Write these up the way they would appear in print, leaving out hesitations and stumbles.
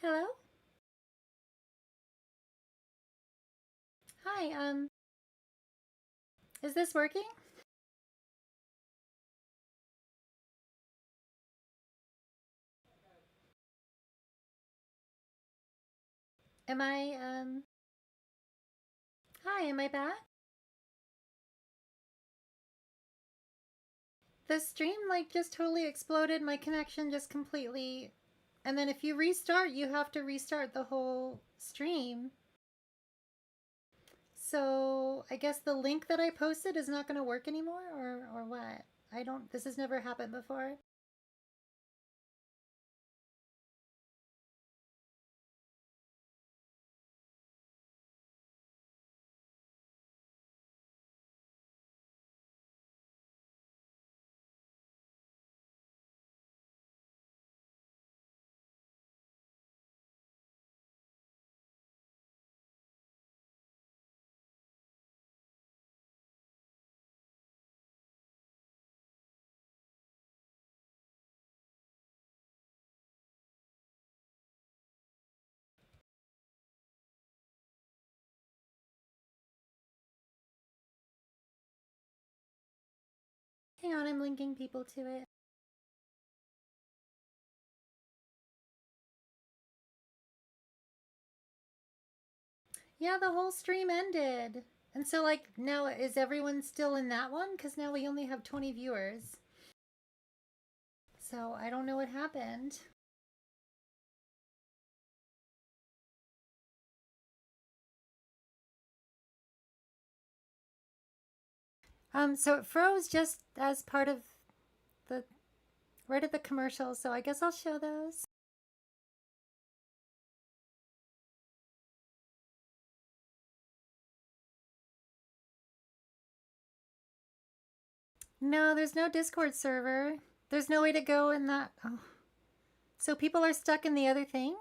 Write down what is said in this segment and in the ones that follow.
Hello? Hi, is this working? Am I, hi, am I back? The stream, like, just totally exploded. My connection just completely... And then if you restart, you have to restart the whole stream. So, I guess the link that I posted is not going to work anymore, or what? I don't... This has never happened before. Hang on, I'm linking people to it. Yeah, the whole stream ended. And so, like, now is everyone still in that one? Because now we only have 20 viewers. So I don't know what happened. So it froze just as part of the right at the commercial, so I guess I'll show those. No, there's no Discord server. There's no way to go in that. Oh. So people are stuck in the other thing?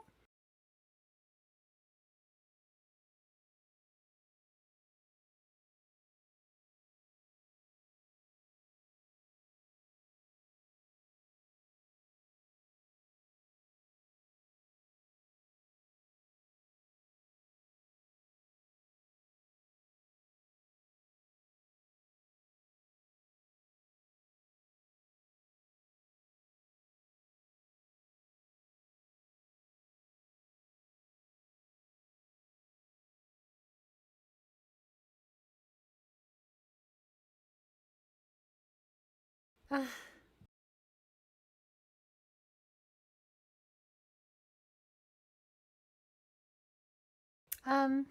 Uh, um,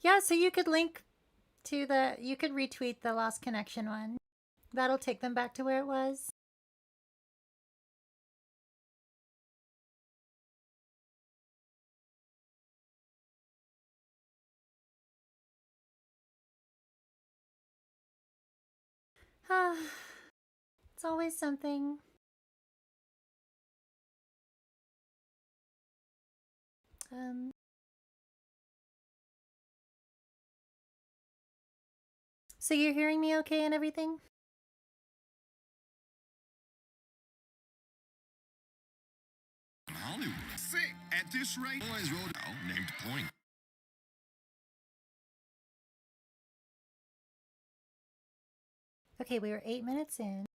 yeah, so you could link to you could retweet the Lost Connection one. That'll take them back to where it was. It's always something. So you're hearing me okay and everything? Hollywood. Sick. At this rate, boys rolled out named Point. Okay, we were 8 minutes in.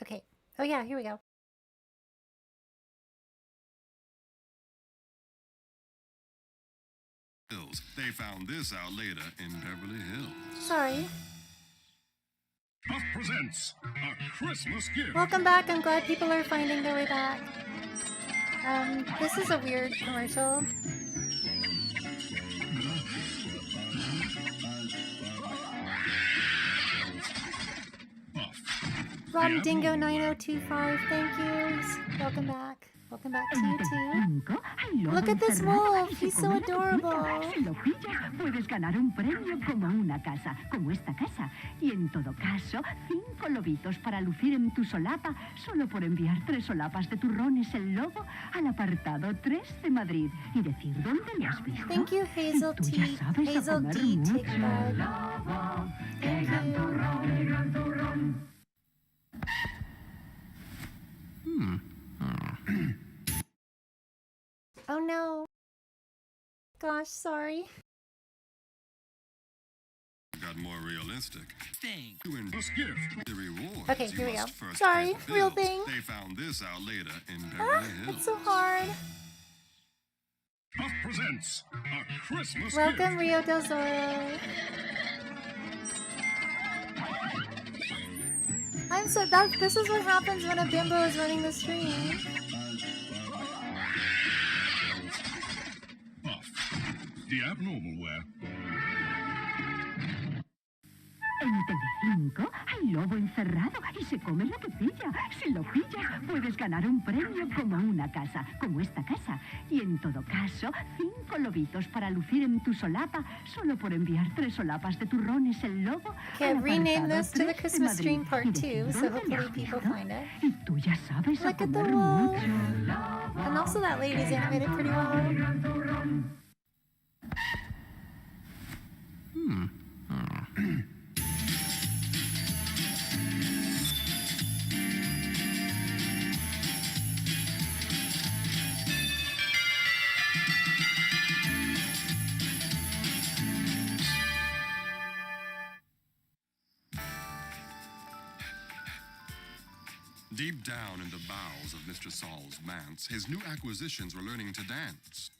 Okay. Oh yeah, here we go. They found this out later in Beverly Hills. Sorry. Puff presents a Christmas gift. Welcome back. I'm glad people are finding their way back. This is a weird commercial. Ron Dingo 9025, thank yous. Welcome back. Welcome back to YouTube. Look at this wolf. He's so adorable. Si lo pillas, puedes ganar un premio como una casa, como esta casa. Y en todo caso, 5 lobitos para lucir en tu solapa, solo por enviar 3 solapas de turrones el lobo al apartado 3 de Madrid y decir dónde lo has visto. Thank you, Hazel Y tú ya T. sabes a Hazel comer D. mucho. Tickbud. Thank you. Oh no. Gosh, sorry. Got more realistic. Thing. You win this gift. The rewards. Okay, you here we go. must first Sorry, pay the real bills. thing. They found this out later in Ah, Beverly Hills. it's so hard. Puff presents a Christmas Welcome, Rio del Zorro. I'm so this is what happens when a bimbo is running the stream. Puff. The abnormal wear. En Telecinco hay lobo encerrado y se come lo que pilla. Si lo pillas, puedes ganar un premio como una casa, como esta casa. Y en todo caso, 5 lobitos para lucir en tu solapa, solo por enviar 3 solapas de turrones el lobo. Okay, al rename apartado this to the 3 de Christmas Madrid. stream part Y decir 2, so dónde lo hopefully has people visto. find it. Y tú ya sabes a Look at the comer wolf. mucho. And also that lady's animated pretty well. Deep down in the bowels of Mr. Saul's manse, his new acquisitions were learning to dance.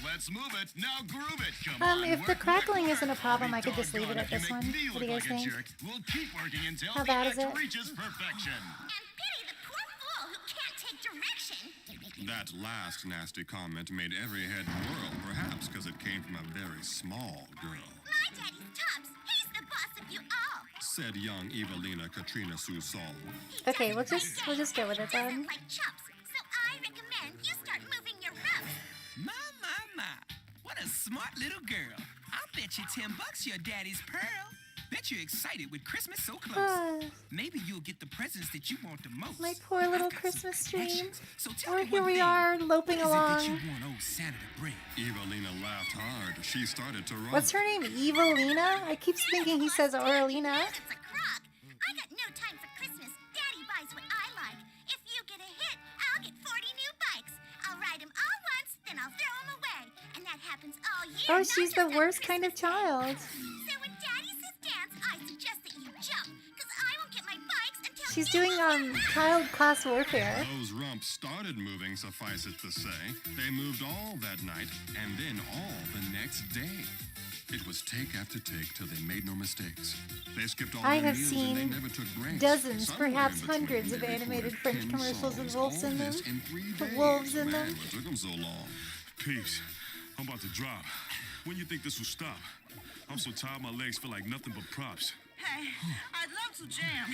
Let's move it. Now groove it. Come on. If the work, crackling work, isn't a work. problem, I'll I be could just leave it doggone at if this you one. make me What do look you guys like a think? jerk. We'll keep working until How the bad is act it? reaches perfection. And pity the poor fool who can't take direction. That last nasty comment made every head whirl, perhaps because it came from a very small girl, My daddy's Tubbs. He's the boss of you all. said young Evelina Katrina Sue Saul. He Okay, doesn't we'll just go with it doesn't then. like chumps, so I recommend you start moving your rumps. My. What a smart little girl. I'll bet you $10 your daddy's pearl. Bet you're excited with Christmas so close. Ah, Maybe you'll get the presents that you want the most. my poor little I've got Christmas some stream. connections, So tell Or me here one we thing. are, loping What is it that you along. want old Santa to bring? Evelina laughed hard. She started to run. What's her name? Evelina? I keep thinking he says Oralina. It's a crock. I got no time for Christmas. Daddy buys what I like. If you get a hit, I'll get 40 new bikes. I'll ride them all once, then I'll throw them away. And that happens all year. Oh, not she's just the on worst kind of Christmas Day. child. So when Daddy says dance, I suggest that you jump, because I won't get my bikes until She's you doing child class warfare. Those rumps started moving, suffice it to say. They moved all that night, and then all the next day. It was take after take till they made no mistakes. They skipped all I their have meals seen and they never took breaks. dozens, Somewhere perhaps in between, hundreds of they animated recorded French 10 commercials with songs, wolves all in them. this in 3 The days. wolves in Man, them. what took them so long? Peace. I'm about to drop. When you think this will stop? I'm so tired my legs feel like nothing but props. Hey, I'd love to jam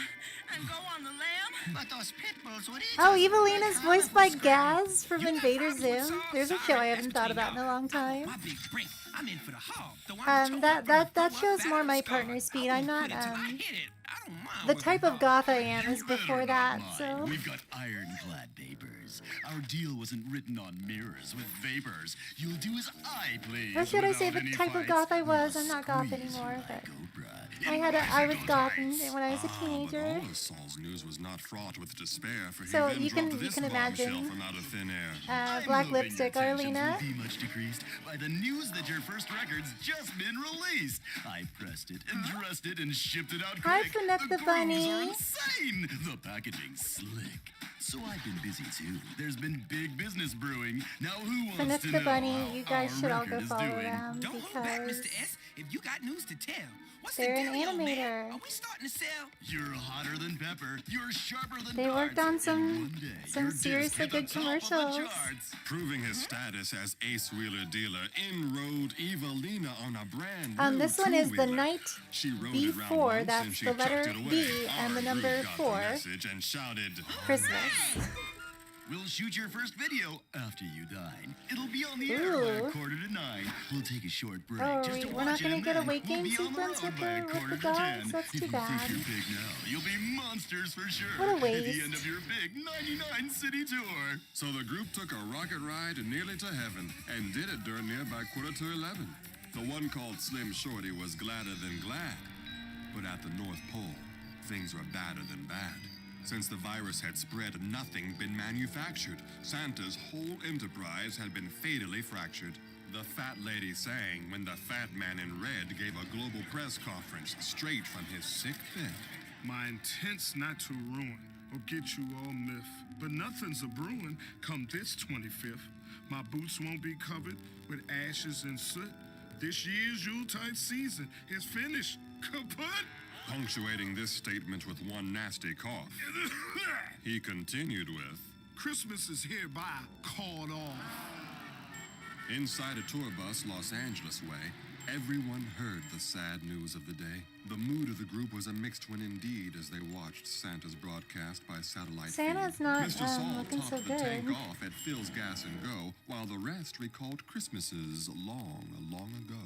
and go on the lam. But those pit bulls would eat Oh, us. Evelina's voiced by Gaz from You got Invader problems with Zim. songs? There's a All show right, I that's haven't thought between about in a y'all. long time. My big break. I'm in for the hog. Though I'm That shows more my partner speed. I'm not I hit it. I don't mind the what type the of hog- goth I am is before that, so We've got ironclad vapors. Our deal wasn't written on mirrors with vapors. You'll do as I please. or should I say without the any type of fights. goth I was? I'm We'll not goth squeeze anymore, you but like Oprah. I was gothen when I was a But teenager. all of Saul's news was not fraught with despair, for So he then you can- dropped you this can bombshell imagine, from out of thin air. I'm Black hoping lipstick, your tensions Arlena. won't be much decreased by the news that your first record's just been released. I pressed it and dressed it and shipped it out Hi, quick. Finette the grooves bunny. are insane. The packaging's slick. So I've been busy too. There's been big business brewing. Now who wants Finette to the know bunny, how you guys our should all go record is follow doing? them Don't hold back, because Mr. S. If you got news to tell, what's they're the an dealio, man? animator. Are we starting to sell? You're hotter than pepper. You're sharper than They worked darts. on And some- one day, some your disc seriously hit the good top of the commercials. charts. Proving his status as ace wheeler dealer, in rode Evelina on a brand new this one is the two-wheeler. night She rode it round B4, once that's and she the tucked letter it away. B and the Our number group got the 4. message and shouted, Christmas. We'll shoot your first video after you dine. It'll be on the air by 8:45. We'll take a short break Oh, just to wait, watch we're not it, gonna and get a then weight we'll gain be on the sequence road with by the 9:45. dogs? That's If too you bad. think you're big now, you'll be monsters for sure. What a At the waste. end of your big 99 city tour. So the group took a rocket ride nearly to heaven and did it darn near by 11:15. The one called Slim Shorty was gladder than glad. But at the North Pole, things were badder than bad. Since the virus had spread, nothing been manufactured. Santa's whole enterprise had been fatally fractured. The fat lady sang when the fat man in red gave a global press conference straight from his sick bed. My intent's not to ruin or get you all miffed, but nothing's a brewing come this 25th. My boots won't be covered with ashes and soot. This year's Yuletide season is finished. Kaput! Punctuating this statement with one nasty cough, he continued with, Christmas is hereby called off. inside a tour bus Los Angeles way, everyone heard the sad news of the day. The mood of the group was a mixed one indeed as they watched Santa's broadcast by satellite Santa's feed. not, Mr. Saul looking topped so the tank good. off at Phil's Gas and Go, while the rest recalled Christmases long, long ago.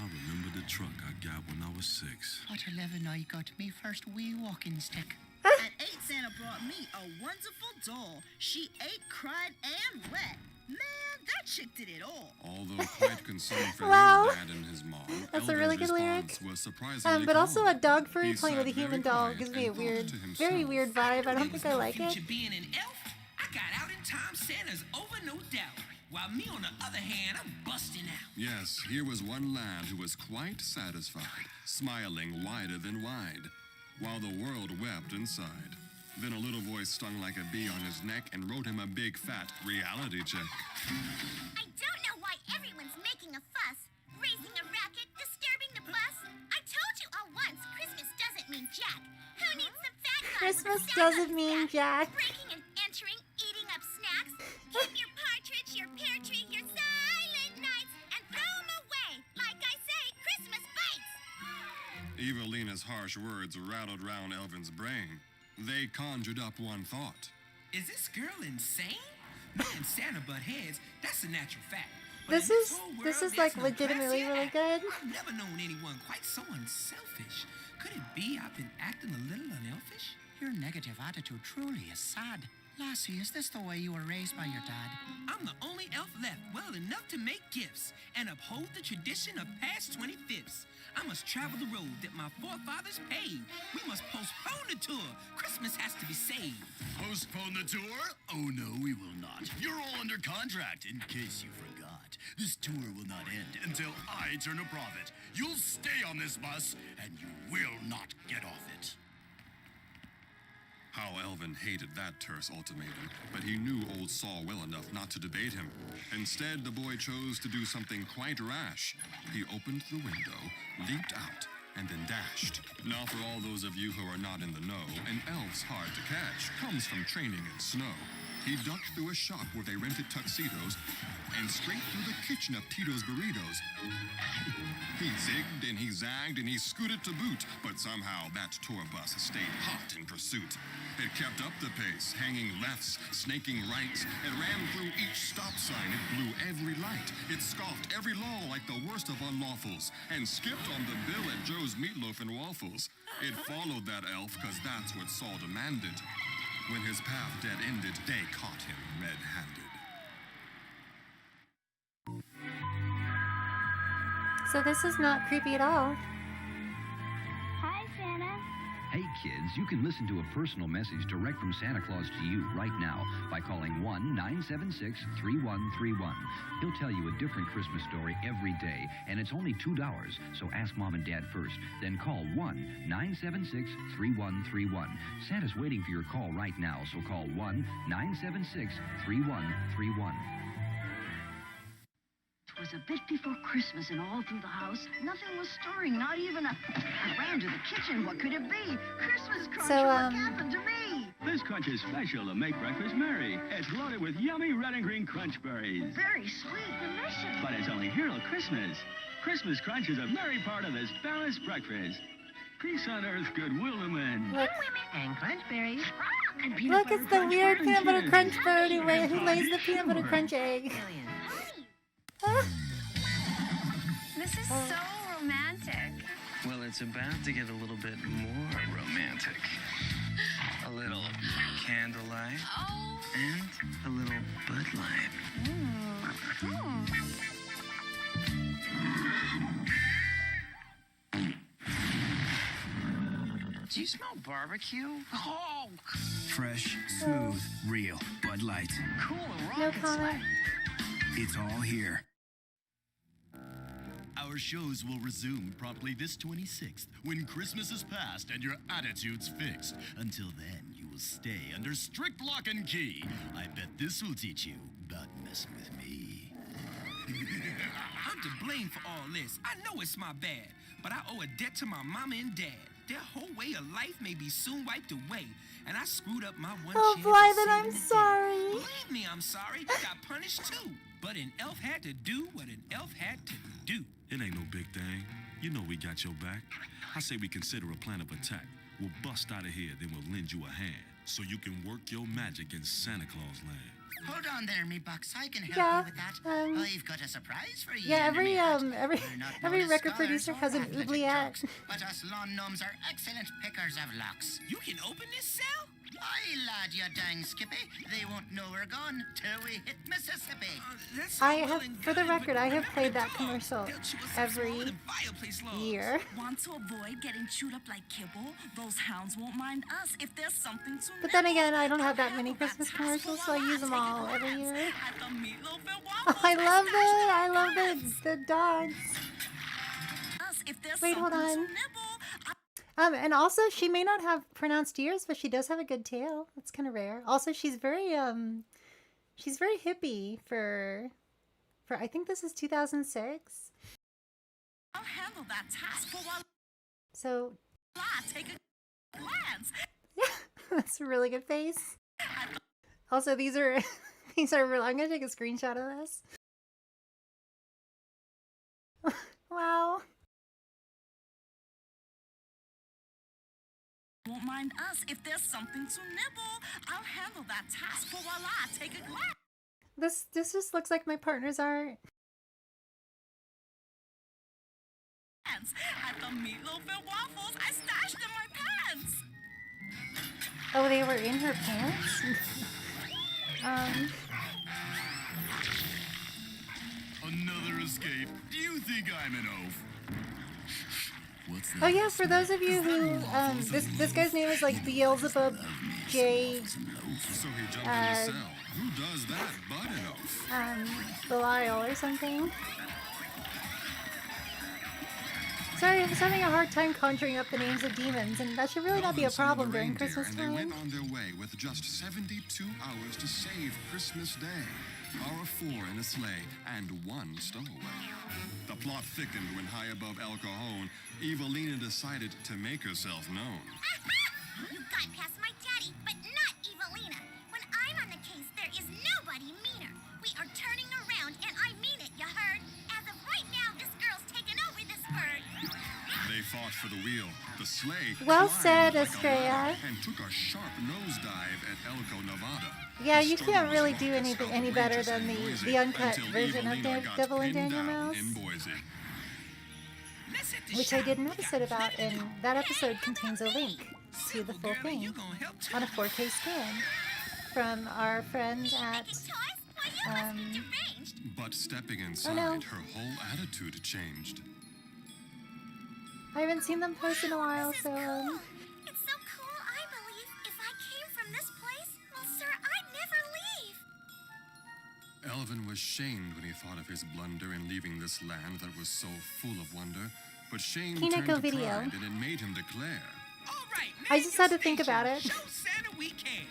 I remember the truck I got when I was 6. At 11, I got me first wee walking stick. At 8, Santa brought me a wonderful doll. She ate, cried, and wept. Man, that chick did it all. Although quite concerned for Wow. his dad and his mom, That's a Elvin's really good lyric. response was surprisingly But also a calm. dog furry He playing with a sat human very doll quiet gives me a and thought weird, to very himself. weird vibe. I don't There think was I no like future it. being an elf. I got out in time. Santa's over, no doubt. While me, on the other hand, I'm busting out. Yes, here was one lad who was quite satisfied, smiling wider than wide, while the world wept inside. Then a little voice stung like a bee on his neck and wrote him a big fat reality check. I don't know why everyone's making a fuss, raising a racket, disturbing the bus. I told you all once, Christmas doesn't mean jack. Who needs the fat guy Christmas with a sack doesn't on his mean back, jack. breaking and entering, eating up snacks? Keep your partridge, your pear tree, your silent nights, and throw 'em away. Like I say, Christmas bites. Evelina's harsh words rattled round Elvin's brain. They conjured up one thought. Is this girl insane? Me and Santa butt heads, that's a natural fact. But This in is whole this world, is like there's no legitimately class really here. good. I've never known anyone quite so unselfish. Could it be I've been acting a little unelfish? Your negative attitude truly is sad. Lassie, is this the way you were raised by your dad? I'm the only elf left well enough to make gifts and uphold the tradition of past 25ths. I must travel the road that my forefathers paved. We must postpone the tour. Christmas has to be saved. Postpone the tour? Oh no, we will not. You're all under contract, in case you forgot. This tour will not end until I turn a profit. You'll stay on this bus, and you will not get off it. How Elvin hated that terse ultimatum, but he knew old Saul well enough not to debate him. Instead, the boy chose to do something quite rash. He opened the window, leaped out, and then dashed. Now, for all those of you who are not in the know, an elf's hard to catch comes from training in snow. He ducked through a shop where they rented tuxedos and straight through the kitchen of Tito's Burritos. He zigged and he zagged and he scooted to boot, but somehow that tour bus stayed hot in pursuit. It kept up the pace, hanging lefts, snaking rights. It ran through each stop sign. It blew every light. It scoffed every law like the worst of unlawfuls and skipped on the bill at Joe's Meatloaf and Waffles. It followed that elf because that's what Saul demanded. When his path dead ended, they caught him red-handed. So this is not creepy at all. Hi, Santa. Hey kids, you can listen to a personal message direct from Santa Claus to you right now by calling 1-976-3131. He'll tell you a different Christmas story every day, and it's only $2. So ask Mom and Dad first, then call 1-976-3131. Santa's waiting for your call right now, so call 1-976-3131. It was a bit before Christmas, and all through the house, nothing was stirring, not even a... I ran to the kitchen. What could it be? Christmas crunch. So, What happened to me? This crunch is special to make breakfast merry. It's loaded with yummy red and green crunch berries. Very sweet, delicious. But it's only here till Christmas. Christmas crunch is a merry part of this balanced breakfast. Peace on earth, goodwill to men. Look, And crunchberries. And peanut Look, butter it's the crunch weird bird, peanut butter too. crunch bird who lays the peanut butter crunch egg. This is so romantic. Well, it's about to get a little bit more romantic. A little candlelight and a little Bud Light. Do you smell barbecue? Oh, Fresh, smooth, real Bud Light. cool No rocket comment. slide. It's all here. Our shows will resume promptly this 26th when Christmas is past and your attitude's fixed. Until then, you will stay under strict lock and key. I bet this will teach you about messing with me. I'm to blame for all this. I know it's my bad, but I owe a debt to my mama and dad. Their whole way of life may be soon wiped away, and I screwed up my one Oh, chance. Blythe, of I'm saving the day. sorry. Believe me, I'm sorry. They got punished too. But an elf had to do what an elf had to do. It ain't no big thing. You know we got your back. I say we consider a plan of attack. We'll bust out of here, then we'll lend you a hand so you can work your magic in Santa Claus land. Hold on there, me bucks. I can help Yeah, you with that. I've got a surprise for you. Yeah, under me hat. every We're not every known as record scholars producer or has an athletic oubliette. jocks, but us lawn gnomes are excellent pickers of locks. You can open this cell? Aye, lad, you dang skippy. They won't know we're gone till we hit Mississippi. I have, for the record, I have played that commercial every year. Want to avoid getting chewed up like kibble? Those hounds won't mind us if there's something to But then again, I don't have that many Christmas commercials, so I use them all every year. I love it. I love the dogs. Wait, hold on. And also she may not have pronounced ears, but she does have a good tail. That's kind of rare. Also, she's very hippie for I think this is 2006. I'll handle that task for while So I take a glance. that's a really good face. Also, these are real. I'm gonna take a screenshot of this. Wow. Won't mind us if there's something to nibble. I'll handle that task for while I take a glance. This just looks like my partner's art. At the meatloaf and waffles I stashed in my pants. Oh, they were in her pants? Another escape. Do you think I'm an oaf? What's that? Oh yeah, for those of you who this guy's name is like Beelzebub J So he jumped in his cell. Who does that but an oaf? Belial or something. Sorry, I was having a hard time conjuring up the names of demons, and that should really not be a problem during Christmas And they time. went on their way with just 72 hours to save Christmas Day. Our 4 in a sleigh and 1 stowaway. The plot thickened when high above El Cajon, Evelina decided to make herself known. You got past my daddy, but not Evelina. When I'm on the case, there is nobody meaner. We are turning around, and I mean it, you heard? As of right now, this girl's taken over this bird. They fought for the wheel. The sleigh Well climbed said, like a Estrella. ladder and took a sharp nosedive at Elko, Nevada. Yeah, you can't really do anything any better than the uncut version of Devil in Daniel Mouse, which I did an episode about, and that episode contains a link to the full thing on a 4K scan from our friends at But stepping inside, Oh, no. her whole attitude changed. I haven't seen them post in a while, so It's so cool, I believe. If I came from this place, well, sir, I'd never leave. Elvin was shamed when he thought of his blunder in leaving this land that was so full of wonder. But shame Kineko turned to video. pride, and it made him declare. I just had to think about it. Show Santa we can.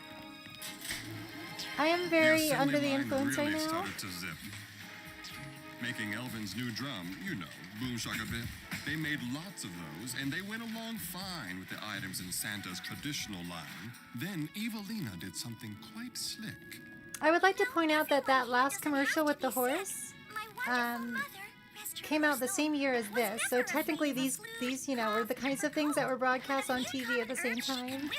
I am The very assembly under the line influence right really now. started to zip. Making Elvin's new drum, you know, boom shaka bit. They made lots of those, and they went along fine with the items in Santa's traditional line. Then Evelina did something quite slick. I would like to point out that that last commercial with the horse came out the same year as this. So technically these were the kinds of things that were broadcast on TV at the same time.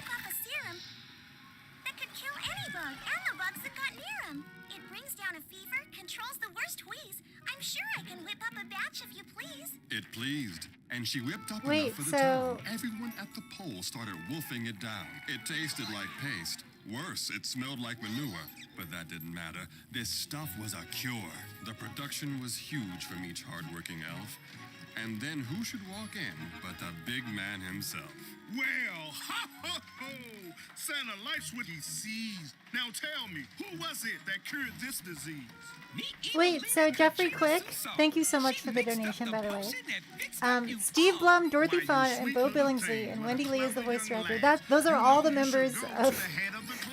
controls the worst wheeze. I'm sure I can whip up a batch if you please. It pleased, and she whipped up Wait, enough for the so- town. Everyone at the pole started wolfing it down. It tasted like paste. Worse, it smelled like manure. But that didn't matter. This stuff was a cure. The production was huge from each hardworking elf. And then who should walk in but the big man himself? Well, ha ha ho! Santa likes what he sees. Now tell me, who was it that cured this disease? Wait, so Jeffrey Quick, thank you so much for the donation, by the way. Steve Blum, Dorothy Fawn, and Bo Billingsley, and Wendy Lee is the voice director. Those are all the members of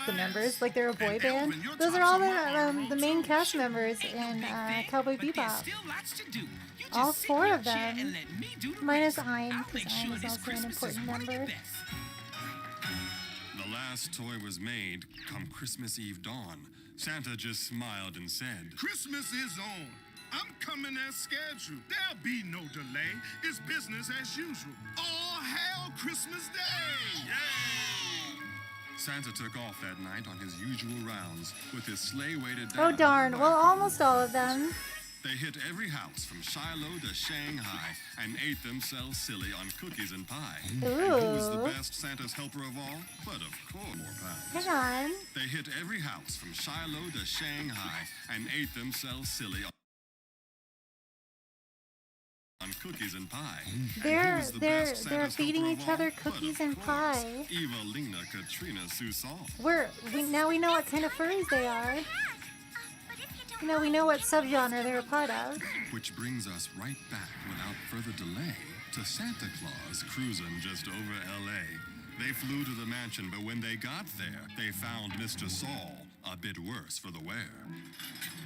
the members, like they're a boy band. Those are all the main cast members in Cowboy Bebop. All 4 of them, minus Ein, because Ein is also an important member. The last toy was made come Christmas Eve dawn. Santa just smiled and said, Christmas is on. I'm coming as scheduled. There'll be no delay. It's business as usual. All hail Christmas Day! Yay! Santa took off that night on his usual rounds with his sleigh weighted Oh down. darn, well almost all of them. They hit every house from Shiloh to Shanghai and ate themselves silly on cookies and pie. Ooh. And who was the best Santa's helper of all? But of course, more pounds. Hang on. They hit every house from Shiloh to Shanghai and ate themselves silly on cookies and pie. They're feeding each other cookies and pie. Evelina Katrina Susal. Now we know what kind of furries they are. You know, we know what subgenre they're a part of. Which brings us right back without further delay to Santa Claus cruising just over L.A. They flew to the mansion, but when they got there, they found Mr. Saul a bit worse for the wear.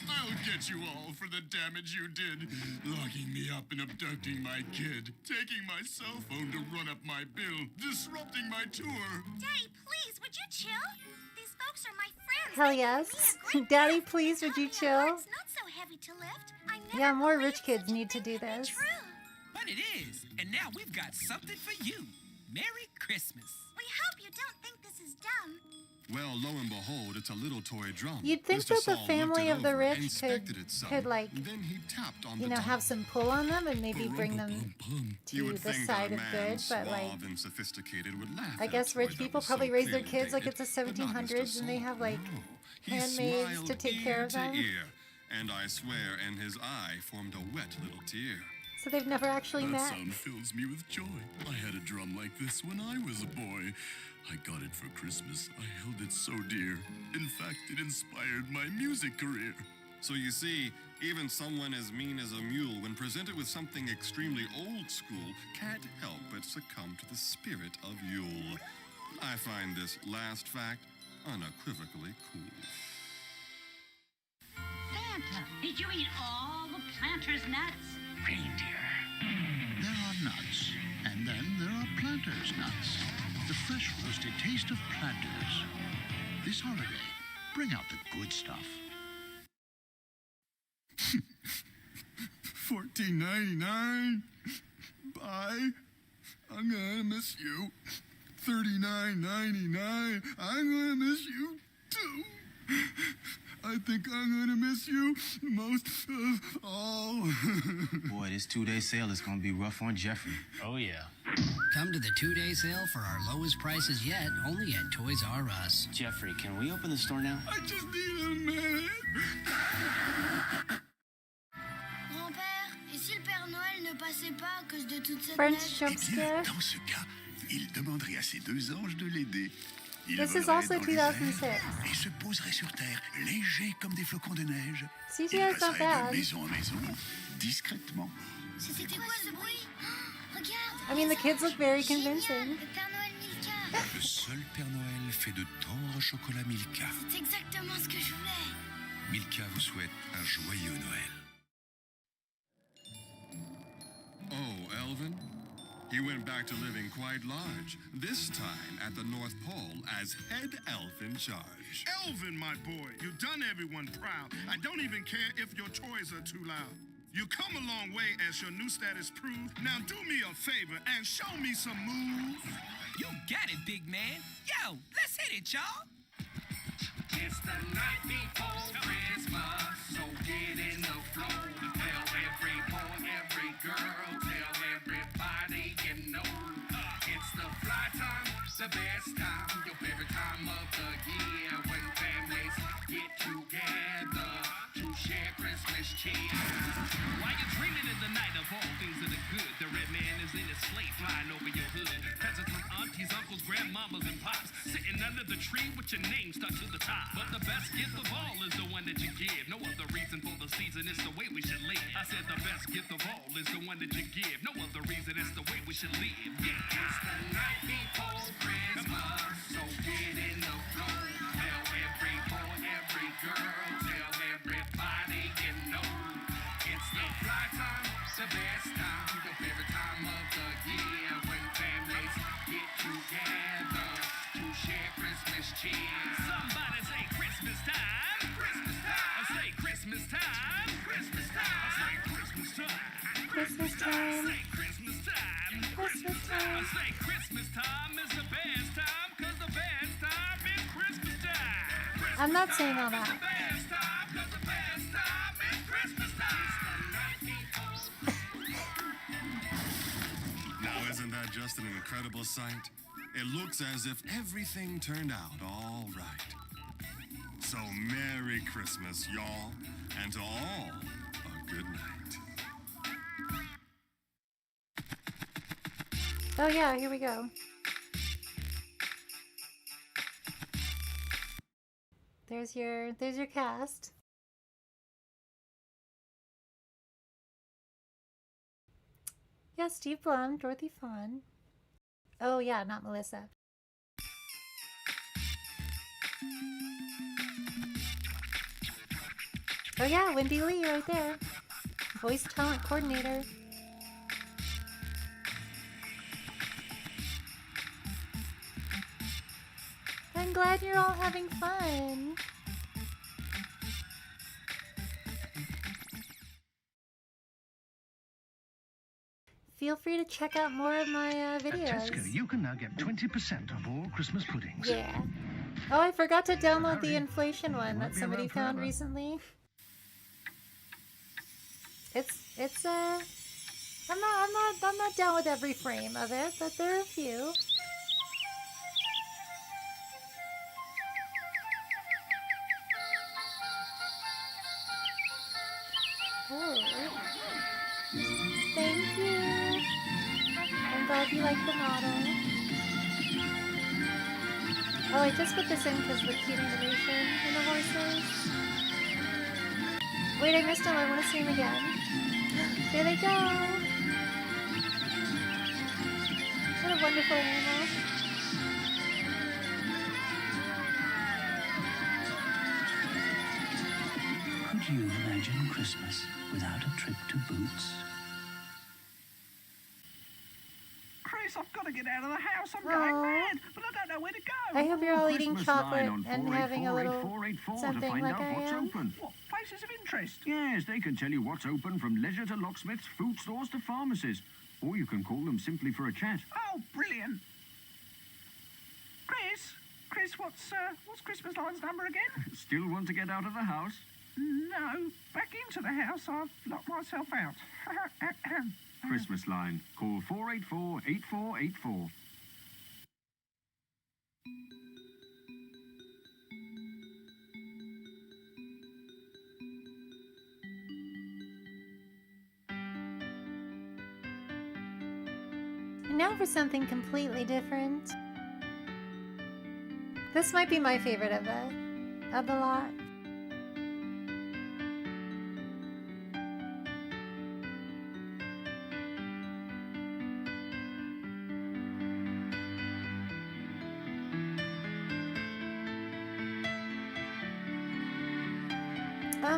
I'll get you all for the damage you did. Locking me up and abducting my kid. Taking my cell phone to run up my bill. Disrupting my tour. Daddy, please, would you chill? These folks are my friends. Hell yes. Daddy, please, would you chill? It's not so heavy to lift. I never Yeah, more rich kids need to do this. But it is. And now we've got something for you. Merry Christmas. We hope you don't think this is dumb. Well, lo and behold, it's a little toy drum. You'd think Mr. that the Saul looked family it of the over, rich inspected it some, could like, then he tapped on you the know, top. have some pull on them and maybe bring them You to would the think side that of a good, man but like, suave and sophisticated would laugh I at guess a rich toy people that was probably so raise their clearly kids like dated, it's the but not Mr. 1700s and they Saul. have like No. He handmaids to smiled take ear care of to them. ear, and I swear, in his eye formed a wet little tear. So they've never actually That met. sound fills me with joy. I had a drum like this when I was a boy. I got it for Christmas. I held it so dear. In fact, it inspired my music career. So you see, even someone as mean as a mule, when presented with something extremely old school, can't help but succumb to the spirit of Yule. I find this last fact unequivocally cool. Santa, did you eat all the planter's nuts? Reindeer. There are nuts, and then there are planter's nuts. The fresh roasted taste of planters. This holiday, bring out the good stuff. $14.99. Bye. I'm gonna miss you. $39.99. I'm gonna miss you too. I think I'm gonna miss you most of all. Boy, this 2-day sale is gonna be rough on Jeffrey. Oh, yeah. Come to the 2-day sale for our lowest prices yet, only at Toys R Us. Jeffrey, can we open the store now? I just need a minute. Grand-père, et si le Père Noël ne passait pas à cause de toute cette French neige? jump scare. Dans ce cas, il demanderait à ses 2 anges de l'aider. Il This is volerait also dans les airs 2006. et se poserait sur terre, léger comme des flocons de neige. CGI Il is not passerait bad. de maison en maison, discrètement. C'était quoi ce bruit? Regarde! I mean, the kids look very convincing. Le Père Noël Milka! Le seul Père Noël fait de tendres chocolats Milka. C'est exactement ce que je voulais. Milka vous souhaite un joyeux Noël. Oh, Elvin? He went back to living quite large, this time at the North Pole as head elf in charge. Elvin, my boy, you've done everyone proud. I don't even care if your toys are too loud. You come a long way as your new status proves. Now do me a favor and show me some moves. You got it, big man. Yo, let's hit it, y'all. It's the night before Christmas, so get it tree with your name stuck to the top. But the best gift of all is the one that you give. No other reason for the season, it's the way we should live. I said the best gift of all is the one that you give. No other reason, it's the way we should live. Yeah. It's the night before Christmas, so get in the flow. Tell every boy, every girl, tell everybody you know. It's the fly time, the best time, the favorite time of the year when families get together to share Christmas cheer. Somebody say Christmas time, Christmas time. I say Christmas time, Christmas time. I say Christmas time, Christmas time. I say Christmas time, Christmas time. I say Christmas time is the best time, 'cause the best time is Christmas time. I'm not saying all that. The best time, 'cause the best time is Christmas time. Now, isn't that just an incredible sight? It looks as if everything turned out all right. So, Merry Christmas, y'all, and to all, a good night. Oh yeah, here we go. There's your cast. Yeah, Steve Blum, Dorothy Fawn. Oh yeah, not Melissa. Oh yeah, Wendy Lee right there. Voice talent coordinator. I'm glad you're all having fun. Feel free to check out more of my videos. At Tesco, you can now get 20% off all Christmas puddings. Yeah. Oh, I forgot to download the inflation one that somebody found recently. It's I'm not down with every frame of it, but there are a few. Oh. Thank you. I'm glad you like the model. Oh, I just put this in because of the cute animation in the horses. Wait, I missed him. I want to see him again. There they go. What a wonderful animal. Could you imagine Christmas without a trip to Boots? Chris, I've got to get out of the house. I'm going mad, but I don't know where to go. I hope you're all eating Christmas chocolate line on and having a little 48484 to something find like out I what's am. open. What, places of interest? Yes, they can tell you what's open from leisure to locksmiths, food stores to pharmacies. Or you can call them simply for a chat. Oh, brilliant. Chris, what's Christmas line's number again? Still want to get out of the house? No, back into the house. I've locked myself out. Christmas line. Call 484-8484. And now for something completely different. This might be my favorite of the lot.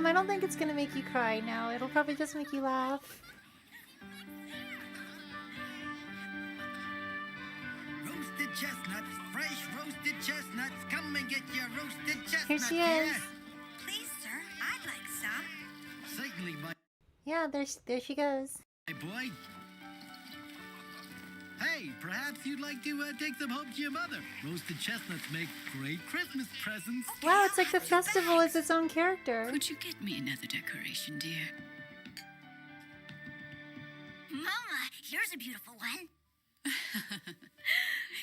I don't think it's gonna make you cry now. It'll probably just make you laugh. Roasted chestnuts, fresh roasted chestnuts. Come and get your roasted chestnuts. Here she is. Please, sir, I'd like some. Certainly, Yeah, there she goes. my boy. Hey, perhaps you'd like to take them home to your mother. Roasted chestnuts make great Christmas presents. Wow, it's like the festival is its own character. Could you get me another decoration, dear? Mama, here's a beautiful one.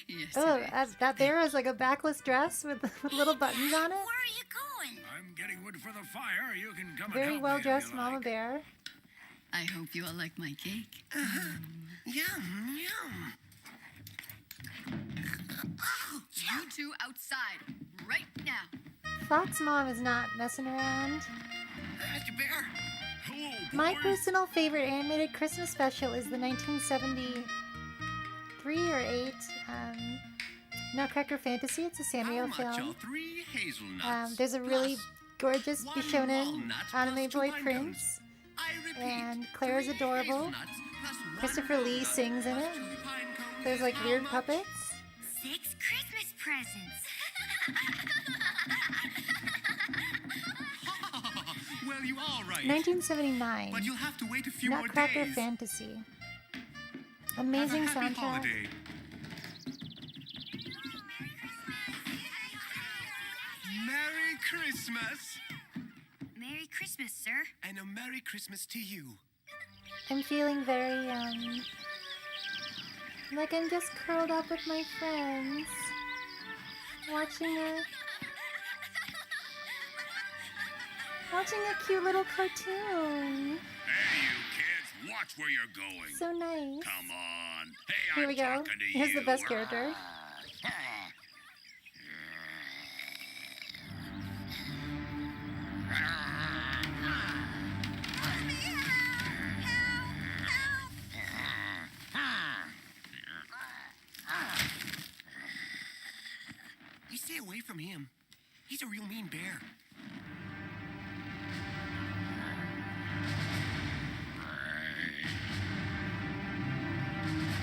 Yes. Oh, that there is like a backless dress with little buttons on it. Where are you going? I'm getting wood for the fire. You can come Very well dressed Mama Bear. I hope you all like my cake. Yum, yum. You two outside. Fox Mom is not messing around. Mr. Bear. Hello, My personal favorite animated Christmas special is the 1973 or 8 Nutcracker Fantasy. It's a Sanrio film. 3 hazelnuts. There's a really gorgeous Bishonen anime boy Prince, and Claire's adorable. Christopher Lee sings in it. There's like weird puppets. 6 Christmas presents. Well, you all right. 1979. But you'll have to wait a few Nutcracker more days. Fantasy. Amazing Have a happy soundtrack. holiday. Merry Christmas. Merry Christmas, sir. And a Merry Christmas to you. I'm feeling very, like I'm just curled up with my friends, watching a cute little cartoon. Hey, you kids, watch where you're going. So nice. Come on. Hey, Here we I'm go. talking to Here's you. the best character. You stay away from him. He's a real mean bear.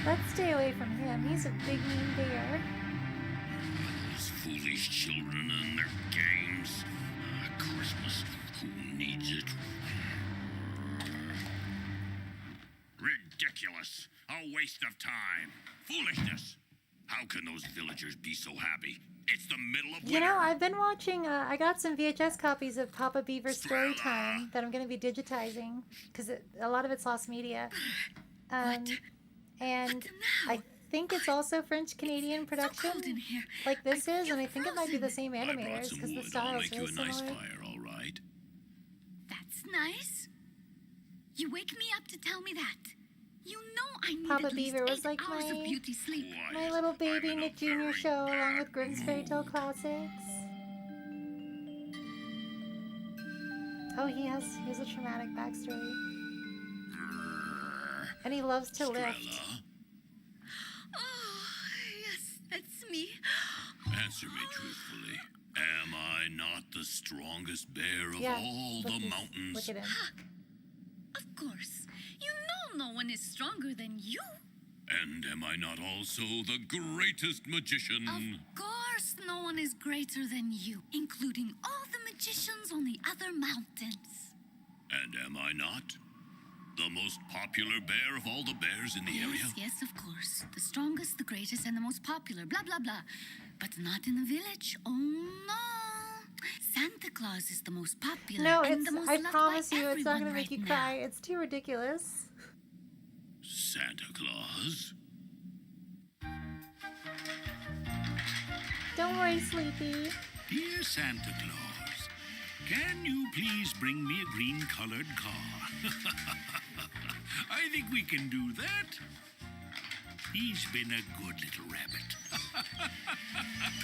Let's stay away from him. He's a big mean bear. Those foolish children and their games. Christmas, who needs it? Ridiculous. A waste of time. Foolishness. How can those villagers be so happy? It's the middle of winter. You know, I've been watching, I got some VHS copies of Papa Beaver's Story Time that I'm going to be digitizing, because a lot of it's lost media. And I think it's also French-Canadian production, like this is, and I think it might be the same animators, because the style is I'll really make you a nice similar. fire, all right? That's nice. You wake me up to tell me that. You know I need Papa at least Beaver was 8 like hours of my- beauty sleep. My Little Baby Nick Jr. show, along with Grimm's Fairy Tale Classics. Oh, he has a traumatic backstory. And he loves to lift. Oh, yes, that's me. Answer me truthfully. Am I not the strongest bear of Yeah, all look the he's- mountains? Look at him. Of course. You know no one is stronger than you. And am I not also the greatest magician? Of course no one is greater than you, including all the magicians on the other mountains. And am I not the most popular bear of all the bears in the area? Yes, of course. The strongest, the greatest, and the most popular, blah, blah, blah. But not in the village. Oh, no. Santa Claus is the most popular No, and it's, the most I loved promise by you, it's not everyone gonna make right you now. cry. It's too ridiculous. Santa Claus? Don't worry, Sleepy. Dear Santa Claus, can you please bring me a green-colored car? I think we can do that. He's been a good little rabbit.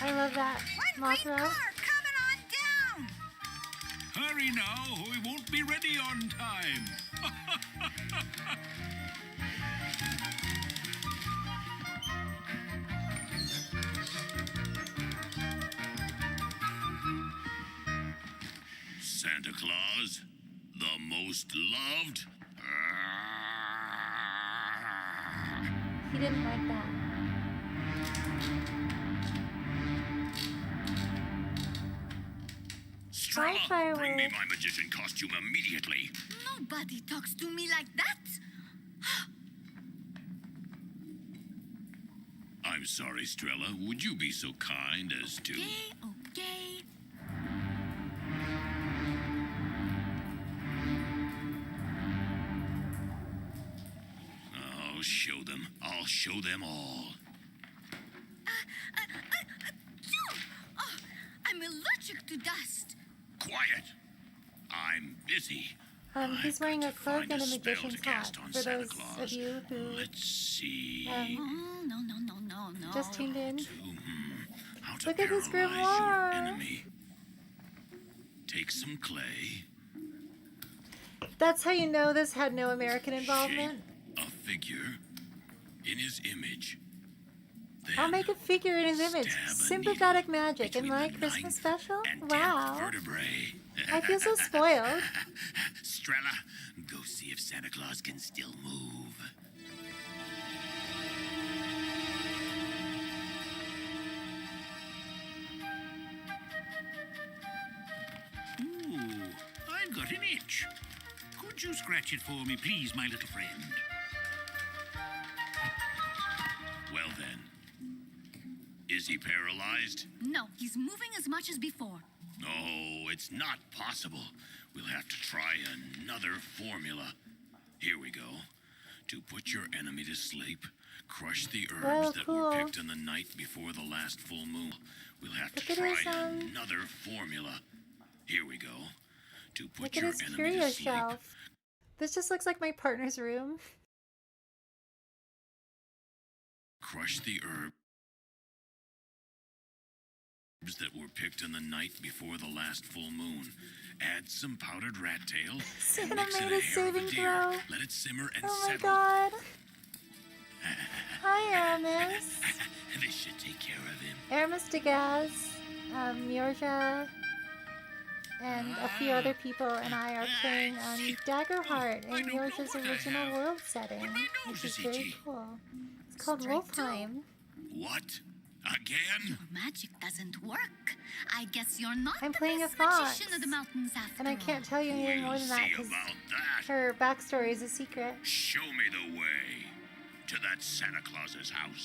I love that. Mothra. Coming on down! Hurry now, or we won't be ready on time. Santa Claus, the most loved? He didn't like that. Strella, firework. bring me my magician costume immediately. Nobody talks to me like that. I'm sorry, Strella. Would you be so kind as to... Okay. I'll show them. I'll show them all. Oh, I'm allergic to dust. Quiet. I'm busy. He's wearing a cloak and a spell to magician's hat. cast on For Santa those Claus. of you who Let's see. Oh, no. just tuned in. How to Look at this paralyze your grimoire. enemy. take some clay. That's how you know this had no American involvement. A figure in his image. I'll make a figure in his image. Sympathetic magic in my Christmas special? Wow. Vertebrae. I feel so spoiled. Strella, go see if Santa Claus can still move. Ooh, I've got an itch. Could you scratch it for me, please, my little friend? Well then, is he paralyzed? No, he's moving as much as before. No, it's not possible. We'll have to try another formula. Here we go. To put your enemy to sleep, crush the herbs that were picked on the night before the last full moon. We'll have to try another formula. Here we go. To put your enemy curio to sleep. shelf. This just looks like my partner's room. Crush the herbs that were picked on the night before the last full moon. Add some powdered rat tail. Santa mix in made a a hair of saving a deer. throw. Let it simmer and Oh my settle. god. Hi, Aramis. This should take care of him. Aramis Degas, Myorja, and a few other people and I are playing Daggerheart in Myorja's original world setting, which is very cool. It's called Wolfheim. What? Again? Your magic doesn't work. I guess you're not I'm the playing best a fox, magician of the mountains after and I can't tell you anything more than that because her backstory is a secret. Show me the way to that Santa Claus's house.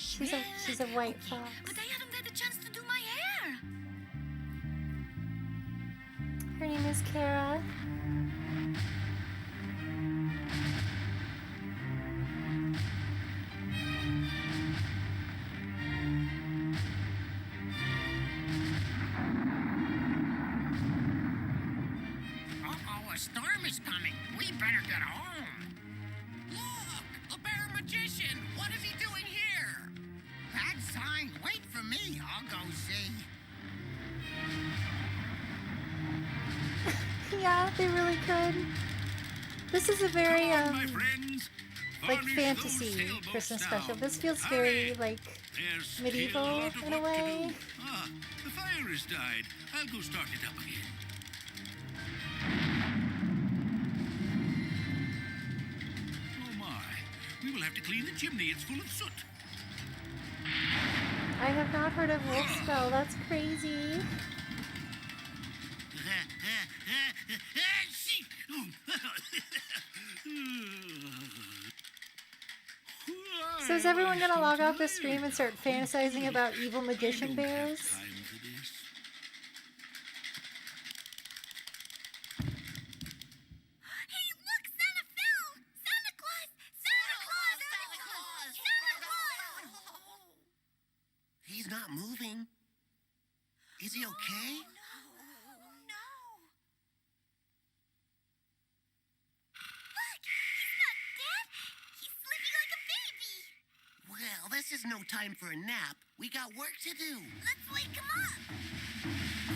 She's a white fox. But I haven't had a chance to do my hair. Her name is Kara. Uh-oh, a storm is coming. We better get home. Look, a bear magician. What is he doing here? Bad sign. Wait for me. I'll go see. Yeah, they really could. This is a very like Varnish fantasy those sailboats Christmas down. special. This feels very like There's still a medieval lot of in a work to way. do. Ah, the fire has died. I'll go start it up again. Oh my, we will have to clean the chimney. It's full of soot. I have not heard of wolf spell. That's crazy. So is everyone gonna log off the stream and start fantasizing about evil magician bears? Hey, look, Santa Phil! Santa Claus! Santa Claus! Santa Claus! Santa Claus! He's not moving. Is he okay? Look, he's not dead. He's sleeping like a baby. Well, this is no time for a nap. We got work to do. Let's wake him up.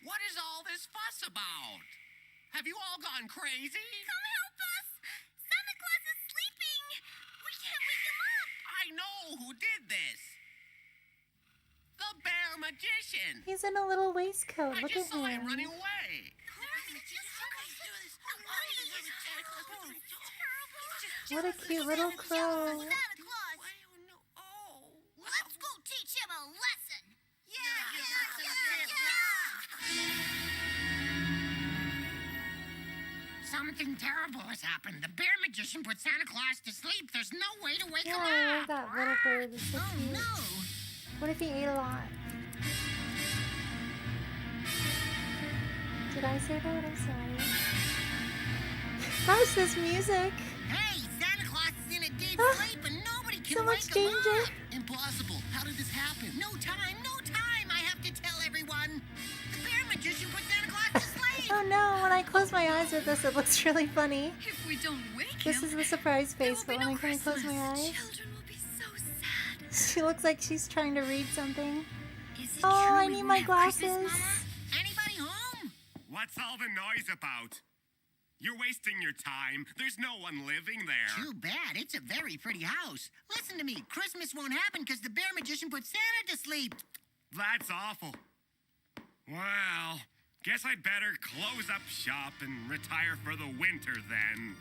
What is all this fuss about? Have you all gone crazy? Come help us. Santa Claus is sleeping. We can't wake him up. I know who did this. The bear magician. He's in a little waistcoat. I Look just at saw him him. running away. What a cute little crow. Santa Claus. Let's go teach him a lesson. Something terrible has happened. The bear magician put Santa Claus to sleep. There's no way to wake Yeah, him I up. love that little bird. It's so cute. What if he ate a lot? Did I say that? I'm sorry. How's this music? Hey, Santa Claus is in a deep Ah, sleep and nobody can so wake much him danger. up. Impossible. How did this happen? No time, no time. I have to tell everyone. The bear magician put Santa Claus to sleep. Oh Oh no, when I close my eyes with this, it looks really funny. If we don't wake This him, is the surprise face, but when I Christmas. close my eyes, Children will be so sad. she looks like she's trying to read something. Is it Oh, true I we need won't my have Christmas, glasses. Mama? Anybody home? What's all the noise about? You're wasting your time. There's no one living there. Too bad. It's a very pretty house. Listen to me. Christmas won't happen because the bear magician put Santa to sleep. That's awful. Well, guess I'd better close up shop and retire for the winter then.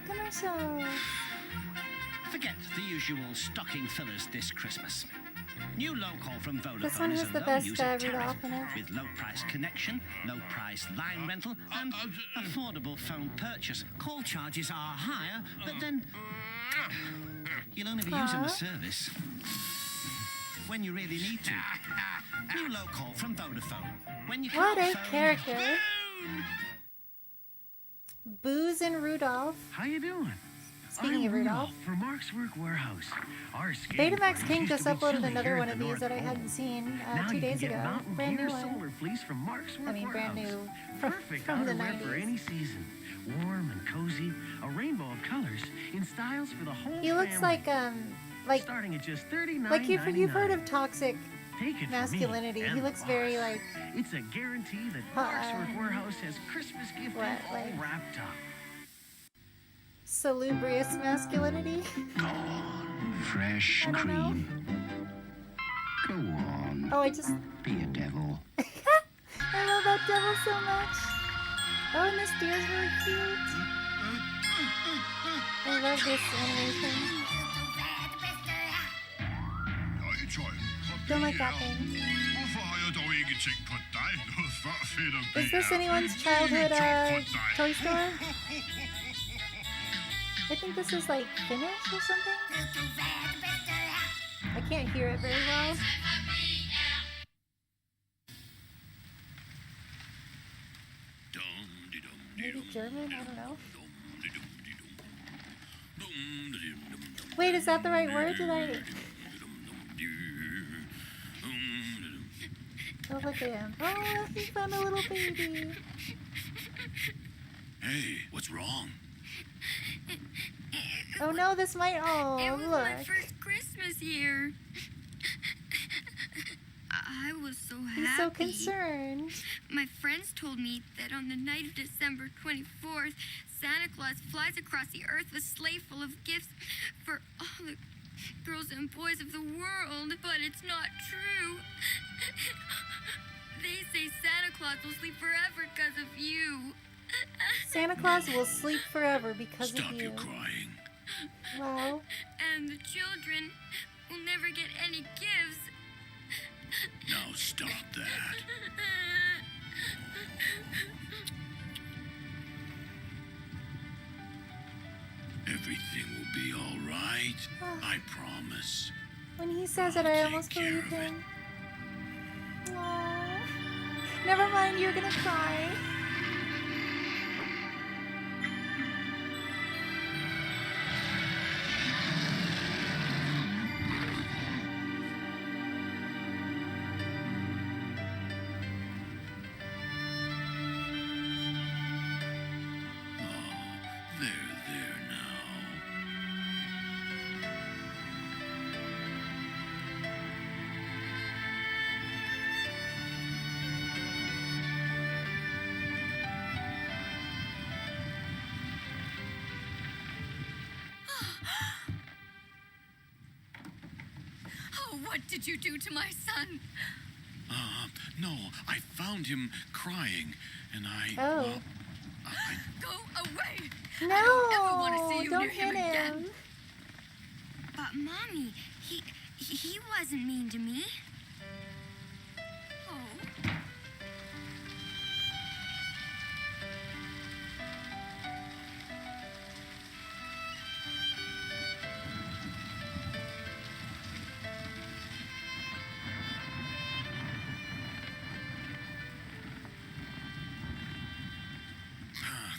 Commercial. Forget the usual stocking fillers this Christmas. New low call from Vodafone This one is has a the low best user tariff Rudolph in it. with low price connection, low price line rental, and affordable phone purchase. Call charges are higher, but then you'll only be using the service when you really need to. New low call from Vodafone. When you What can't a phone, character. Booze and Rudolph. How you doing? Speaking of Rudolph, For Mark's Work Warehouse. Our skating Betamax parties King used just to be uploaded chilly another here one at of the these North that I Pole. hadn't seen Now 2 you days can get ago. Mountain Brand Deer new one. solar fleece from Mark's Work I mean, brand Warehouse. new Perfect from the outerwear for 90s. any season. Warm and cozy, a rainbow of colors in styles for the whole He looks family. like starting at just $39.99. like you've heard of toxic Take it from me masculinity. and He the looks very boss. like It's a guarantee that Mark's Work Warehouse has Christmas gifting what, all like- wrapped up. salubrious masculinity. Fresh I don't know. cream. Go on. Oh, I just Be a devil. I love that devil so much. Oh, and this deer's really cute. I love this animation. Don't like that thing. Hvorfor har jeg dog ikke tænkt på dig noget før, fedt Is this anyone's childhood toy store? I think this is like Finnish or something. I can't hear it very well. Maybe German? I don't know. Wait, is that the right word? Did I? Oh, look at him. Oh, he found a little baby. Hey, what's wrong? Oh no, this might. Oh, It was look. my first Christmas year. I was so happy. He's so concerned. My friends told me that on the night of December 24th, Santa Claus flies across the earth with a sleigh full of gifts for all the girls and boys of the world. But it's not true. They say Santa Claus will sleep forever because of you. Santa Claus will sleep forever because Stop of you. your crying. Wow. And the children will never get any gifts. Now stop that. Everything will be all right. I promise. When he says it, I almost believe him. Aww. Never mind, you're gonna cry. There now. Oh, what did you do to my son? No, I found him crying, and I... Oh. Go away! No! I don't ever want to see you don't near him hit again. him. But Mommy, he wasn't mean to me. Oh.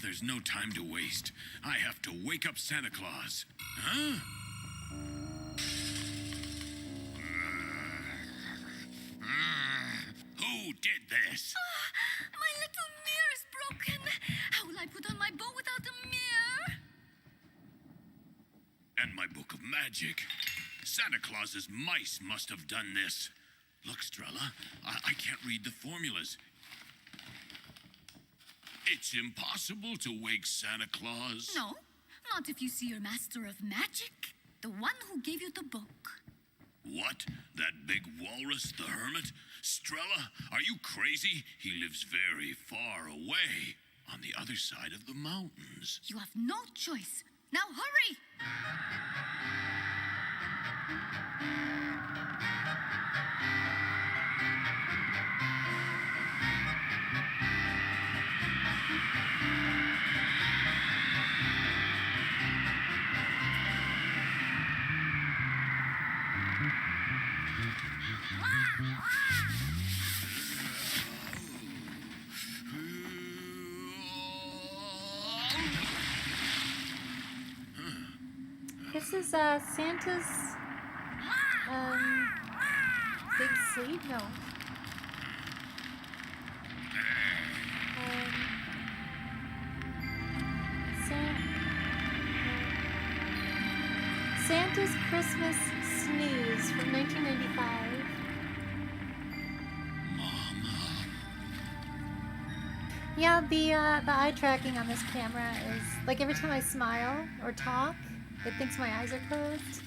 There's no time to waste. I have to wake up Santa Claus. Huh? Who did this? My little mirror is broken. How will I put on my bow without a mirror? And my book of magic. Santa Claus's mice must have done this. Look, Strella, I can't read the formulas. It's impossible to wake Santa Claus. No, not if you see your master of magic, the one who gave you the book. What? That big walrus, the hermit? Strella, are you crazy? He lives very far away, on the other side of the mountains. You have no choice. Now hurry! This is Santa's big sleep? No. Santa's Christmas Snooze from 1995. Yeah, the eye tracking on this camera is like every time I smile or talk, it thinks my eyes are closed.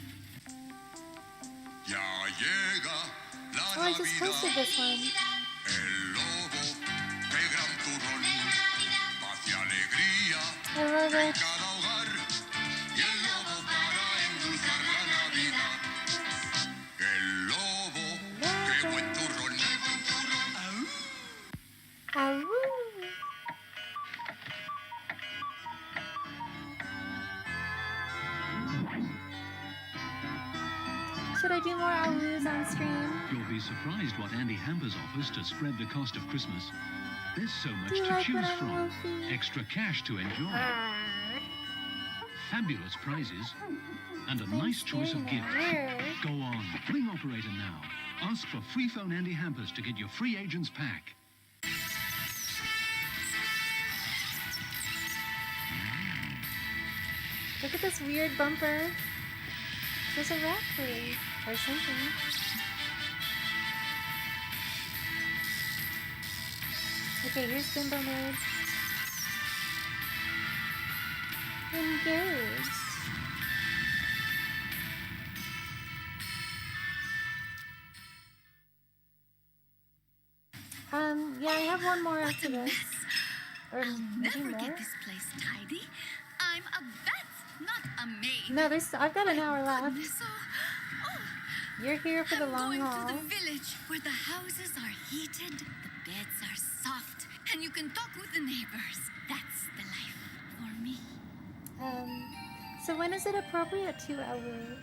Oh, I just posted this one. I love it. Ow. Should I do more ows on stream? You'll be surprised what Andy Hampers offers to spread the cost of Christmas. There's so much Do you to like choose when I'm from. wolfy? Extra cash to enjoy. Fabulous prizes. And a nice choice of gifts. Go on, ring operator now. Ask for free phone Andy Hampers to get your free agent's pack. Look at this weird bumper. There's a rat furry or something. Okay, here's bimbo mode. Engaged. Yeah, I have one more after this. Or maybe Never more. get this place tidy. I'm a vet, not a maid. No, I've got an hour left. Goodness, You're here for the long going haul. to the village where the houses are heated, the beds are soft, and you can talk with the neighbors. That's the life for me. So when is it appropriate to awoo?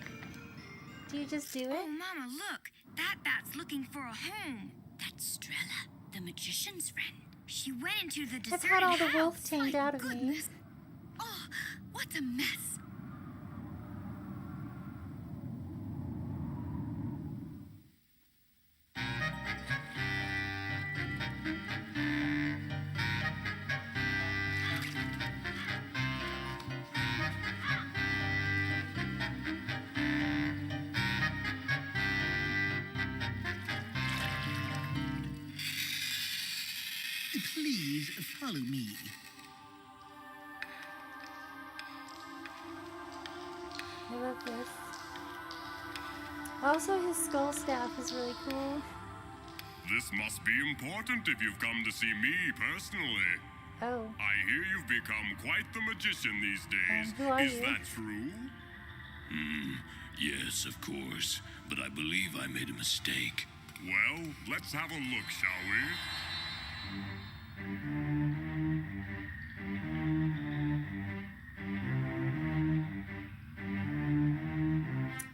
Do you just do it? Oh, Mama, look. That bat's looking for a home. That's Strella, the magician's friend. She went into the I've deserted had all the house. wolf tamed out of me. Oh, what a mess. Please follow me. I love this. Also, his skull staff is really cool. This must be important if you've come to see me personally. Oh. I hear you've become quite the magician these days. Who are Is you? that true? Yes, of course. But I believe I made a mistake. Well, let's have a look, shall we?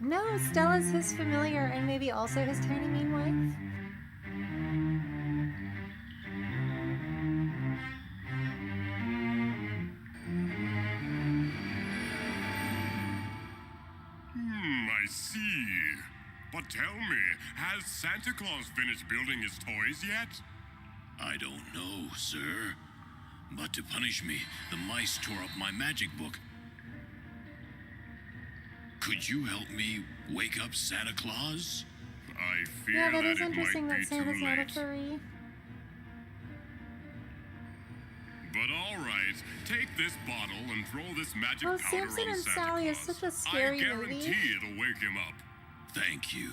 No, Stella's his familiar and maybe also his tiny mean wife. Santa Claus finished building his toys yet? I don't know, sir. But to punish me, the mice tore up my magic book. Could you help me wake up Santa Claus? I fear Yeah, that that is it interesting might that be Santa's too not a late. furry. But all right, take this bottle and throw this magic Oh, powder Samson on and Santa Sally is Claus. such a scary I guarantee movie. it'll wake him up. Thank you.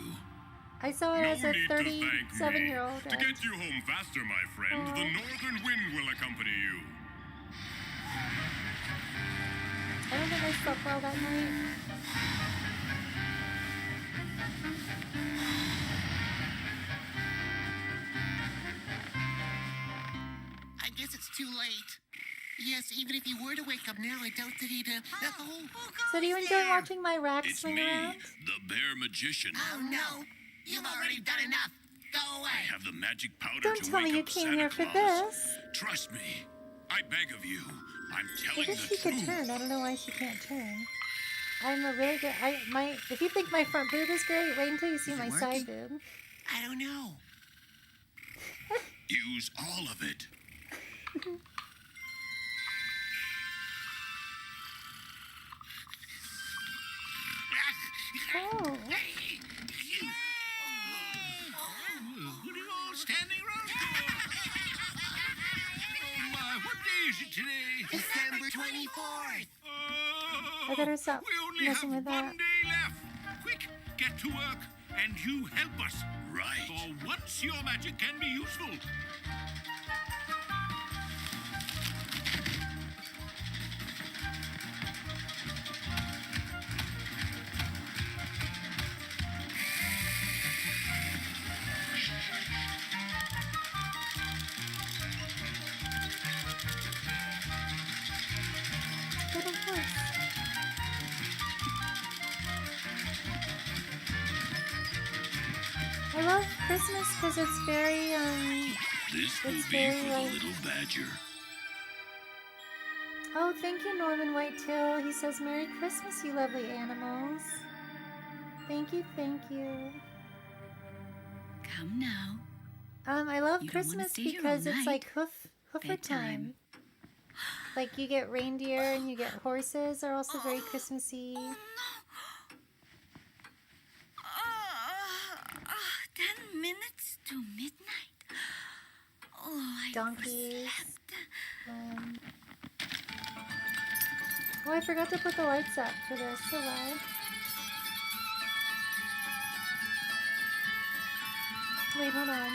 I saw it No as a need to thank me. 37-year-old. To get you home faster, my friend, the northern wind will accompany you. I don't think I slept well that night. I guess it's too late. Yes, even if he were to wake up now, I doubt that he'd. So do you enjoy watching my rack It's swing me, around? the bear magician. Oh no! You've already done enough. Go away. I have the magic powder Don't to tell me wake you up came Santa here for Claus. this. Trust me. I beg of you. I'm I telling wish the she could truth. turn. I don't know why she can't turn. I'm a really good. If you think my front boob is great, wait until you see my side boob. I don't know. Use all of it. Oh. What are you all standing around for? Oh my, what day is it today? December 24th. I better stop We only messing have with that. one day left. Quick, get to work, and you help us. Right. For once your magic can be useful. Little horse. I love Christmas because it's very This will It's be very, for like- the little badger. Oh, thank you, Norman Whitetail. He says, Merry Christmas, you lovely animals. Thank you, thank you. Come now. I love You don't wanna Christmas stay here because all it's night. like hoofer time. Bedtime. Like you get reindeer and you get horses are also very Christmassy. 10 minutes to midnight. Oh, I Donkeys. overslept. Oh, I forgot to put the lights up for this. So loud. Wait, hold on.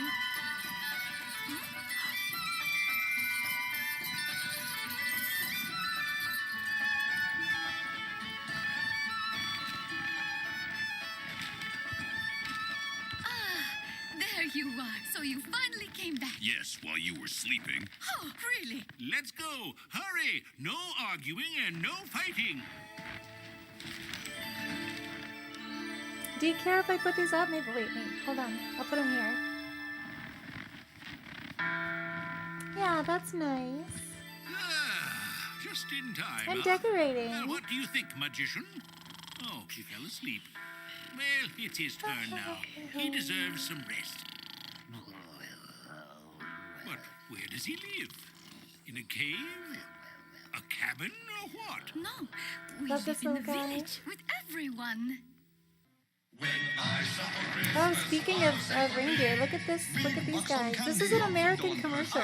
There you are. So you finally came back. Yes, while you were sleeping. Oh, really? Let's go. Hurry. No arguing and no fighting. Do you care if I put these up? Maybe. Wait. Hold on. I'll put them here. Yeah, that's nice. Just in time. I'm huh? decorating. Well, what do you think, magician? Oh, he fell asleep. Well, it's his turn now. He deserves some rest. But where does he live? In a cave? A cabin or what? No, we Love live this in the little guy. village with everyone. Oh, speaking of reindeer, look at this. Look at these guys. This is an American commercial.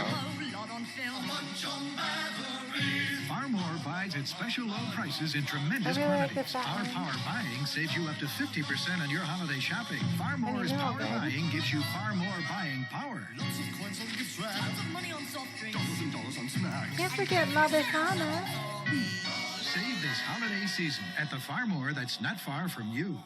Farmore buys at special low prices in tremendous I really like the quantities. fat Our one. Power Buying saves you up to 50% on your holiday shopping. Farmore's they're all Power good. Buying gives you far more buying power. Can't forget La Befana. Save this holiday season at the Farmore that's not far from you.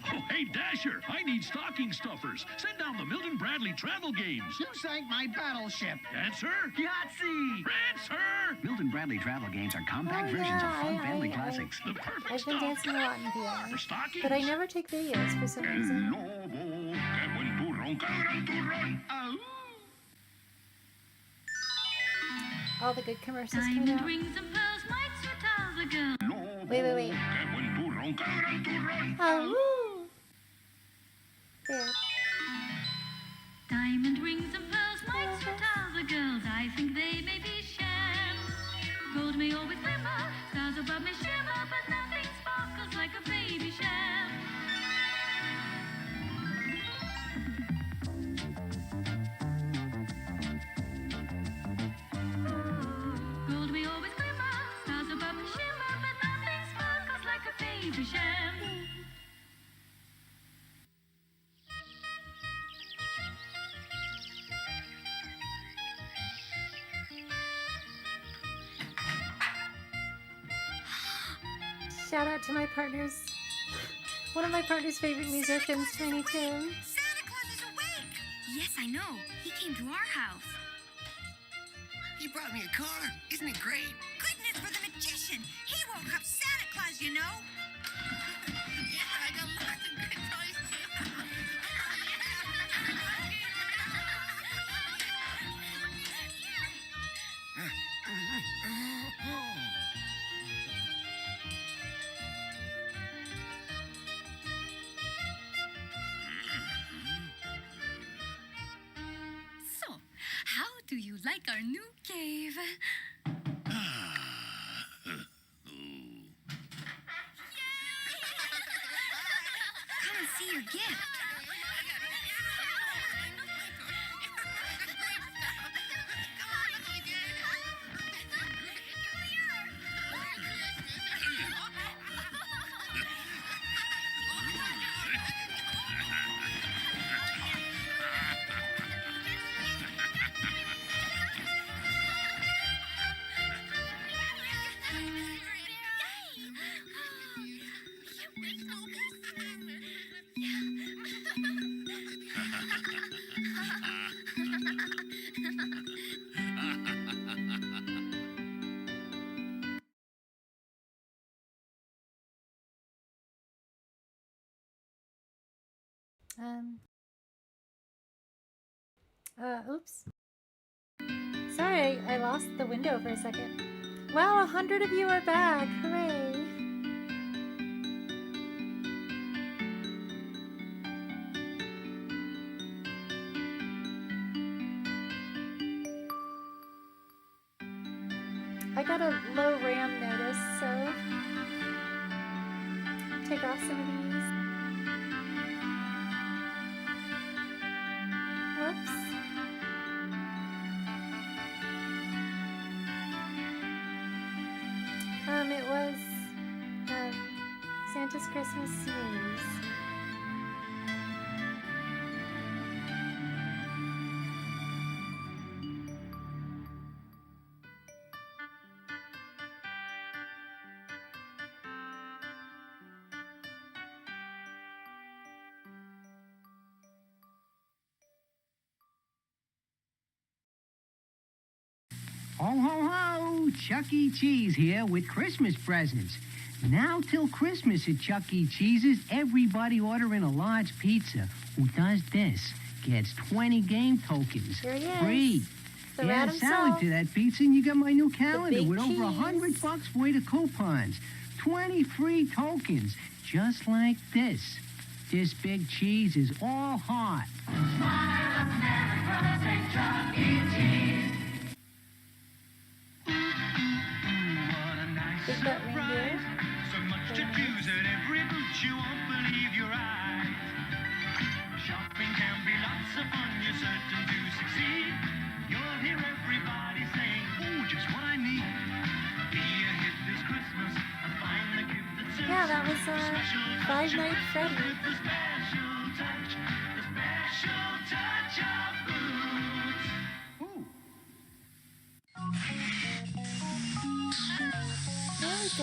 Oh, hey, Dasher, I need stocking stuffers. Send down the Milton Bradley travel games. You sank my battleship. Answer? Yahtzee! Answer! Milton Bradley travel games are compact Oh, versions yeah, of fun family classics. The perfect I've been stuff. dancing a lot in VR, For stockings. but I never take videos for some reason. Qué buen turrón, qué gran turrón. All the good commercials coming out. Rings and pearls might sweet out the girl. Wait. Qué buen turrón, qué gran turrón. Oh, woo. There. Shout out to my partner's, one of my partner's favorite musicians, Tiny Tim. Santa Claus is awake! Yes, I know. He came to our house. He brought me a car. Isn't it great? Goodness for the magician! He woke up Santa Claus, you know! Yeah, I got lots of good toys too. So, how do you like our new cave? Come and see your gift. Oops. Sorry, I lost the window for a second. Wow, 100 of you are back. Hooray. I got a low RAM notice, so take off some of these. Whoops. It was Santa's Christmas Snooze. Ho, ho, ho! Chuck E. Cheese here with Christmas presents. Now till Christmas at Chuck E. Cheese's, everybody ordering a large pizza who does this gets 20 game tokens Here he is. free. The Add rat a himself. salad to that pizza and you get my new calendar big with over cheese. $100 worth of coupons. 20 free tokens, just like this. This big cheese is all hot. Smile, America, say Chuck E. Cheese. What a nice Big butt reindeer. So much to choose at every boot, you won't believe your eyes. Shopping can be lots of fun, you're certain to succeed. You'll hear everybody saying, oh, just what I need. Be a hit this Christmas and find the gift that suits. Yeah, that was Five Nights at Freddy's. With the special touch of boots. Ooh. There we go.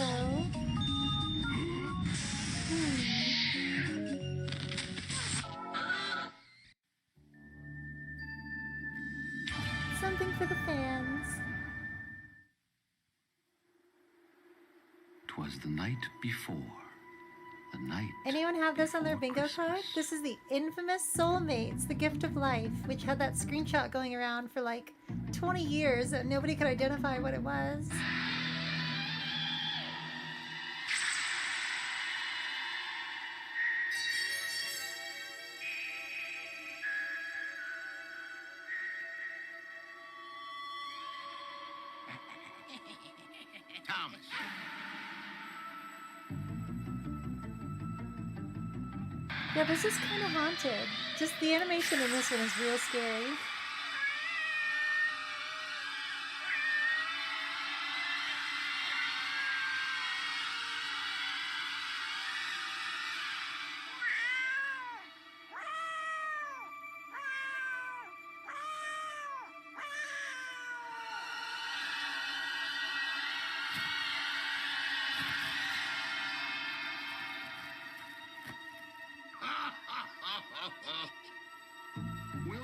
Something for the fans. 'Twas the night before. The night. Anyone have this on their bingo card? This is the infamous Soulmates, the gift of life, which had that screenshot going around for like 20 years and nobody could identify what it was. Thomas. Yeah, this is kind of haunted. Just the animation in this one is real scary.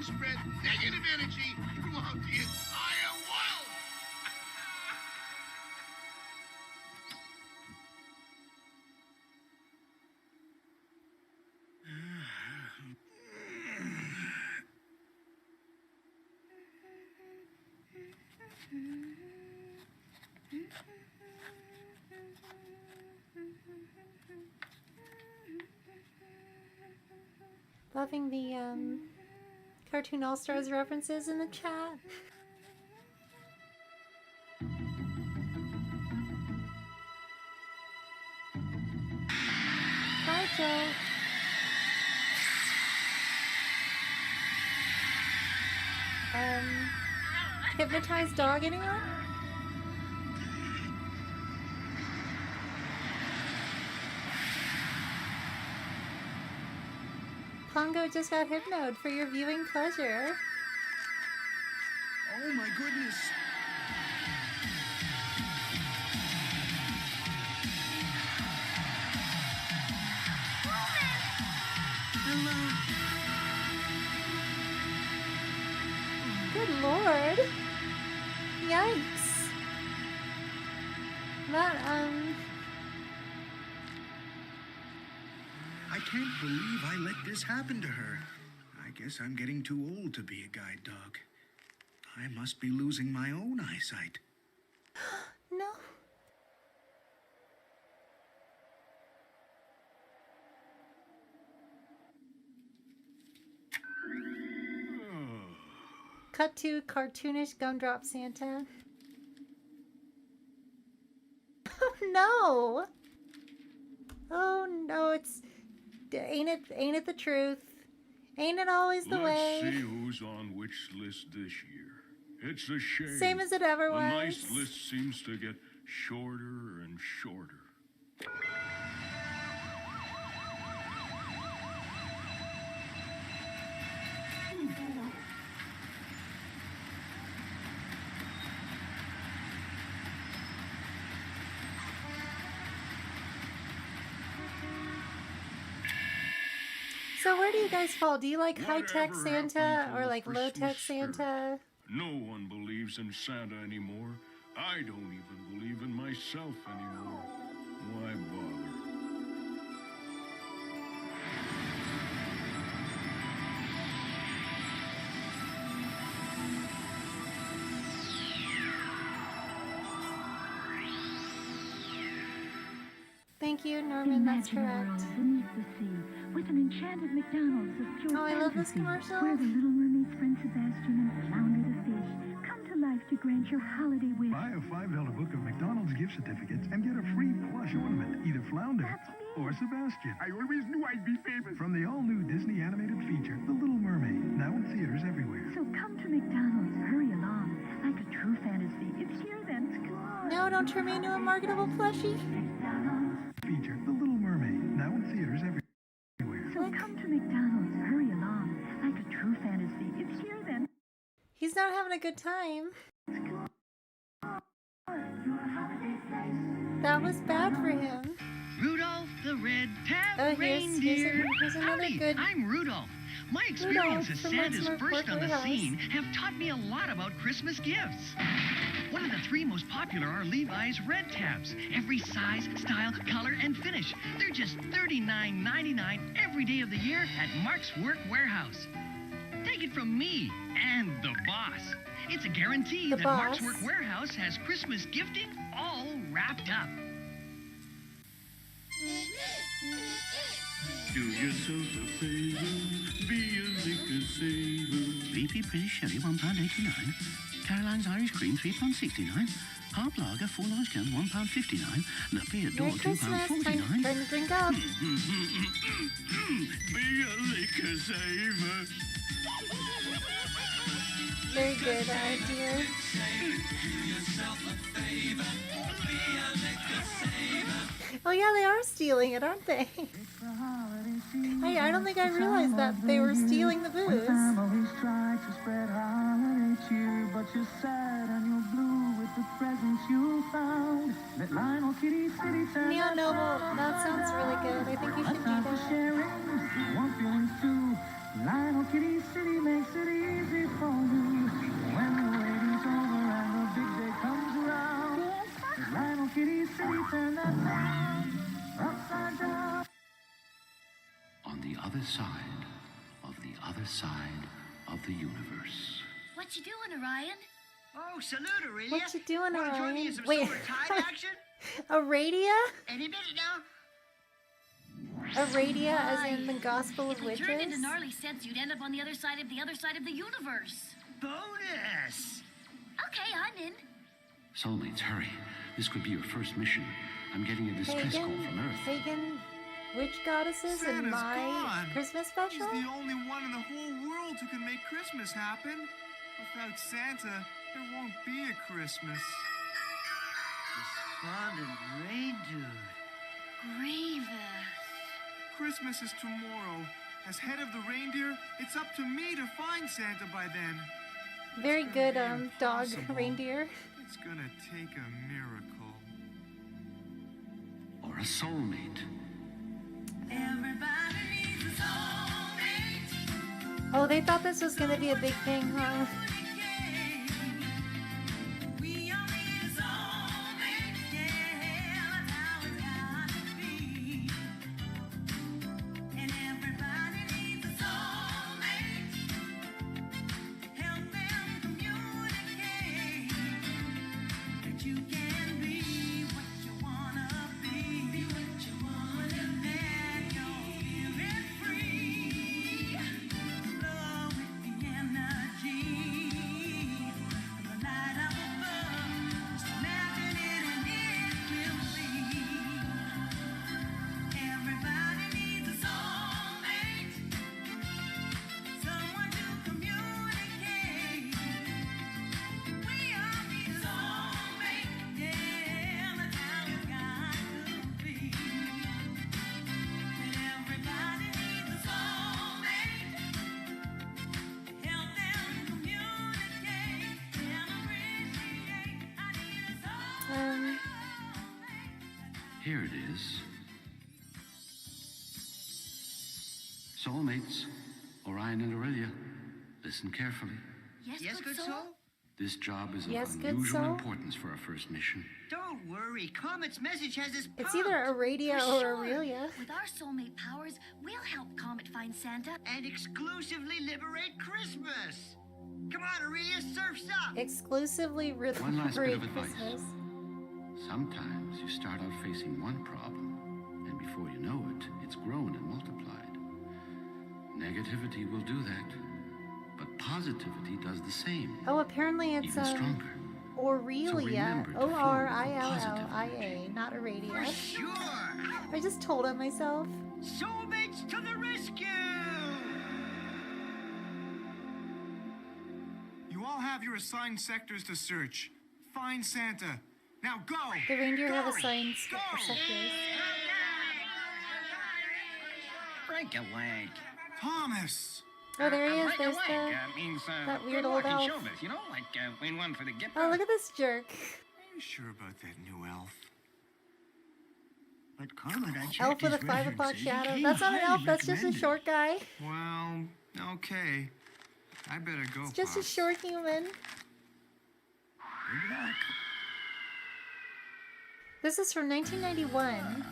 spread negative energy throughout the entire world. Loving the Cartoon All-Stars references in the chat. Hi, Joe. Hypnotized dog, anyone? Pongo just got hypnoed for your viewing pleasure. Oh my goodness. Hello. Good lord. Yikes. That, I can't believe I let this happen to her. I guess I'm getting too old to be a guide dog. I must be losing my own eyesight. No. Cut to cartoonish gumdrop Santa. Oh no! Oh no, it's ain't it the truth? Ain't it always the way? Let's see who's on which list this year. It's a shame. Same as it ever was. The nice list seems to get shorter and shorter. So where do you guys fall? Do you like high-tech Whatever Santa happened to or the like low-tech Christmas spirit? Santa? No one believes in Santa anymore. I don't even believe in myself anymore. Why bother? Thank you, Norman. That's correct. Beneath the sea, with an enchanted McDonald's of pure Oh, I love this fantasy, commercial. where the Little Mermaid's friend Sebastian and Flounder the fish come to life to grant your holiday wish. Buy a $5 book of McDonald's gift certificates and get a free plush ornament, either Flounder or Sebastian. I always knew I'd be famous. From the all-new Disney animated feature, The Little Mermaid, now in theaters everywhere. So come to McDonald's, hurry along. Like a true fantasy, it's here then. No, don't turn me into a marketable plushie. Feature, The Little Mermaid, now in theaters everywhere. So come to McDonald's, hurry along. Like a true fantasy, it's here then. He's not having a good time. That was bad for him. Rudolph the Red-Tailed Oh, Reindeer. here's another Howdy, good... I'm Rudolph. My experience as Santa's first on the scene have taught me a lot about Christmas gifts. One of the three most popular are Levi's Red Tabs. Every size, style, color, and finish. They're just $39.99 every day of the year at Mark's Work Warehouse. Take it from me and the boss. It's a guarantee that Mark's Work Warehouse has Christmas gifting all wrapped up. Do yourself a favor, be a liquor saver. VP British Sherry, £1.89. Caroline's Irish Cream, £3.69. Hard Lager, 4 large can, £1.59. La Beer Door, Merry Christmas. Time to drink up. Be a liquor saver. Very good idea. Oh yeah, they are stealing it, aren't they? I don't think I realized that they were stealing the booze. Families try to spread holiday cheer, but you're sad and you're blue with the presents you found. Let Lionel Kitty City turn Neon Noble, that sounds really good. I think you should do that. sharing. One feelings too. Lionel Kitty City makes it easy for you. When the waiting's over and the big day comes around, let Lionel Kitty City turn that sound upside down. On the other side of the other side of the universe. What you doing, Orion? Oh, salute, Aurelia. What you doing, Wanna join me Orion? in some Wait, solar tide action? Aradia? Any minute now. Aradia, as in the Gospel of If we turned into Witches? gnarly sense, you'd end up on the other side of the universe. Bonus! Okay, I'm in. Soulmates, hurry. This could be your first mission. I'm getting a distress call from Earth. Pagan witch goddesses in Santa's my gone. Christmas special? He's the only one in the whole world who can make Christmas happen. Without Santa, there won't be a Christmas. Despondent rain dude. Grievous. Christmas is tomorrow. As head of the reindeer, it's up to me to find Santa by then. Very good, dog impossible. reindeer. It's gonna take a miracle. Or a soulmate. Everybody needs a soulmate. Oh, they thought this was gonna be a big thing, huh? We all need a soulmate. Yeah, that's how it's gotta be. And everybody needs a soulmate. Help them communicate that you can be what you wanna be. Be what you wanna be. Let your spirit free. Flow with the energy. The light up above. Just imagine it and it will be. Everybody needs a soulmate. Someone to communicate. We all need a soulmate. Yeah, that's how it's got to be. And everybody needs a soulmate. Help them communicate and appreciate. I need a soulmate. Here it is. Soulmates, Orion and Aurelia, listen carefully. Yes, good soul? This job is of Yes, good unusual soul? importance for our first mission. Don't worry. Comet's message has us It's pumped. either Aradia For or sure. Aurelia. With our soulmate powers, we'll help Comet find Santa. And exclusively liberate Christmas. Come on, Aurelia, surf's up. Exclusively One last bit Great of advice. Christmas. Sometimes you start out facing one problem, and before you know it, it's grown and multiplied. Negativity will do that, but positivity does the same. Oh, apparently it's Even stronger. Aurelia. remember to flow with Orillia, not Aradia. Sure. I just told on myself. Soulmates to the rescue! You all have your assigned sectors to search. Find Santa. Now go! The reindeer have Go! assigned Go! sectors. Break a leg. Thomas! Oh, there he is. Break a There's leg the... means that good weird luck old in elf. showbiz, you know, like win one for the gift. Oh, look at this jerk. Are you sure about that new elf? But Comet, I checked Elf with a his 5 o'clock references. shadow. He That's not an highly elf, that's just a recommended. short guy. Well, okay. I better go, It's just a Pops. short human. Good luck. This is from 1991.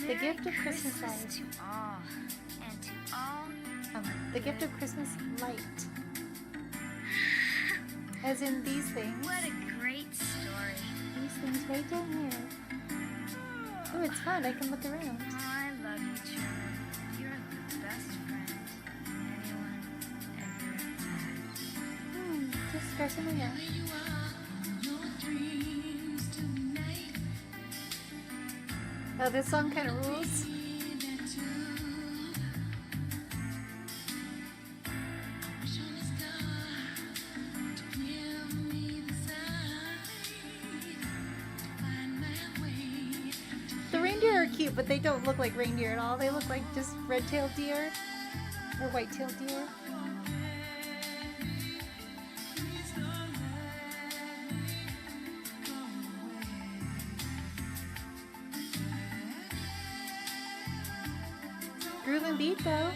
The Gift of Christmas Light. To all, and to all. The Gift of Christmas Light. As in these things. What a great story. These things right down here. Oh, it's fun. I can look around. Oh, I love you, Trevor. You're the best friend anyone ever had. Just scratching my neck. Oh, this song kind of rules. The reindeer are cute, but they don't look like reindeer at all. They look like just red-tailed deer or white-tailed deer. Groove and beat, though.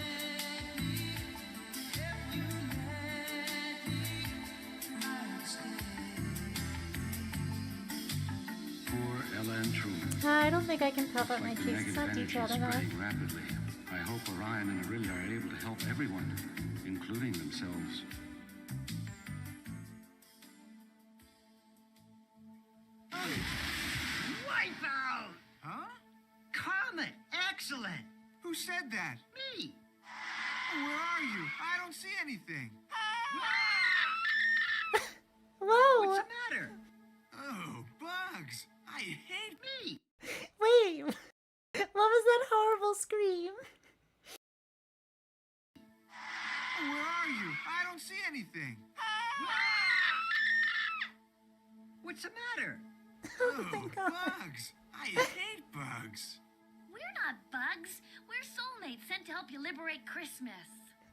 I don't think I can puff up my cheeks. It's Negative not energy detailed is enough. spreading rapidly. I hope Orion and Aurelia are able to help everyone, including themselves. Wipeout! Huh? Comet! Excellent! Who said that? Me! Oh, where are you? I don't see anything. Whoa! What's the matter? Oh, bugs! I hate me! Wait! What was that horrible scream? Oh, where are you? I don't see anything. What's the matter? Oh, bugs! I hate bugs. We're not bugs. We're soulmates sent to help you liberate Christmas.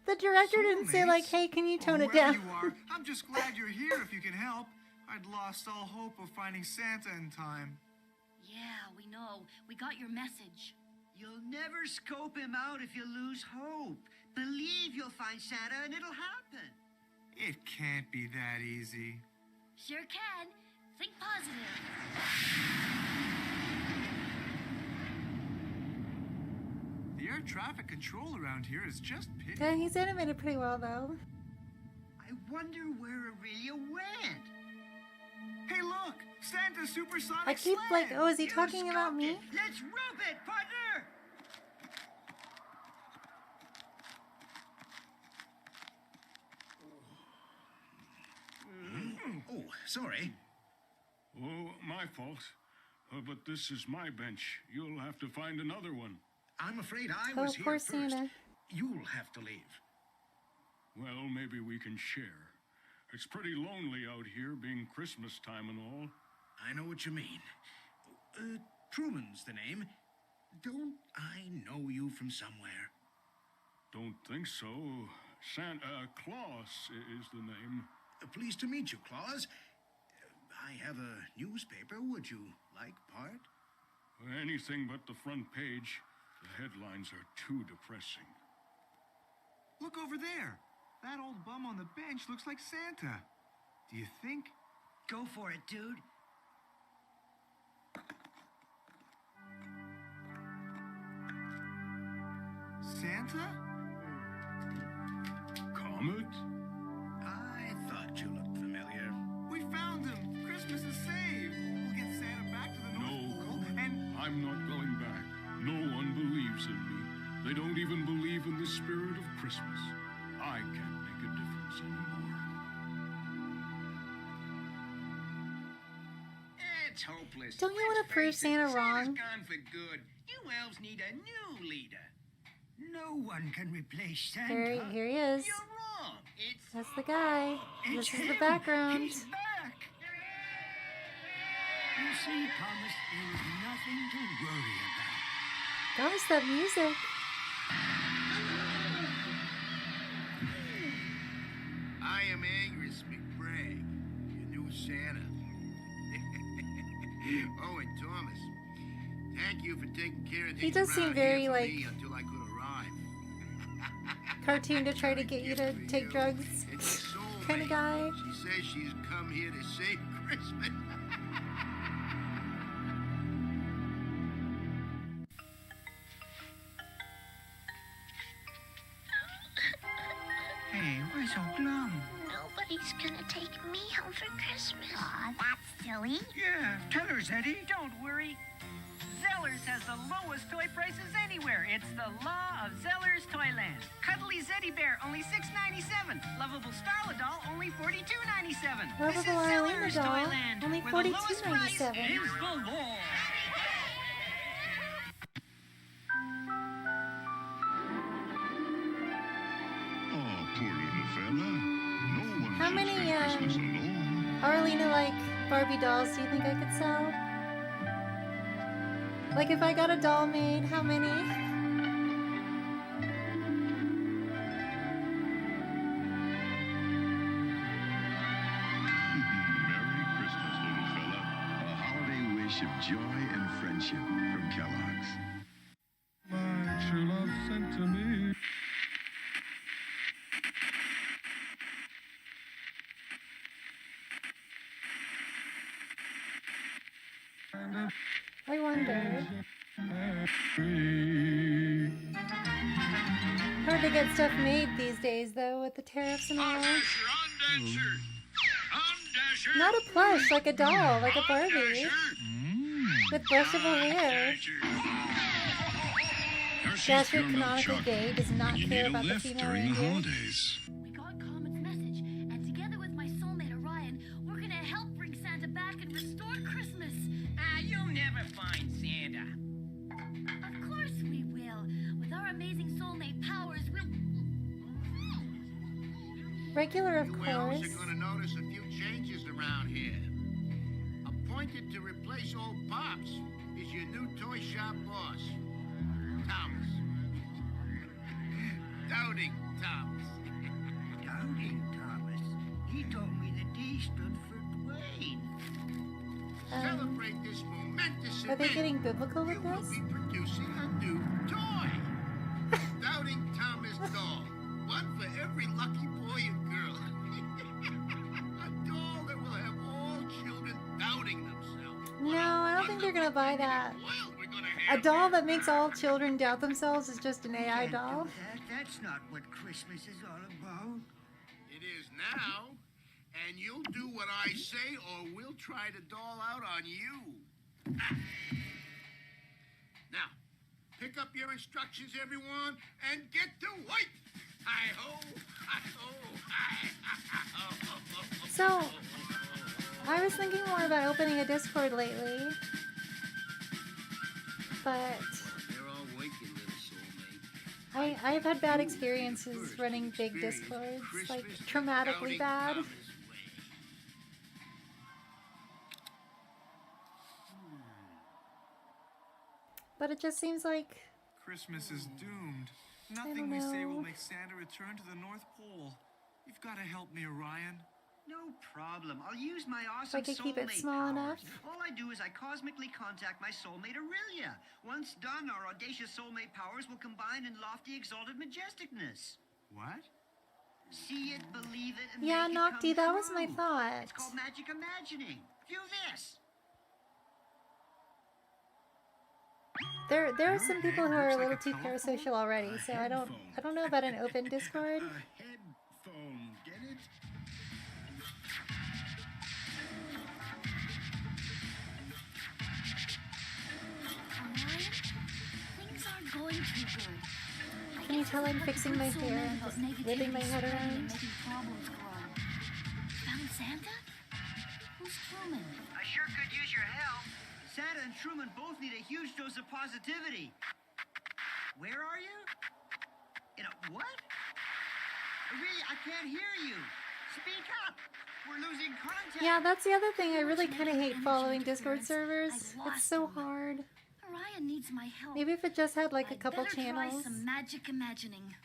The director didn't say like, "Hey, can you tone it down?" You are. I'm just glad you're here if you can help. I'd lost all hope of finding Santa in time. Yeah, we know. We got your message. You'll never scope him out if you lose hope. Believe you'll find Santa and it'll happen. It can't be that easy. Sure can. Think positive. The air traffic control around here is just pity. Yeah, he's animated pretty well though. I wonder where Aurelia went. Hey, look! Santa's supersonic I keep sled. like, oh, is he talking about me? Let's rub it, partner! Oh, sorry. Oh, my fault. But this is my bench. You'll have to find another one. I'm afraid I Oh, was here poor first. Santa. You'll have to leave. Well, maybe we can share. It's pretty lonely out here, being Christmas time and all. I know what you mean. Truman's the name. Don't I know you from somewhere? Don't think so. Claus is the name. Pleased to meet you, Claus. I have a newspaper. Would you like part? Anything but the front page. The headlines are too depressing. Look over there. That old bum on the bench looks like Santa. Do you think? Go for it, dude. Santa? Comet? I thought you looked familiar. We found him. Christmas is saved. We'll get Santa back to the North Pole and... I'm not going back. No one believes in me. They don't even believe in the spirit of Christmas. I can't make a difference anymore. It's hopeless. Don't you want to Let's prove face it, Santa Santa's wrong? gone for good. You elves need a new leader. No one can replace Santa. Here he is. You're wrong. It's That's the guy. It's This is the him. background. He's back. You see, Thomas, there was nothing to worry about. Gosh, that music. I am Angus McBragg, your new Santa. Oh, and Thomas, thank you for taking care of things. He does seem around very, here for like, me until I could arrive. Cartoon to try to get you to take drugs It's a soulmate. kind of guy. She says she's come here to save Christmas. Hey, why so glum? Nobody's gonna take me home for Christmas. Aw, that's silly. Yeah, tell her, Zeddy. Don't worry. Zellers has the lowest toy prices anywhere. It's the law of Zellers Toyland. Cuddly Zeddy Bear, only $6.97. Lovable Starla Doll, only $42.97. This is Lovable Arlena Zellers doll, Toyland, only where the lowest price $42.97. is the law. Oh, poor little fella. No one How should many spend Christmas alone. Arlena like Barbie dolls do you think I could sell? Like if I got a doll made, how many? Merry Christmas, little fella. A holiday wish of joy and friendship from Kellogg's. My true love sent to me. I wonder. Hard to get stuff made these days, though, with the tariffs and all. Not a plush, like a doll, like a Barbie. With brushable hair. Dasher, canonically gay, does not care about the female reindeer. We got Comet's message, and together with my soulmate Orion, we're gonna help bring Santa back and restore Christmas. You'll never find Santa. Of course we will. With our amazing soulmate powers, we'll... Regular, of You elves course. are going to notice a few changes around here. Appointed to replace old Pops is your new toy shop boss, Thomas. Doubting Thomas. Doubting Thomas. He told me the D stood for Dwayne. Celebrate this momentous Are they event. getting biblical with You will this? be producing a new toy. Doubting Thomas doll. One for every lucky boy and girl. A doll that will have all children doubting themselves. No, I don't think they're gonna buy that. A doll that makes all children doubt themselves is just an AI doll. That's not what Christmas is all about. It is now, and you'll do what I say or we'll try to doll out on you. Now, pick up your instructions, everyone, and get to work. Hi-ho, hi-ho, hi-ho. So, I was thinking more about opening a Discord lately. But They're all waking, little soulmate. I've had bad experiences running big Discords, like traumatically bad. But it just seems like Christmas is doomed. don't Nothing we say will know. make Santa return to the North Pole. You've got to help me, Orion. No problem. I'll use my if awesome I could keep it soulmate small powers. enough. All I do is I cosmically contact my soulmate Aurelia. Once done, our audacious soulmate powers will combine in lofty, exalted majesticness. What? See it, believe it, and Yeah, make it Nocti, come that was my true. thought. It's called magic imagining. Do this. There are some people who are a little too parasocial already, so I don't know about an open Discord. Headphone, get it? Orion, things aren't going too good. Can you tell I'm fixing my hair and just whipping my head around? Making problems grow. Found Santa? Who's Truman? I sure could use your help. Santa and Truman both need a huge dose of positivity. Where are you? In a what? Really, I can't hear you. Speak up. We're losing contact. Yeah, that's the other thing. I really kind of hate following Discord servers. It's so hard. Orion needs my help. Maybe if it just had like a couple Better channels. try some magic imagining.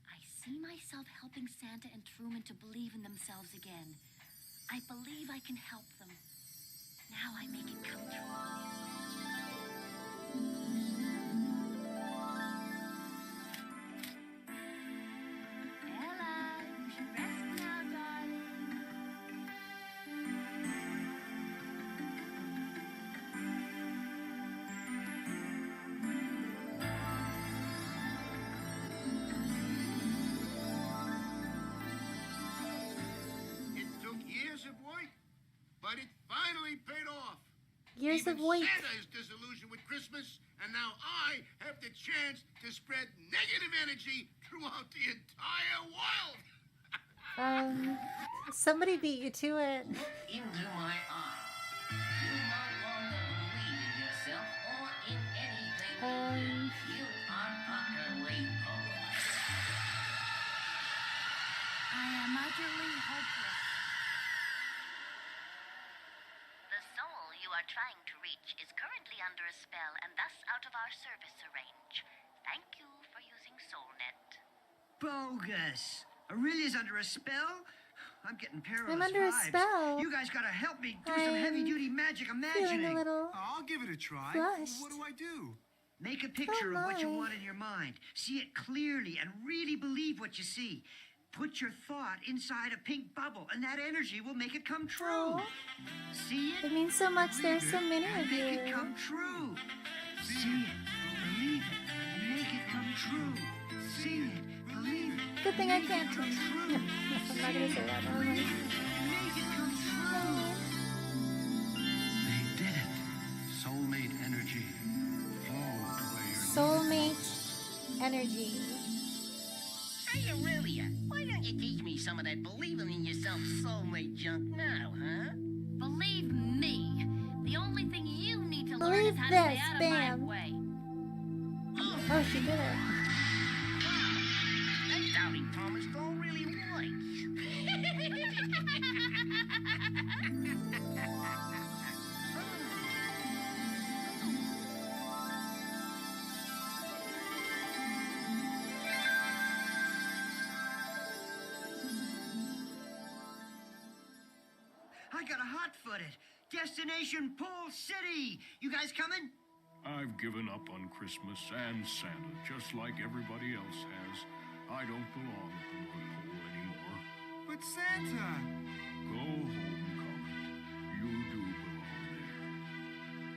I see myself helping Santa and Truman to believe in themselves again. I believe I can help them. Now I make it come true. Ella, you should rest now, darling. It took years of work, but it finally paid off. Years Even of work. Santa is disillusioned with Christmas, and now I have the chance to spread negative energy throughout the entire world. Somebody beat you to it. Into my arms. You no longer believe in yourself or in anything. You are utterly hopeless. I am utterly hopeless. The soul you are trying to reach is currently under a spell and thus out of our service range. Thank you for using SoulNet. Bogus. Aurelia's under a spell? I'm getting perilous I'm under a vibes. spell. You guys gotta help me do some heavy-duty magic Feeling imagining. a little I'll give it a try. flushed. What do I do? Make a picture of what you my. want in your mind. See it clearly and really believe what you see. Put your thought inside a pink bubble, and that energy will make it come true. Aww. See it? It means so much. There's so many of Make it you. come true. See it, believe it, and make it come true. See it, believe it. Good thing I can't. No, I'm not gonna say that. Never mind. Make it come true. They did it. Soulmate energy flowed where your Soulmate energy. Hey, Aurelia, why don't you teach me some of that believing in yourself soulmate junk now, huh? Believe me, the only thing you need to learn Believe is how to this, stay out bam. of my way. Oh, she did it. That doubting Thomas don't really like. I got a hot-footed. Destination Pool City. You guys coming? I've given up on Christmas and Santa, just like everybody else has. I don't belong at the North Pole anymore. But Santa! Go home, Comet. You do belong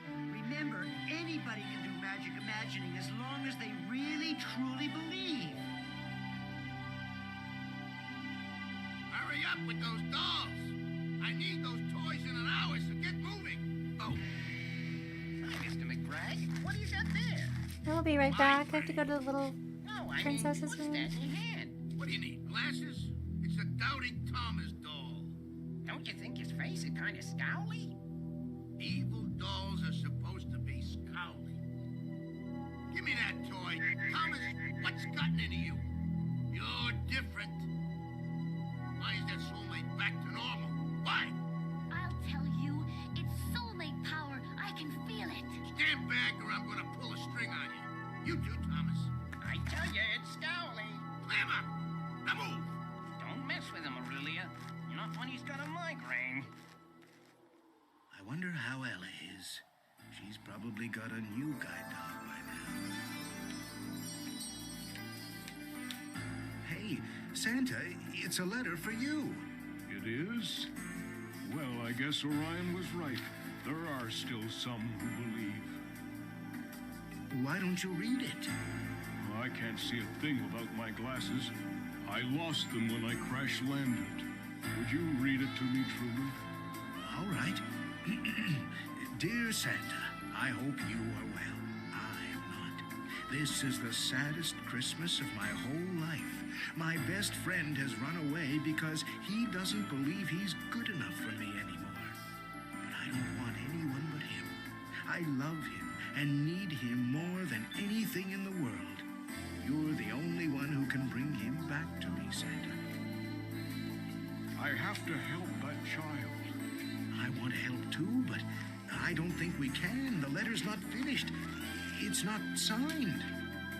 there. Remember, anybody can do magic imagining as long as they really, truly believe. Hurry up with those dolls. I need those toys in an hour, so get moving. Oh. Hi, Mr. McBride. What is up there? We'll be right back. I have to go to the little No, I princess's mean, room. what's that in your hand? What do you need, glasses? It's a Doubting Thomas doll. Don't you think his face is kind of scowly? Evil dolls are supposed to be scowling. Give me that toy. Thomas, what's gotten into you? You're different. Why is that soulmate back to normal? Why? I'll tell you, it's soulmate power. I can feel it. Stand back or I'm gonna pull a string on you. You too, Thomas. I tell you, it's scowly. Clam up. Now move. Don't mess with him, Aurelia. Not when he's got a migraine. I wonder how Ella is. She's probably got a new guide dog by now. Hey, Santa, it's a letter for you. It is? Well, I guess Orion was right. There are still some who believe. Why don't you read it? I can't see a thing without my glasses. I lost them when I crash landed. Would you read it to me, Truman? All right. Dear Santa, I hope you are well. I am not. This is the saddest Christmas of my whole life. My best friend has run away because he doesn't believe he's good enough for me anymore. But I don't want anyone but him. I love him and need him more than anything in the world. You're the only one who can bring him back to me, Santa. I have to help that child. I want to help too, but I don't think we can. The letter's not finished. It's not signed.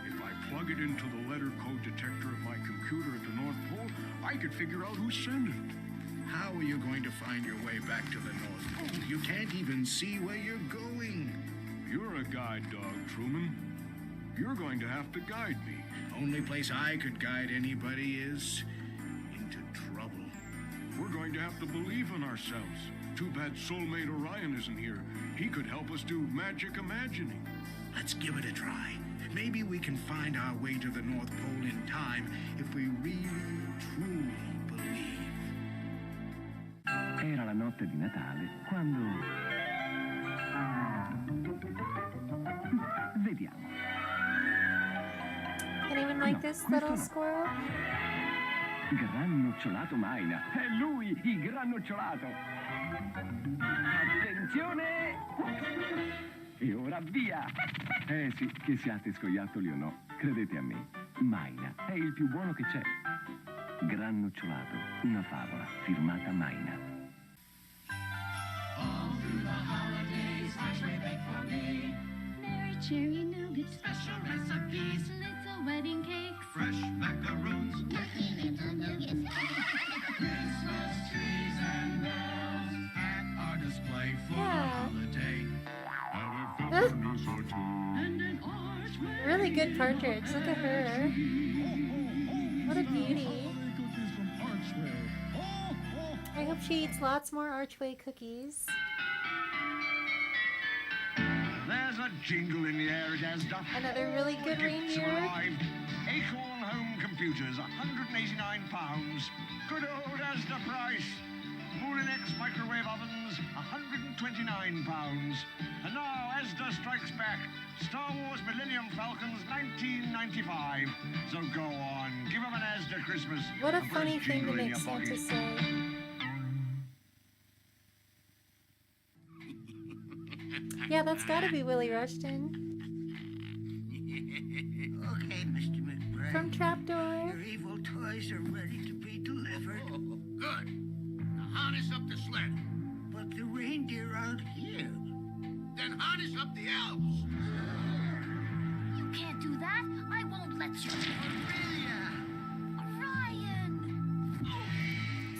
If I plug it into the letter code detector of my computer at the North Pole, I could figure out who sent it. How are you going to find your way back to the North Pole? You can't even see where you're going. You're a guide dog, Truman. You're going to have to guide me. Only place I could guide anybody is into trouble. We're going to have to believe in ourselves. Too bad Soulmate Orion isn't here. He could help us do magic imagining. Let's give it a try. Maybe we can find our way to the North Pole in time if we really, truly believe. Era la notte di Natale quando... Vediamo. Anyone like this little squirrel? Granocciolato Maina. È lui, il granocciolato. Attenzione! E ora via! Sì, che siate scoiattoli o no, credete a me, Maina è il più buono che c'è. Granocciolato, una favola firmata Maina. All through the holidays, I pray bake for me. Mary cherry nougat, Special recipes, little wedding cakes, fresh macaroons, lucky little nougats. Christmas trees and bells at our display for the holiday. And an archway. Really good partridge. Look at her. What a beauty. I hope she eats lots more Archway cookies. There's a jingle in the air, Asda. Another really good Gifts have reindeer. arrived. Acorn Home Computers, £189. Good old Asda price. Moulinex microwave ovens, £129. And now Asda strikes back. Star Wars Millennium Falcons, $19.95. So go on, give them an Asda Christmas. What a and put funny thing to jingle in make your Santa pocket. say. Yeah, that's gotta be Willie Rushton. Okay, Mr. McBride. From Trapdoor. Your evil toys are ready to be delivered. Good. Now harness up the sled. But the reindeer aren't here. Then harness up the elves. You can't do that. I won't let you. Orion!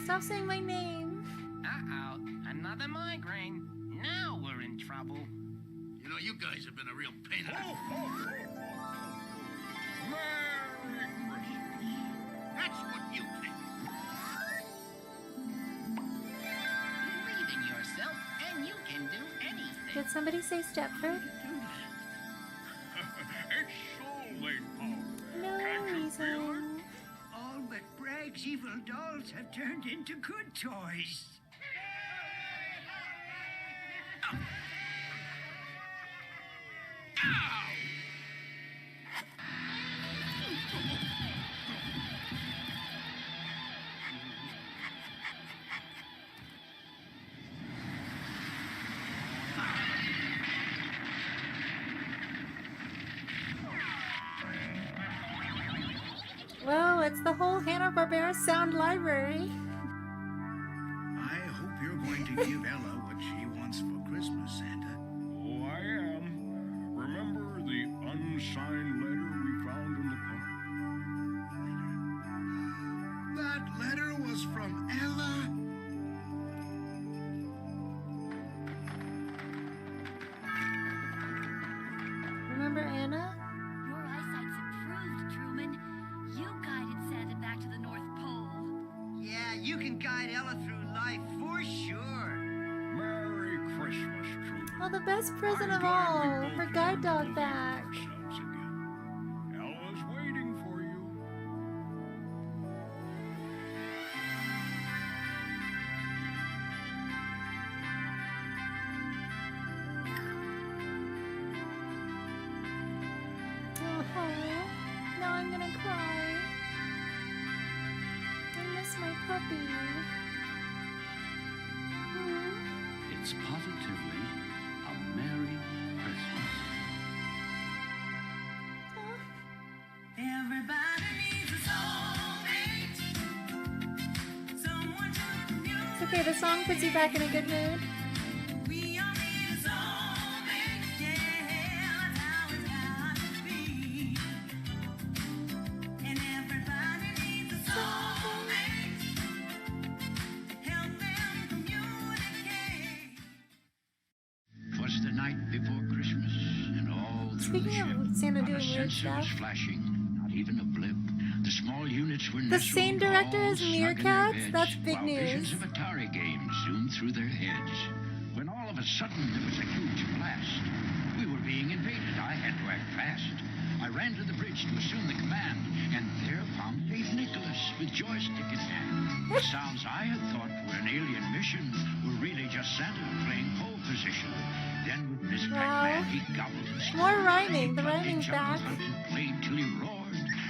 Stop saying my name. Uh-oh, another migraine. Now we're in trouble. You know, you guys have been a real pain in the... Merry Christmas. That's what you think. Believe in yourself, and you can do anything. Did somebody say Stepford? It's Soulmate power. No reason. All but Bragg's evil dolls have turned into good toys. Whoa, it's the whole Hanna-Barbera sound library. I hope you're going to give Ella what she wants for Christmas, Santa. Oh, I am. Remember the unsigned letter we found in the park? That letter was from Ella. Remember Anna? Your eyesight's improved, Truman. You guided Santa back to the North Pole. Yeah, you can guide Ella through life for sure. Merry Christmas, Truman. Oh, the best present of all. Her guide dog back. Ourselves again. Ella's waiting for you. Oh, now I'm gonna cry. I miss my puppy. It's positively a Merry Christmas. Everybody needs a soulmate. Someone to commute. It's okay, the song puts you back in a good mood. We all need a soulmate. Yeah, that's how it's gotta be. And everybody needs a soulmate. Help them communicate. 'Twas the night before Christmas, and all through the Speaking ship, of Santa not doing a weird sensor was stuff. flashing, not even a blip. The small units were The nestled same director all as snug in their Meerkats? beds, That's big while visions news. of Atari games zoomed through their heads. When all of a sudden there was a huge blast. We were being invaded. I had to act fast. I ran to the bridge to assume the command, and there found Dave Nicholas with joystick in hand. The sounds I had thought were an alien mission were really just Santa playing pole position. Then with Miss Pac-Man, he gobbled and More snorted. rhyming. The He rhyming's back. jumbled and played till he roared.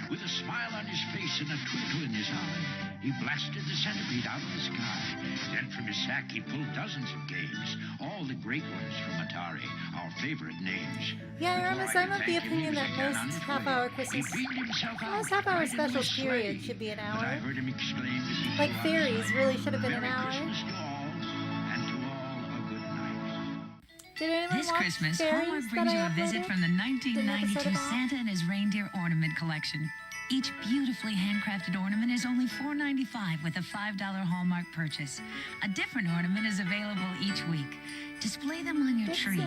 With a smile on his face and a twinkle in his eye, he blasted the centipede out of the sky. Then from his sack he pulled dozens of games, all the great ones from Atari, our favorite names. Yeah, Before Aramis, I I'm could of the thank him, he opinion was that again on most his half-hour way. Christmas, He beamed himself out, most half-hour right into special his sleigh. period should be an But I hour. heard him exclaim as he Like flew out of fairies sight, really should have been an "Merry hour." Christmas to all, and to all a good night." Did anyone This watch Christmas, Fairies Hallmark that brings I you a visit uploaded? from the Did an episode 1992 about? Santa and his Reindeer Ornament Collection. Each beautifully handcrafted ornament is only $4.95 with a $5 Hallmark purchase. A different ornament is available each week. Display them on your tree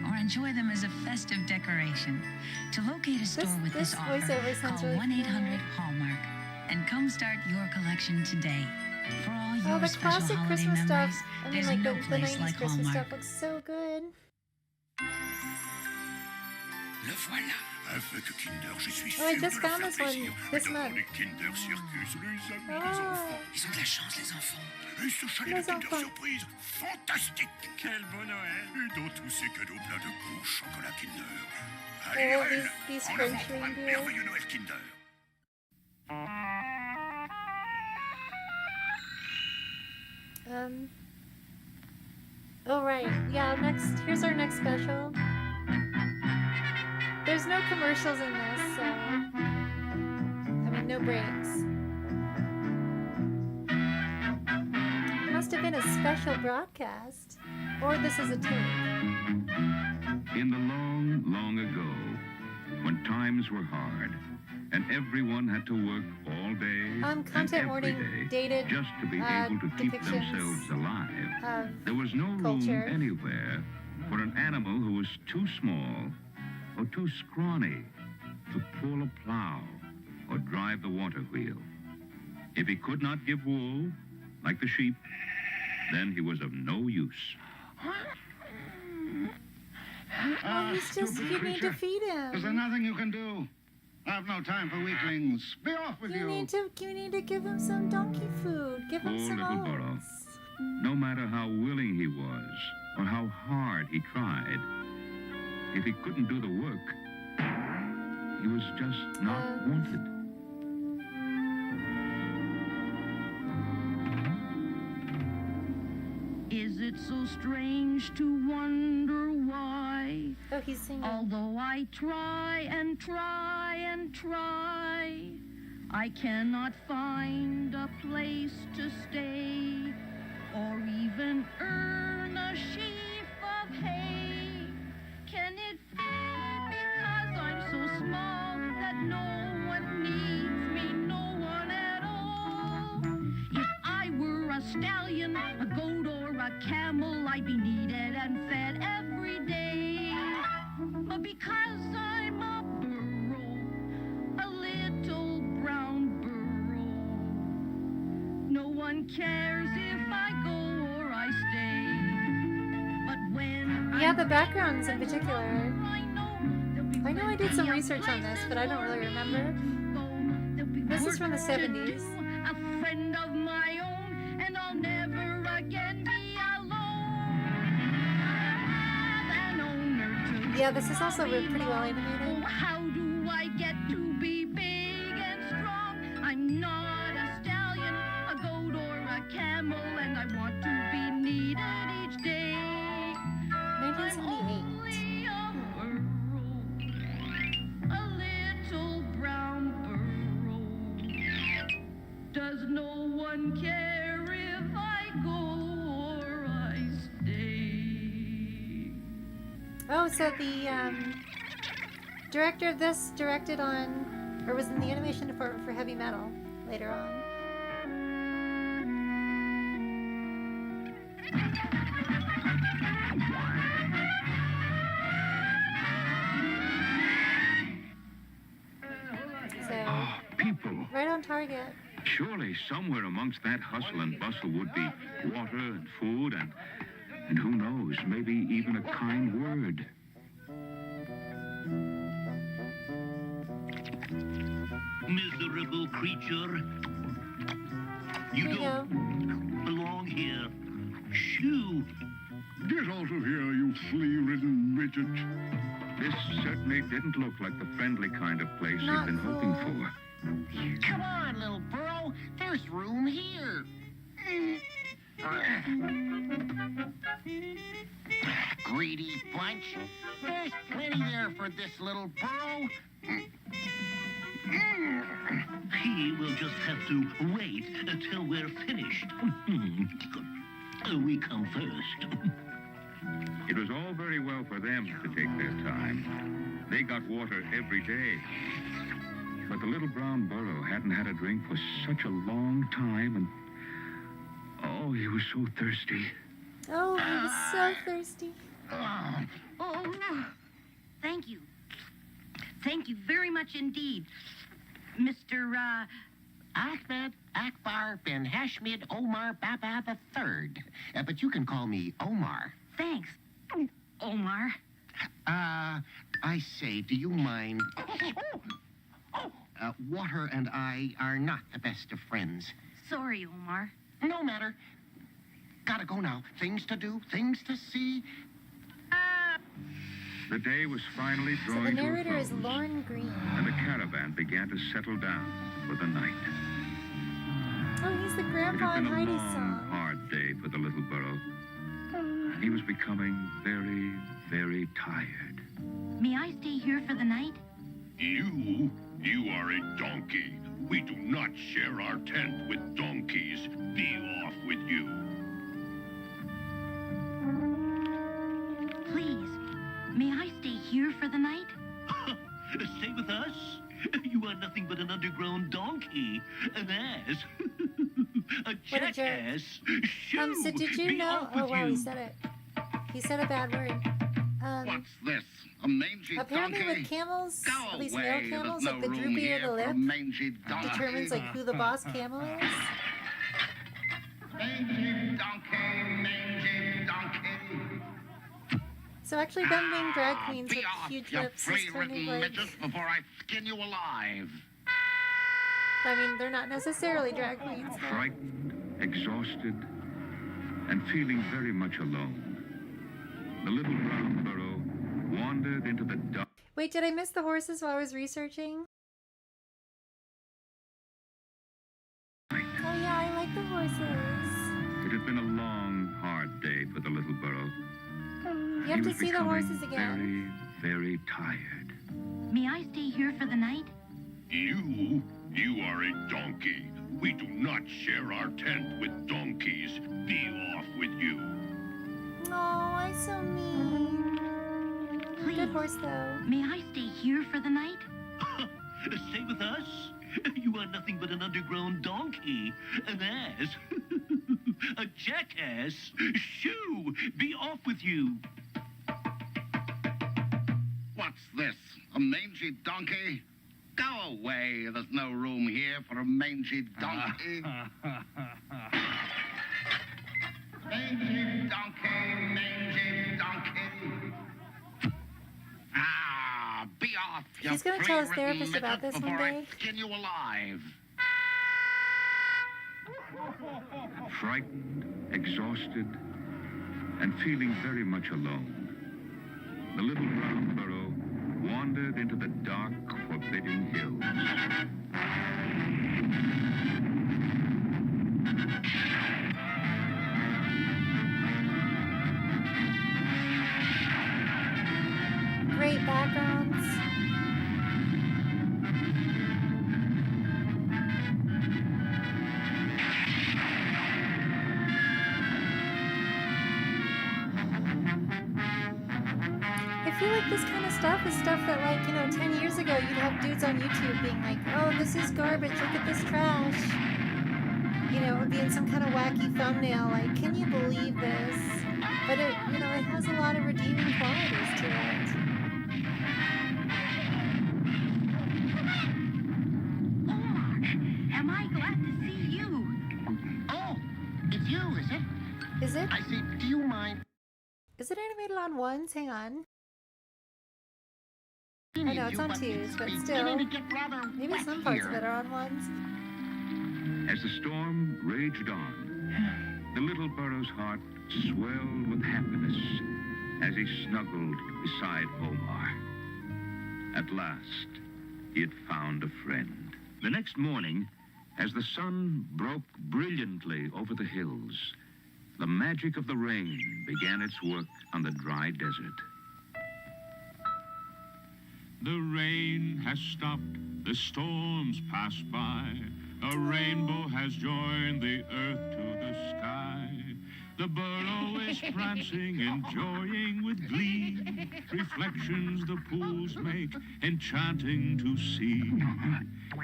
or enjoy them as a festive decoration. To locate a store with this this offer, voiceover call sounds really 1-800-HALLMARK and come start your collection today For all Oh, your the special classic holiday Christmas memories, stuff. I mean, there's like no the place 90s like Christmas Hallmark. stuff looks so good. Le voilà. Avec Kinder, je suis Oh, I sûr just de leur found faire this one plaisir. this Dans month. les Kinder Circus, les amis des Oh. enfants. Ils ont de la chance, les enfants. Et ce chalet de Kinder Surprise, fantastique. Quel beau Noël. Et dans tous ces cadeaux pleins de goût, chocolat Kinder. Allez, Oh, Noël, these en French avant pour un reindeer. merveilleux Noël Kinder. Oh right, yeah. Here's our next special. There's no commercials in this, so I mean, no breaks. It must have been a special broadcast, or this is a tape. In the long, long ago, when times were hard, and everyone had to work all day and Content every warning, day dated just to be able to keep depictions themselves alive, of there was no culture. room anywhere for an animal who was too small or too scrawny to pull a plow or drive the water wheel. If he could not give wool, like the sheep, then he was of no use. Oh, he's just, you need to feed him. Is there nothing you can do? I have no time for weaklings. Be off with you. You need to give him some donkey food. Give him Poor some little oats. burrow. No matter how willing he was or how hard he tried, if he couldn't do the work, he was just not wanted. Is it so strange to wonder why? Oh, he's singing. Although I try and try and try, I cannot find a place to stay or even earn a sheaf of hay. Can it be because I'm so small that no one needs me, no one at all? If I were a stallion, a goat, or a camel, I'd be needed and fed every day. But because I'm a burrow, a little brown burrow, no one cares if I go or I stay. But when Yeah, the backgrounds in particular. I know I did some research on this, but I don't really remember. This is from the 70s. a friend of my own, and I'll never again be alone. An owner to Yeah, this is also pretty well animated. how do I get to be big and strong? I'm not a stallion, a goat, or a camel, and I want to be needed each day. 1978. Only a burrow, a little brown burrow. Does no one care if I go or I stay? Oh, so the director of this directed on, or was in the animation department for Heavy Metal later on. So, People. right on target. Surely somewhere amongst that hustle and bustle would be water and food and who knows, maybe even a kind word. Miserable creature. You don't belong here. Shoo! Get out of here, you flea-ridden midget. This certainly didn't look like the friendly kind of place Not he'd been hoping for. Come on, little burrow. There's room here. Greedy bunch. There's plenty there for this little burrow. He will just have to wait until we're finished. We come first. It was all very well for them to take their time. They got water every day. But the little brown burrow hadn't had a drink for such a long time, and oh, he was so thirsty. Oh, he was so thirsty. Oh, thank you. Thank you very much indeed, Mr. Ahmed Akbar bin Hashmid Omar Baba III. But you can call me Omar. Thanks, Omar. I say, do you mind? Water and I are not the best of friends. Sorry, Omar. No matter. Gotta go now. Things to do, things to see. The day was finally So drawing the to a narrator is close, Lauren Green. and the caravan began to settle down for the night. Oh, he's the It grandpa had in been a Heidi's long, song. hard day for the little burrow. He was becoming very, very tired. May I stay here for the night? You are a donkey. We do not share our tent with donkeys. Be off with you. Please, may I stay here for the night? Stay with us? You are nothing but an underground donkey, an ass, a What a jerk. jackass. Shoo! So did you Be know? off Oh with wow, he you. said it. He said a bad word. What's this? A mangy Apparently donkey? with camels, Go at least away. male There's camels, no like the room droopy here of the for a lip mangy donkey. determines like who the boss camel is. Mangy donkey. So actually them being drag queens Be with off, huge you lips is kind of flea-ridden like, midget, before I skin you alive. I mean, they're not necessarily drag queens. but- Frightened, exhausted, and feeling very much alone, the little brown burrow wandered into the dark. Wait, did I miss the horses while I was researching? Oh yeah, I like the horses. It had been a long, hard day for the little burrow. You have He to was see the becoming horses again. Very, very tired. May I stay here for the night? You are a donkey. We do not share our tent with donkeys. Be off with you. Oh, I'm so mean. Please, Good horse though. may I stay here for the night? Stay with us? You are nothing but an underground donkey, an ass, a jackass. Shoo! Be off with you. What's this? A mangy donkey? Go away. There's no room here for a mangy donkey. Mangy donkey. Be off, you He's gonna tell his flea-ridden therapist about midget, this one before I day. skin you alive. Frightened, exhausted, and feeling very much alone, the little brown burrow wandered into the dark, forbidding hills. Great backgrounds. I feel like this kind of stuff is stuff that, like, 10 years ago you'd have dudes on YouTube being like, oh, this is garbage, look at this trash. It would be in some kind of wacky thumbnail, like, can you believe this? But it has a lot of redeeming qualities to it. Am I glad to see you? Oh, it's you, is it? Is it? I see. Do you mind? Is it animated on ones? Hang on. I know it's on twos, but still. Maybe some parts of it are on ones. As the storm raged on, the little burrow's heart swelled with happiness as he snuggled beside Omar. At last, he had found a friend. The next morning, as the sun broke brilliantly over the hills, the magic of the rain began its work on the dry desert. The rain has stopped, the storms passed by. A rainbow has joined the earth to the sky. The burrow is prancing, enjoying with glee. Reflections the pools make, enchanting to see.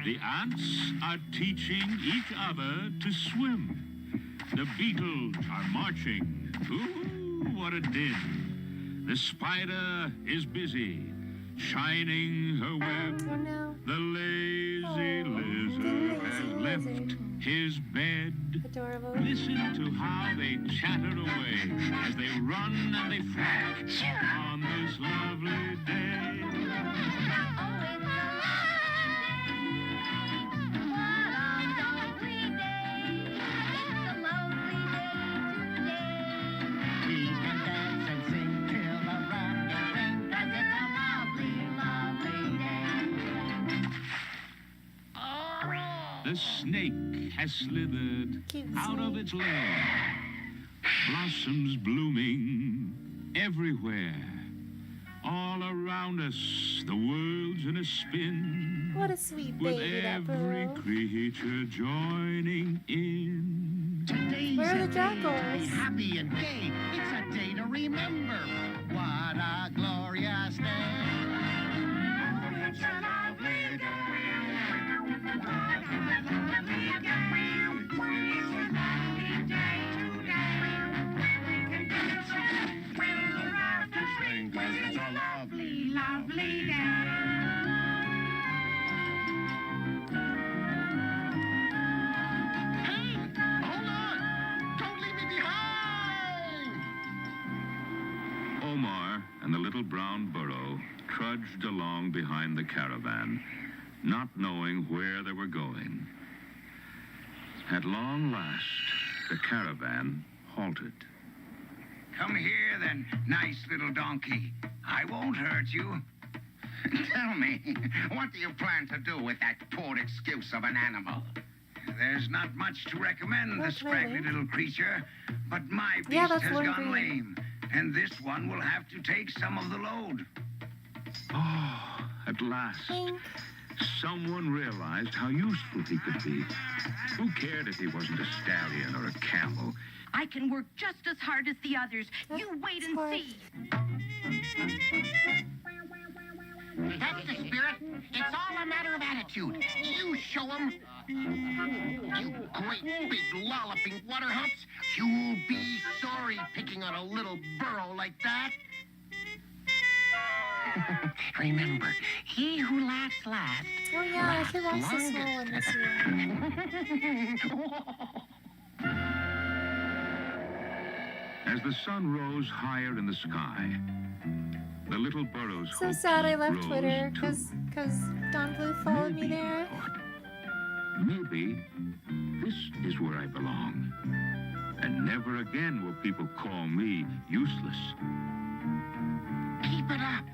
The ants are teaching each other to swim. The beetles are marching. Ooh, what a din. The spider is busy, shining her web. The lazy lizard left his bed. Adorable. Listen to how they chatter away as they run and they frolic on this lovely day. The snake has slithered out of its lair. Blossoms blooming everywhere. All around us, the world's in a spin. What a sweet with baby, that every burrow. creature joining in. Today's Where are the a day jackals? to be happy and gay. It's a day to remember. What a glorious day. It's a lovely day. What a lovely day. It's a lovely day today. We can dance and laugh and sing, 'cause it's a lovely, lovely day. Hey, hold on! Don't leave me behind! Omar and the little brown burrow trudged along behind the caravan, not knowing where they were going. At long last, the caravan halted. Come here, then, nice little donkey. I won't hurt you. Tell me, what do you plan to do with that poor excuse of an animal? There's not much to recommend Not the scraggly really. little creature, but my beast Yeah, that's has one gone green. lame, and this one will have to take some of the load. Oh, at last, Pink. someone realized how useful he could be. Who cared if he wasn't a stallion or a camel? I can work just as hard as the others. You wait and see. That's the spirit. It's all a matter of attitude. You show 'em. You great big lolloping water humps. You'll be sorry picking on a little burrow like that. Remember, he who laughs last. Oh yeah, she lost the small one this year. As the sun rose higher in the sky, the little burrow's So hopes sad I left rose Twitter too. because Don Blue followed me Maybe, there. he thought, maybe this is where I belong. And never again will people call me useless. Keep it up.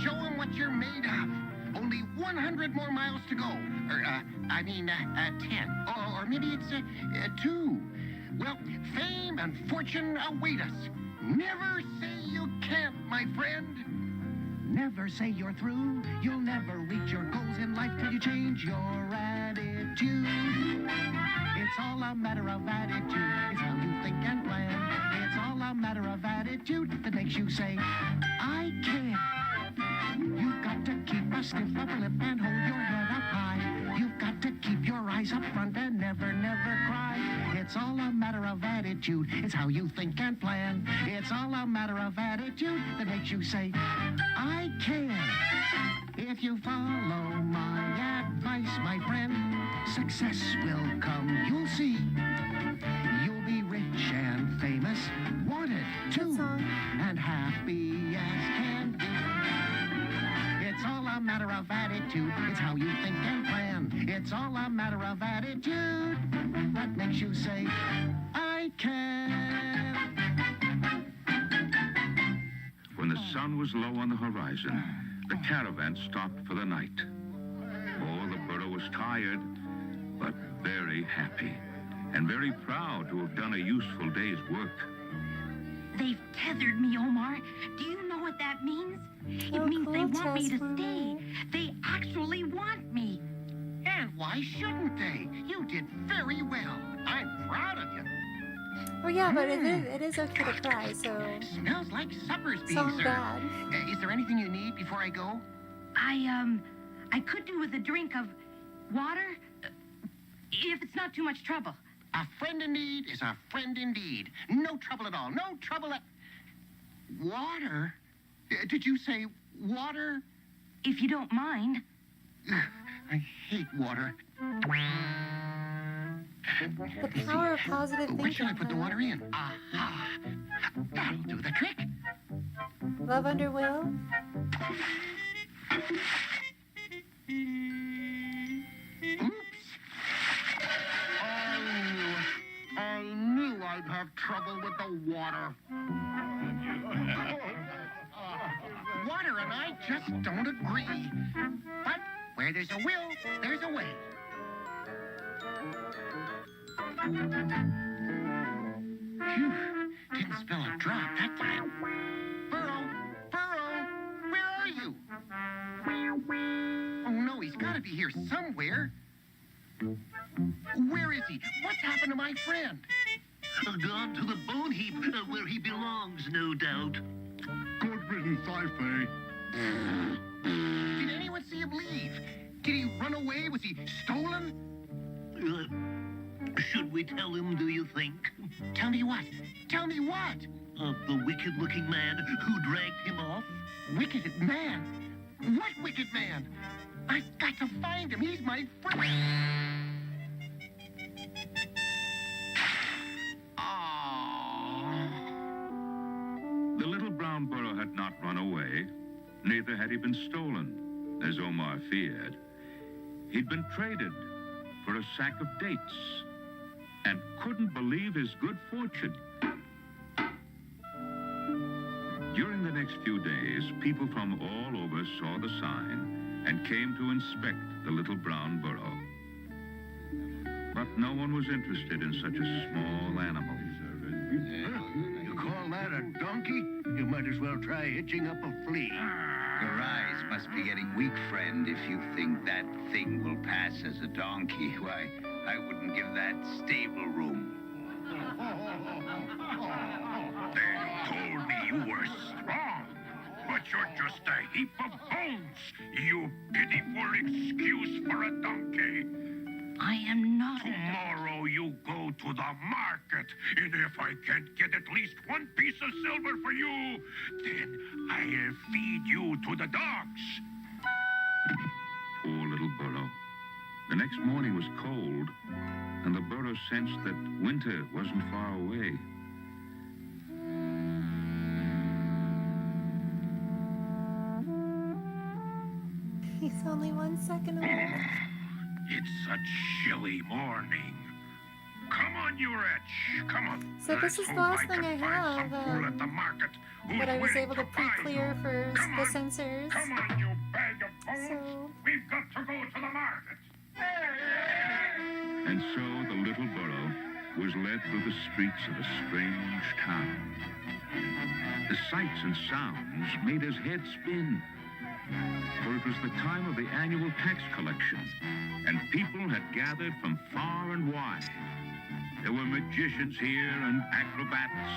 Show 'em what you're made of. Only 100 more miles to go. Or, 10. Or maybe it's 2. Well, fame and fortune await us. Never say you can't, my friend. Never say you're through. You'll never reach your goals in life till you change your attitude. It's all a matter of attitude. It's how you think and plan. It's all a matter of attitude that makes you say, I can. You've got to keep a stiff upper lip and hold your head up high. You've got to keep your eyes up front and never, never cry. It's all a matter of attitude. It's how you think and plan. It's all a matter of attitude that makes you say, I can. If you follow my advice, my friend, success will come, you'll see. You'll be rich and famous, wanted too, and happy as can be. It's all a matter of attitude. It's how you think and plan. It's all a matter of attitude that makes you say, I can. When the sun was low on the horizon, the caravan stopped for the night. Oh, the burrow was tired, but very happy, and very proud to have done a useful day's work. They've tethered me, Omar. Do you know what that means? It Oh, means they cool, want me to Jasper. stay. They actually want me. And why shouldn't they? You did very well. I'm proud of you. Oh yeah, but it is okay to cry, so Smells like supper's being so served. bad. Is there anything you need before I go? I could do with a drink of water, if it's not too much trouble. A friend in need is a friend indeed. No trouble at all. No trouble at... Water? Did you say water? If you don't mind. I hate water. The power of positive thinking. Where should I put the water in? Aha! That'll do the trick. Love under will. I knew I'd have trouble with the water. Water and I just don't agree. But where there's a will, there's a way. Phew, didn't spill a drop that time. Burrow, where are you? Oh no, he's gotta be here somewhere. Where is he? What's happened to my friend? Gone to the bone heap, where he belongs, no doubt. Good riddance, I say. Did anyone see him leave? Did he run away? Was he stolen? Should we tell him, do you think? Tell me what? Tell me what? The wicked-looking man who dragged him off? Wicked man? What wicked man? I've got to find him. He's my friend. The little brown burrow had not run away, neither had he been stolen, as Omar feared. He'd been traded for a sack of dates and couldn't believe his good fortune. During the next few days, people from all over saw the sign and came to inspect the little brown burrow. But no one was interested in such a small animal. You call that a donkey? You might as well try hitching up a flea. Your eyes must be getting weak, friend, if you think that thing will pass as a donkey. Why, I wouldn't give that stable room. They told me you were strong, but you're just a heap of bones, you pitiful excuse for a donkey. I am not. Tomorrow you go to the market, and if I can't get at least one piece of silver for you, then I'll feed you to the dogs. Poor little burrow. The next morning was cold, and the burrow sensed that winter wasn't far away. He's only 1 second away. It's a chilly morning. Come on, you wretch. Come on. So this is the last thing I have At the market that I was able to pre-clear for the sensors. Come on, you bag of bones. So... We've got to go to the market. And so the little burrow was led through the streets of a strange town. The sights and sounds made his head spin. For it was the time of the annual tax collection, and people had gathered from far and wide. There were magicians here and acrobats,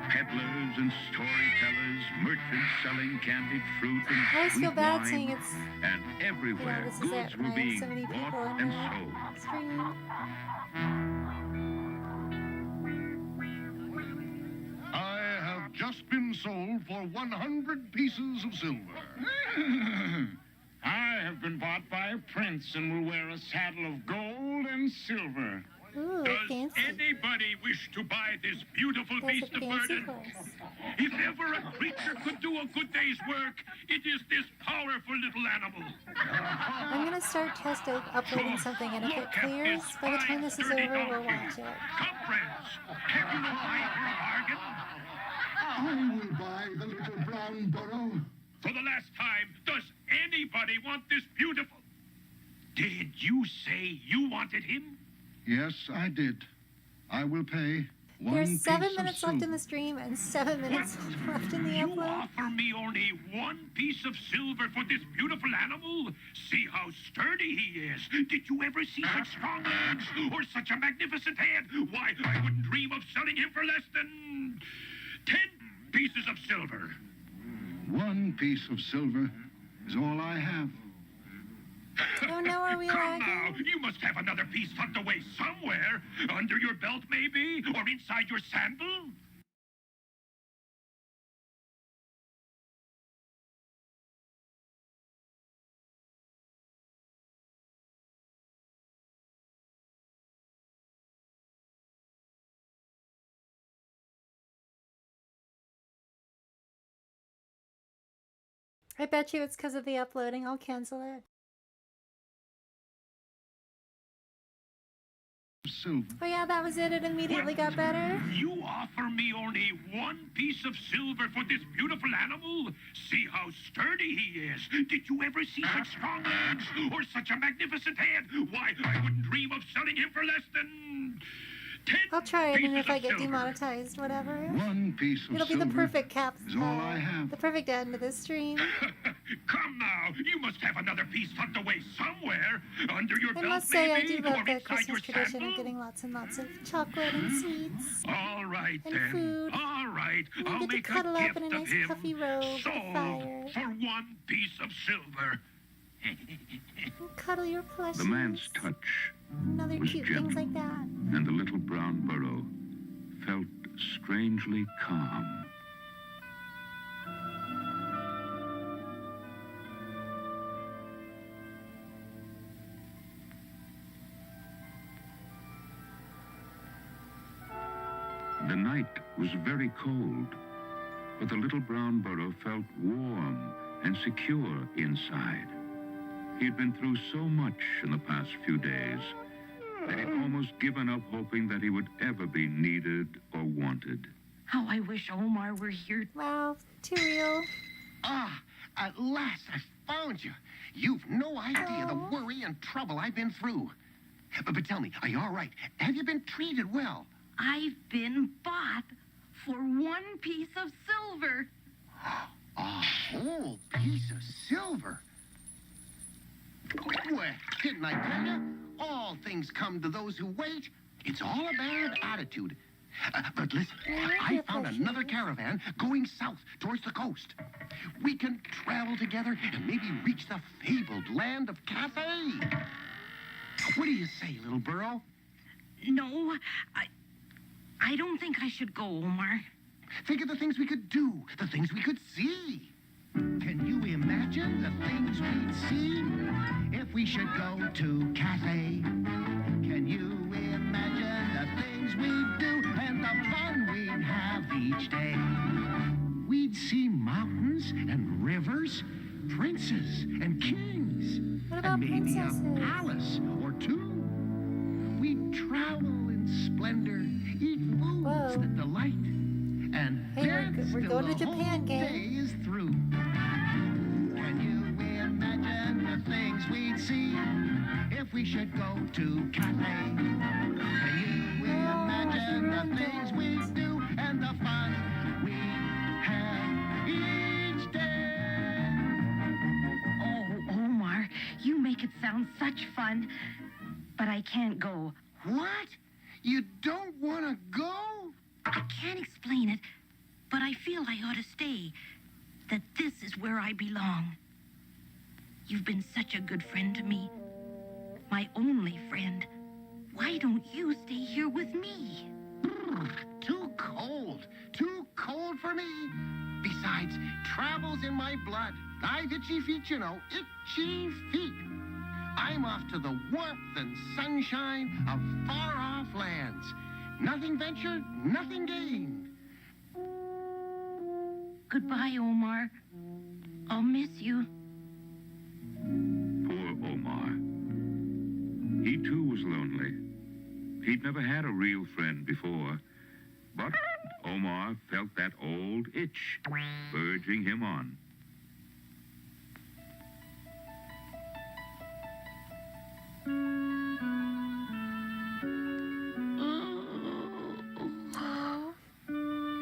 peddlers and storytellers, merchants selling candied fruit and I always sweet feel bad wine, saying it's... and everywhere this is goods it. were I have being so many people bought in and the sold. stream. I have just been sold for 100 pieces of silver. I have been bought by a prince and will wear a saddle of gold and silver. Ooh, Does fancy. anybody wish to buy this beautiful That's beast a of fancy burden? horse. If ever a creature could do a good day's work, it is this powerful little animal. I'm gonna start uploading something, and if it clears, by the time this is over, we'll watch it. Come, friends. Have you no eye for a bargain? I will buy the little brown burrow. For the last time, does anybody want this beautiful? Did you say you wanted him? Yes, I did. I will pay one There's 7 piece of minutes left in silver. the stream and 7 minutes left in the You upload. offer me only one piece of silver for this beautiful animal? See how sturdy he is. Did you ever see such strong legs or such a magnificent head? Why, I wouldn't dream of selling him for less than 10 pieces of silver. 1 piece of silver is all I have. Oh no, are we Come lagging? now, you must have another piece tucked away somewhere. Under your belt, maybe? Or inside your sandal? I bet you it's because of the uploading. I'll cancel it. Silver. Oh yeah, that was it. It immediately got better. You offer me only one piece of silver for this beautiful animal? See how sturdy he is. Did you ever see such strong legs or such a magnificent head? Why, I wouldn't dream of selling him for less than 10 I'll try it, and if I get silver. demonetized, whatever. One piece of It'll be silver the perfect cap. is all I have. The perfect end to this stream. Come now, you must have another piece tucked away somewhere. Under your I belt, must say, I maybe, do love or the inside your Christmas tradition sandal? of getting lots and lots of chocolate and sweets. All right, and then. food. All right, And I'll you get make to cuddle a up gift in a of nice him. puffy robe with a Sold fire. for one piece of silver. And cuddle your plushies. The man's touch and other was cute gentle, things like that. and the little brown burrow felt strangely calm. The night was very cold, but the little brown burrow felt warm and secure inside. He had been through so much in the past few days that he'd almost given up hoping that he would ever be needed or wanted. How I wish Omar were here. Wow, too real. Ah, at last I found you. You've no idea the worry and trouble I've been through. But tell me, are you all right? Have you been treated well? I've been bought for one piece of silver. A whole piece of silver? Well, didn't I tell you? All things come to those who wait. It's all a bad attitude. But listen, I found another caravan going south towards the coast. We can travel together and maybe reach the fabled land of Cathay. What do you say, little burrow? No, I don't think I should go, Omar. Think of the things we could do, the things we could see. Can you imagine the things we'd see if we should go to Cathay? Can you imagine the things we'd do and the fun we'd have each day? We'd see mountains and rivers, princes and kings, and maybe a palace or two. We'd travel in splendor, eat foods that delight, and dance we're till going the to Japan, whole gang. day is through. Can you imagine the things we'd see if we should go to Cathay? Can you imagine the things we'd do and the fun we'd have each day? Oh, Omar, you make it sound such fun, but I can't go. What? You don't want to go? I can't explain it, but I feel I ought to stay. That this is where I belong. You've been such a good friend to me. My only friend. Why don't you stay here with me? Too cold. Too cold for me. Besides, travel's in my blood. I've itchy feet, you know. Itchy feet. I'm off to the warmth and sunshine of far-off lands. Nothing ventured, nothing gained. Goodbye, Omar. I'll miss you. Poor Omar. He too was lonely. He'd never had a real friend before. But Omar felt that old itch urging him on.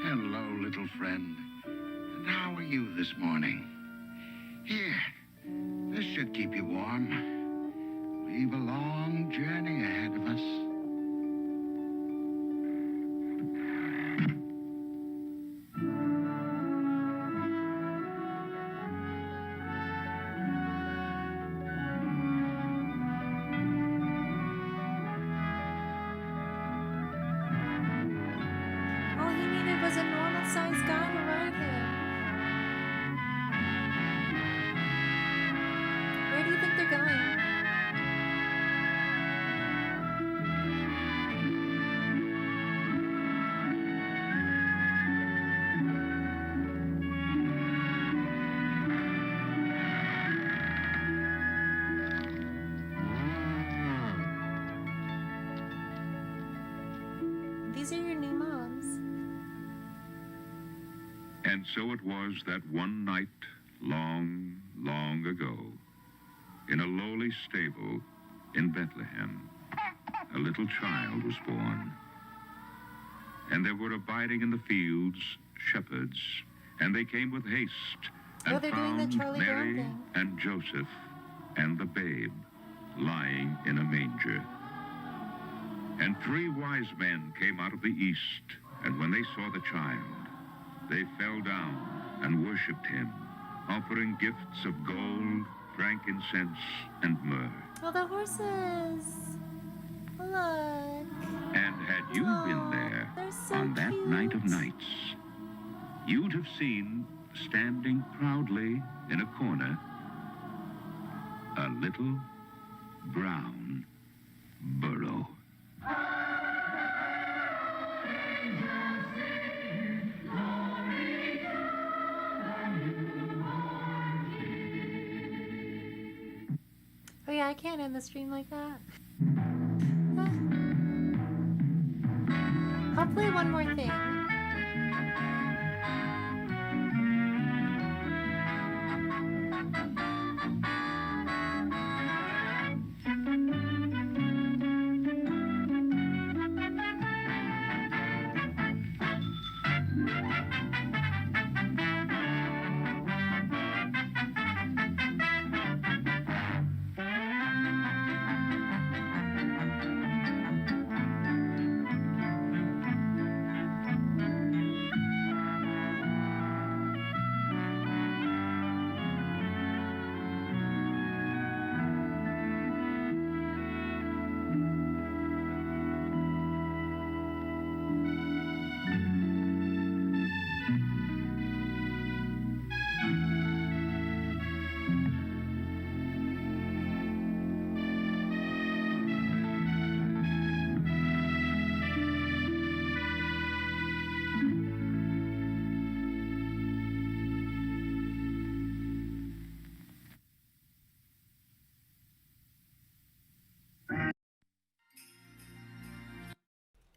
Hello, little friend. And how are you this morning? Here, this should keep you warm. We've a long journey ahead of us. All he needed was a normal-sized guy to ride him. Where do you think they're going? These are your new moms. And so it was that one night, long, long ago, in a lowly stable in Bethlehem, a little child was born. And there were abiding in the fields shepherds, and they came with haste and they're doing the found Charlie Brown Mary thing. and Joseph and the babe lying in a manger. And 3 wise men came out of the east, and when they saw the child, they fell down and worshipped him, offering gifts of gold, frankincense, and myrrh. Oh, the horses. Look. And had you been there they're so on that cute. night of nights, you'd have seen, standing proudly in a corner, a little brown burrow. Oh yeah, I can't end the stream like that. I'll play one more thing.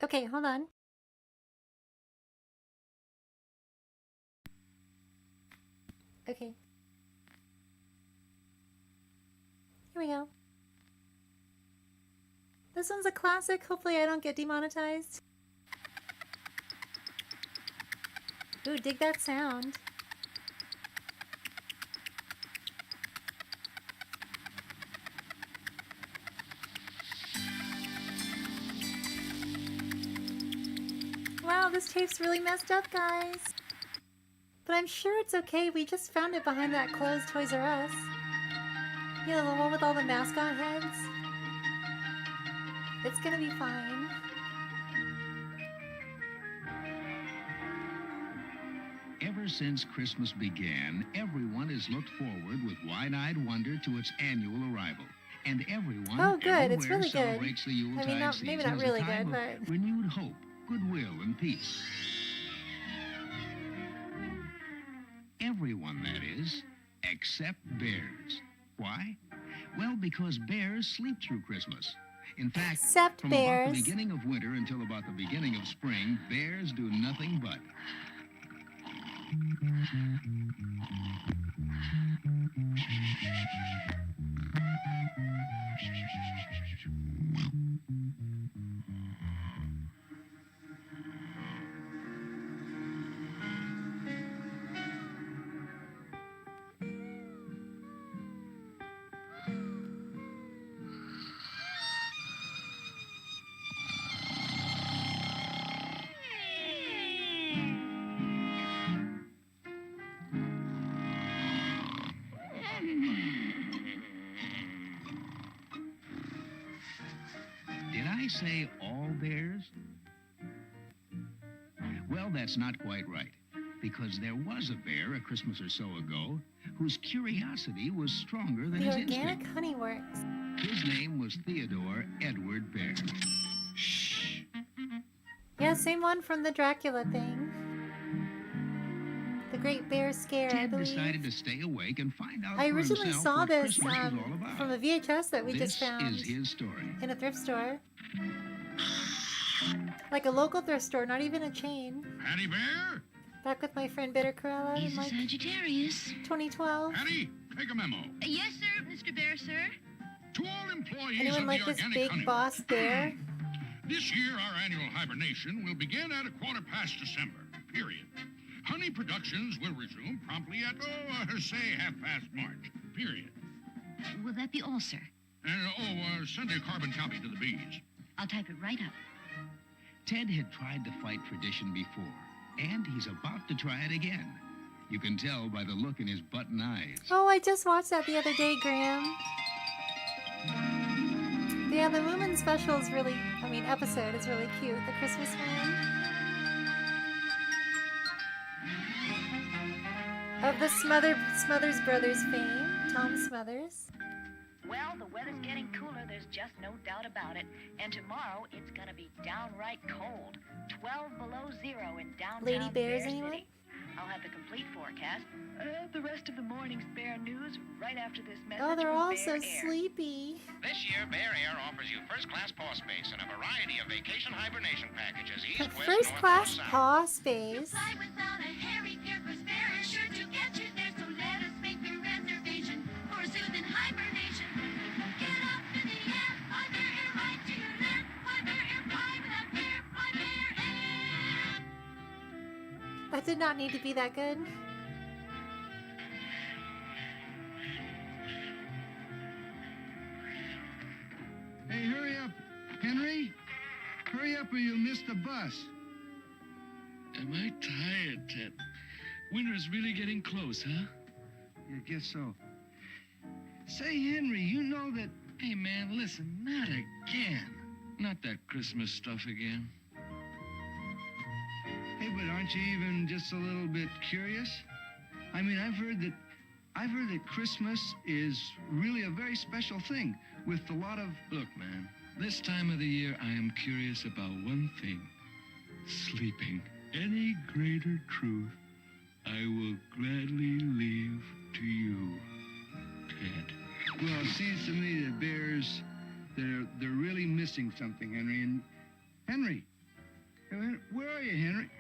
Okay, hold on. Okay. Here we go. This one's a classic. Hopefully I don't get demonetized. Ooh, dig that sound. Wow, this tape's really messed up, guys. But I'm sure it's okay. We just found it behind that closed Toys R Us. You know, the one with all the mascot heads? It's gonna be fine. Ever since Christmas began, everyone has looked forward with wide-eyed wonder to its annual arrival. And everyone Oh, good. It's everywhere really good. celebrates the Yuletide I mean, not, season maybe not as a really time good, of but... renewed hope, goodwill, and peace. Everyone, that is, except bears. Why? Well, because bears sleep through Christmas. In fact, Except from bears. about the beginning of winter until about the beginning of spring, bears do nothing but... Did I say all bears? Well, that's not quite right, because there was a bear a Christmas or so ago whose curiosity was stronger than The his organic instinct. honey works. His name was Theodore Edward Bear. Shh. Yeah, same one from the Dracula thing. The Great Bear Scare, I Ted believe. decided to stay awake and find out I for originally himself saw what this Christmas was all about. from a VHS that we This just found is his story. in a thrift store. Like a local thrift store, not even a chain. Hattie Bear? Back with my friend Bitter Corella in He's a like Sagittarius. 2012. Hattie, take a memo. Yes, sir, Mr. Bear, sir. To all employees Anyone of like the this Organic big Honey boss bear? This year, our annual hibernation will begin at 15 December, period. Honey productions will resume promptly at, say, 30 March, period. Will that be all, sir? And, send a carbon copy to the bees. I'll type it right up. Ted had tried to fight tradition before, and he's about to try it again. You can tell by the look in his button eyes. Oh, I just watched that the other day, Graham. Yeah, the Moomin special is really, episode is really cute. The Christmas one. Of the Smothers Brothers fame, Tom Smothers. Well, the weather's getting cooler, there's just no doubt about it. And tomorrow, it's gonna be downright cold. 12 below zero in downtown Lady Bears, Bear anyone? City. I'll have the complete forecast. The rest of the morning's Bear News right after this message Oh, they're from all Bear so Air. sleepy. This year, Bear Air offers you first-class paw space and a variety of vacation hibernation packages. East, west, First north, class north, south. paw space. Fly without a hairy fear, 'cause Bear is sure to get you there. So let us make the reservation for soothing hibernation. Get up in the air, fly Bear Air right to your lair. Fly Bear Air, fly without fear, fly Bear Air. That did not need to be that good. Hey, hurry up, Henry. Hurry up or you'll miss the bus. Am I tired, Ted? Winter's really getting close, huh? Yeah, guess so. Say, Henry, you know that... Hey, man, listen, not again. Not that Christmas stuff again. Hey, but aren't you even just a little bit curious? I mean, I've heard that Christmas is really a very special thing with a lot of... Look, man, this time of the year I am curious about one thing. Sleeping. Any greater truth I will gladly leave to you, Ted. Well, it seems to me that bears, they're really missing something, Henry. And Henry, where are you, Henry?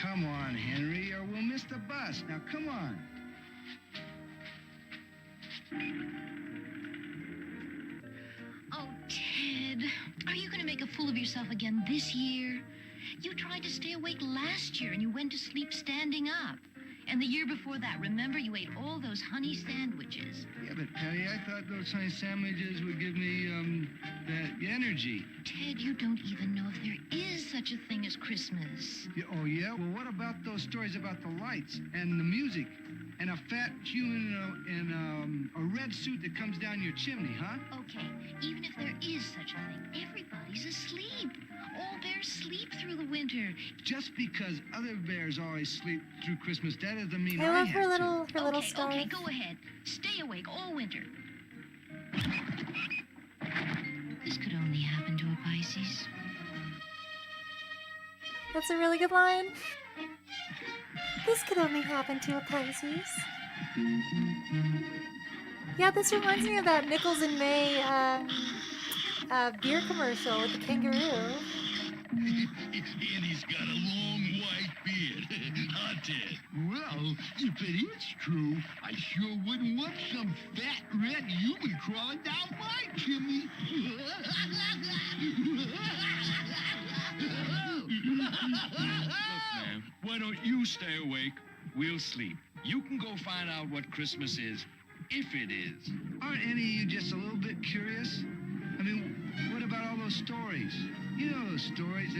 Come on, Henry, or we'll miss the bus. Now, come on. Oh, Ted, are you going to make a fool of yourself again this year? You tried to stay awake last year and you went to sleep standing up. And the year before that, remember, you ate all those honey sandwiches. Yeah, but Patty, I thought those honey sandwiches would give me, that energy. Ted, you don't even know if there is such a thing as Christmas. Yeah, oh, yeah? Well, what about those stories about the lights and the music and a fat human in a red suit that comes down your chimney, huh? Okay, even if there is such a thing, everybody's asleep. All bears sleep through the winter. Just because other bears always sleep through Christmas, that doesn't mean I love her have little Okay, star. okay, go ahead. Stay awake all winter. This could only happen to a Pisces. That's a really good line. This could only happen to a Pisces. Yeah, this reminds me of that Nichols and May beer commercial with the kangaroo. And he's got a long white beard. Huh, Ted? Well, if it is true, I sure wouldn't want some fat red human crawling down my chimney. Look, man, why don't you stay awake? We'll sleep. You can go find out what Christmas is, if it is. Aren't any of you just a little bit curious? I mean, what about all those stories? You know those stories.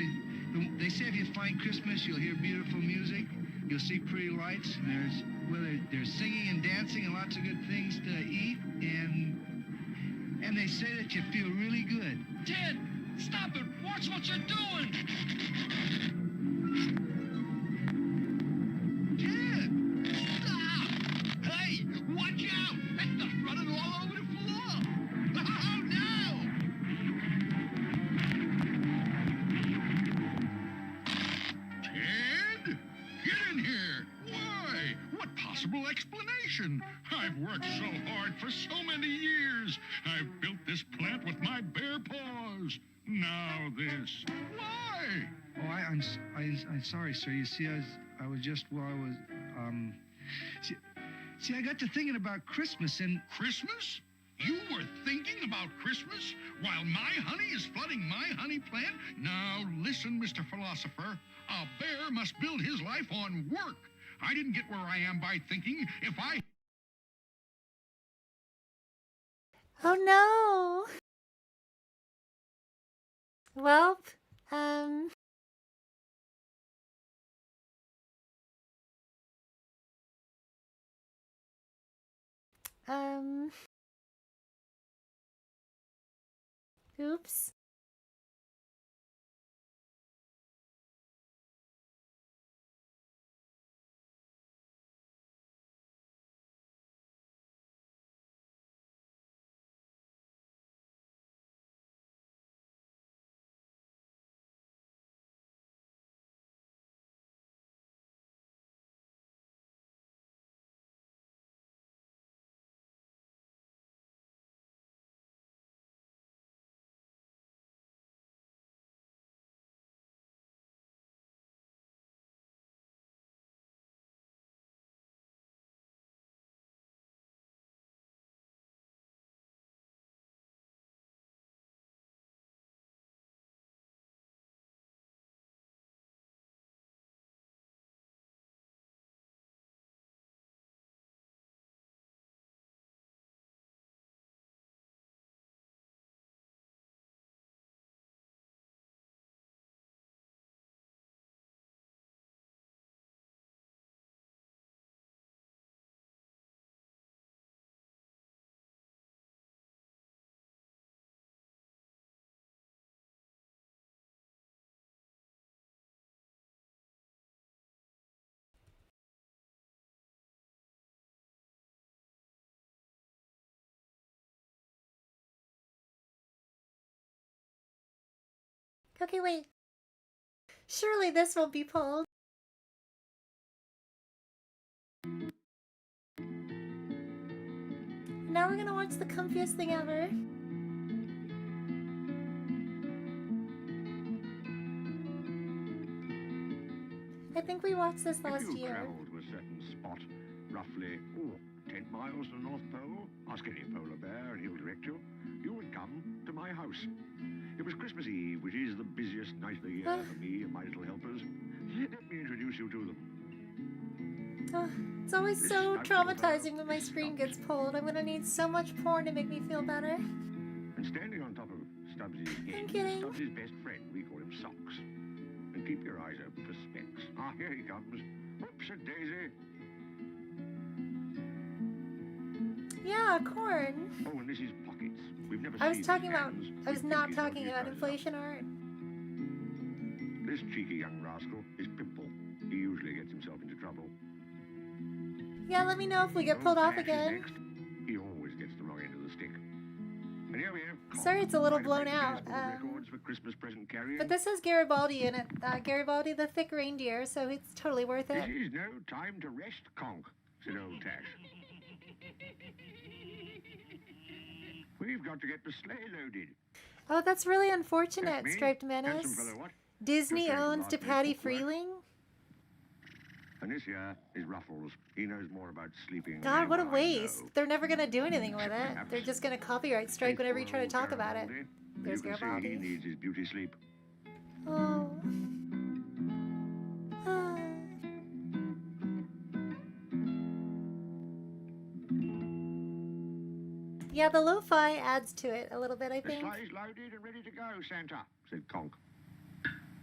They say if you find Christmas, you'll hear beautiful music, you'll see pretty lights, and there's singing and dancing and lots of good things to eat, and they say that you feel really good. Ted, stop it! Watch what you're doing! Ted! Stop! Hey, watch out! That stuff's running all over the floor! Oh, no! Ted? Get in here! Why? What possible explanation? I I've worked so hard for so many years. I've built this plant with my bare paws. Now this. Why? Oh, I'm sorry, sir. You see, I was just, well, I was, see, I got to thinking about Christmas and... Christmas? You were thinking about Christmas while my honey is flooding my honey plant? Now listen, Mr. Philosopher. A bear must build his life on work. I didn't get where I am by thinking. If I... Oh no! Well, oops. Okay, wait. Surely this won't be pulled. Now we're gonna watch the comfiest thing ever. I think we watched this last If you year. travel to a certain spot, roughly 10 miles to the North Pole, ask any polar bear and he'll direct you. You would come to my house. It was Christmas Eve, which is the busiest night of the year for me and my little helpers. Let me introduce you to them. It's always so traumatizing when my screen gets pulled. I'm gonna need so much porn to make me feel better. And standing on top of Stubbsy's head, kidding. Stubbsy's best friend, we call him Socks. And keep your eyes open for Specs. Ah, here he comes. Whoops-a-daisy. Yeah, corn. Oh, and this is Pockets. We've never I was seen talking his about. hands. I was We not think he's talking got about his inflation art. This cheeky young rascal is Pimple. He usually gets himself into trouble. Yeah, let me know if we get pulled off again. Next. He always gets the wrong end of the stick. And here we have Sorry, it's a little blown out. records for Christmas present carrying. But this has Garibaldi in it. Garibaldi the thick reindeer, so it's totally worth This it. is no time to rest, conk, said old Tash. We've got to get the sleigh loaded. Oh, that's really unfortunate, That's me. Striped Handsome Menace. fellow, what? Disney Just owns to last Patty minute bookwork. Freeling. And this here is Ruffles. He knows more about sleeping God, than what a I waste. know. They're never going to do anything with it. They're just going to copyright strike whenever you try to talk about it. There's You can see he Garibaldi. needs his beauty sleep. Oh. Ah. Yeah, the lo-fi adds to it a little bit, I The think. sleigh's loaded and ready to go, Santa, said Conk.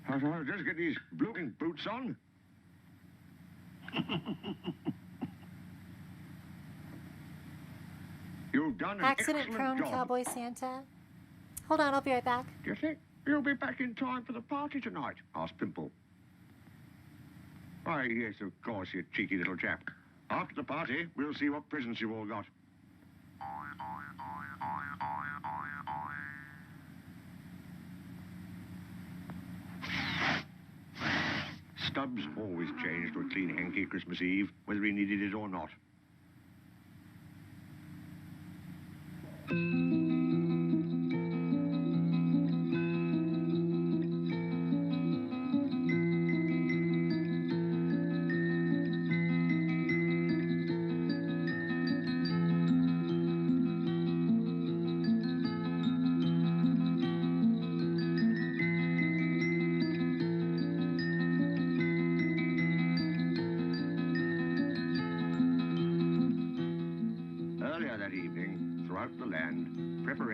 I'll just get these blooming boots on. You've done an Accident-prone excellent job. cowboy Santa. Hold on, I'll be right back. Do you think you'll be back in time for the party tonight? Asked Pimple. Why, yes, of course, you cheeky little chap. After the party, we'll see what presents you've all got. Stubbs always changed to a clean hanky Christmas Eve, whether he needed it or not.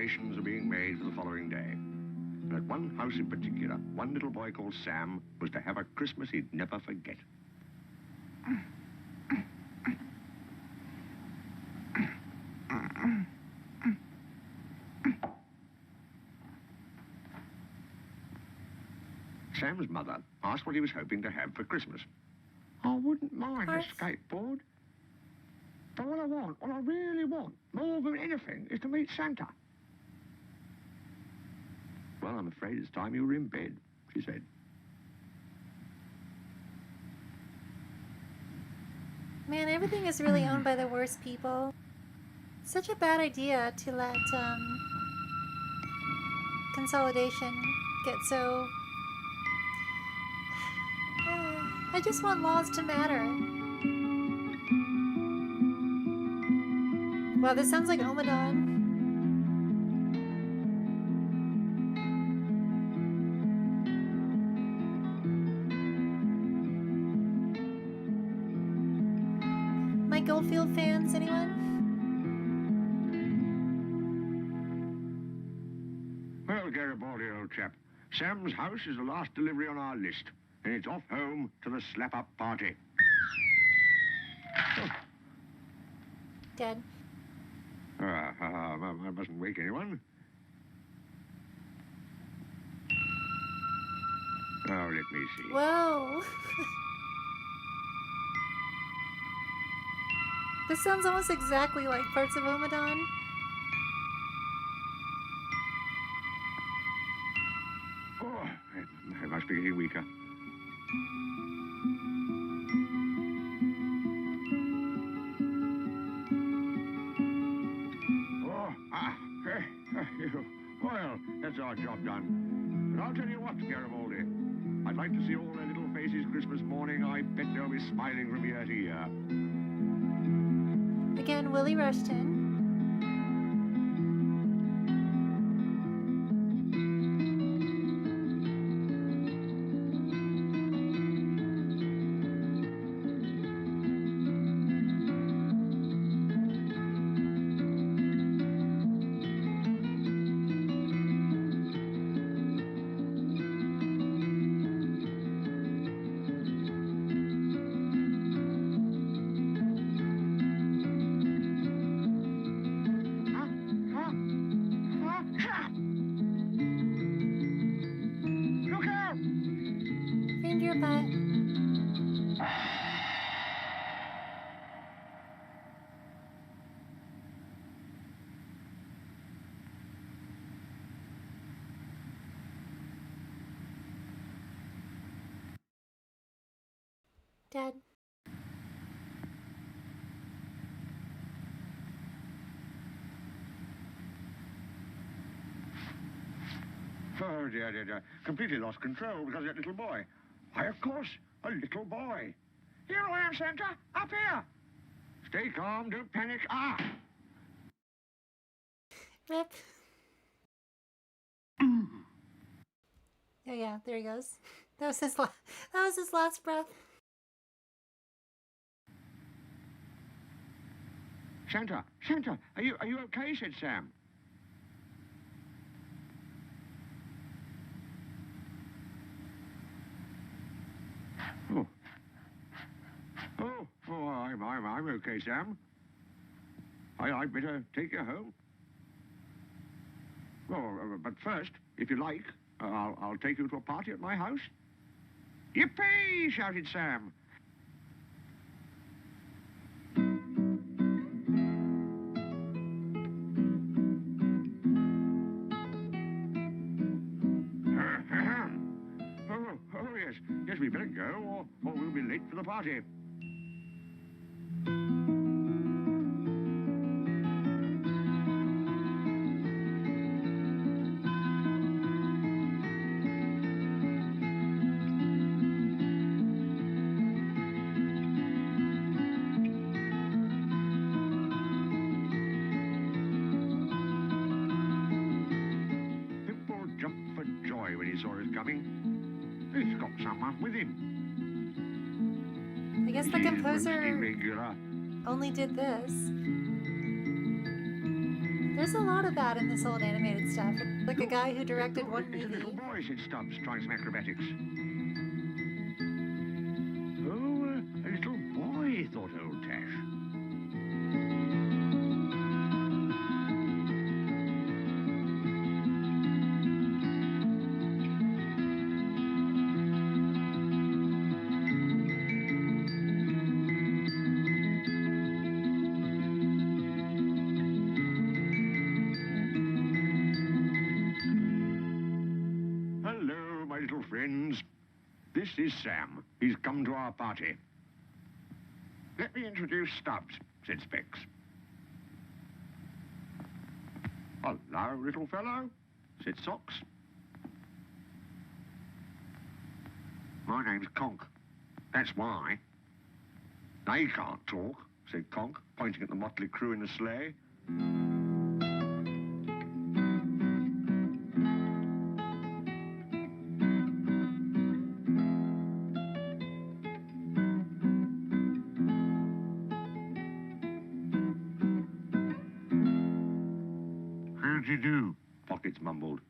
preparations are being made for the following day. And at one house in particular, one little boy called Sam was to have a Christmas he'd never forget. Sam's mother asked what he was hoping to have for Christmas. I wouldn't mind a skateboard. But what I really want, more than anything, is to meet Santa. Well, I'm afraid it's time you were in bed, she said. Man, everything is really owned by the worst people. Such a bad idea to let consolidation get so... I just want laws to matter. Wow, this sounds like Omadon. My Goldfield fans, anyone? Well, Garibaldi, old chap, Sam's house is the last delivery on our list, and it's off home to the slap-up party. Oh. Dead. I mustn't wake anyone. Oh, let me see. Whoa. This sounds almost exactly like parts of Omadon. Oh, I must be getting weaker. Well, that's our job done. But I'll tell you what, Garibaldi. I'd like to see all their little faces Christmas morning. I bet they'll be smiling from ear to ear. Again, Willie Rushton. Dead. Oh, dear. Completely lost control because of that little boy. Why, of course, a little boy. Here I am, Santa. Up here. Stay calm. Don't panic. Ah! Rip. Oh yeah, there he goes. That was his last breath. Santa, are you okay? Said Sam. I'm okay, Sam. I'd better take you home. Well, but first, if you like, I'll take you to a party at my house. Yippee! Shouted Sam. Yes, we better go, or we'll be late for the party. Pimple jumped for joy when he saw us coming. He's got someone with him. I guess the composer only did this. There's a lot of that in this old animated stuff. Like a guy who directed one It's a little movie. boy, said Stubbs, trying some acrobatics. Oh, a little boy, thought old Tash. Hello, my little friends. This is Sam. He's come to our party. Let me introduce Stubbs, said Specs. Hello, little fellow, said Socks. My name's Conk. That's why. They can't talk, said Conk, pointing at the motley crew in the sleigh. How do you do? Pockets mumbled.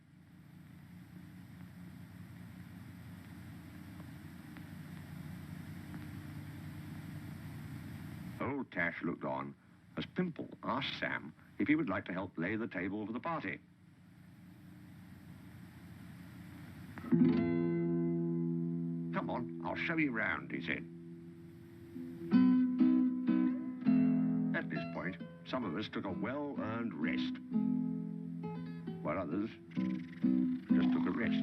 Old Tash looked on as Pimple asked Sam if he would like to help lay the table for the party. Come on, I'll show you round, he said. At this point, some of us took a well-earned rest, while others just took a rest.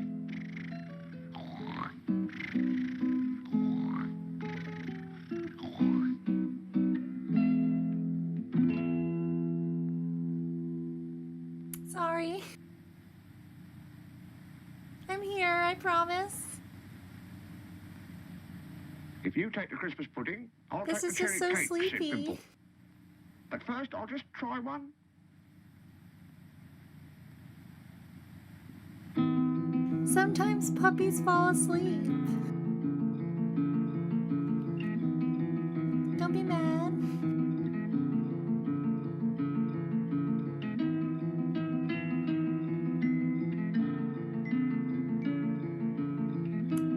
Sorry. I'm here, I promise. If you take the Christmas pudding, I'll This take is the just cherry so cake, sleepy. said Pimple. But first, I'll just try one. Sometimes puppies fall asleep. Don't be mad.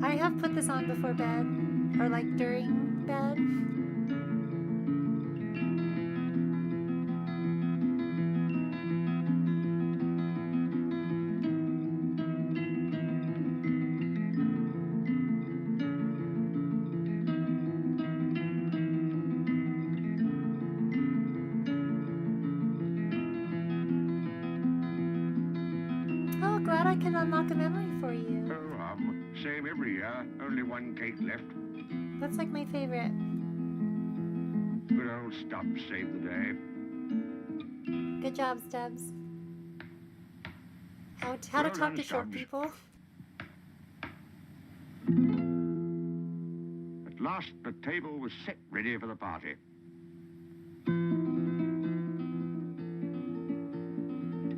I have put this on before bed, or like during bed. Oh, glad I can unlock a memory for you. Oh, same every year, only one cake left. That's like my favorite. Good old Stubbs saved the day. Good job, Stubbs. How to Well talk done, to short Stubbs. people. At last, the table was set ready for the party.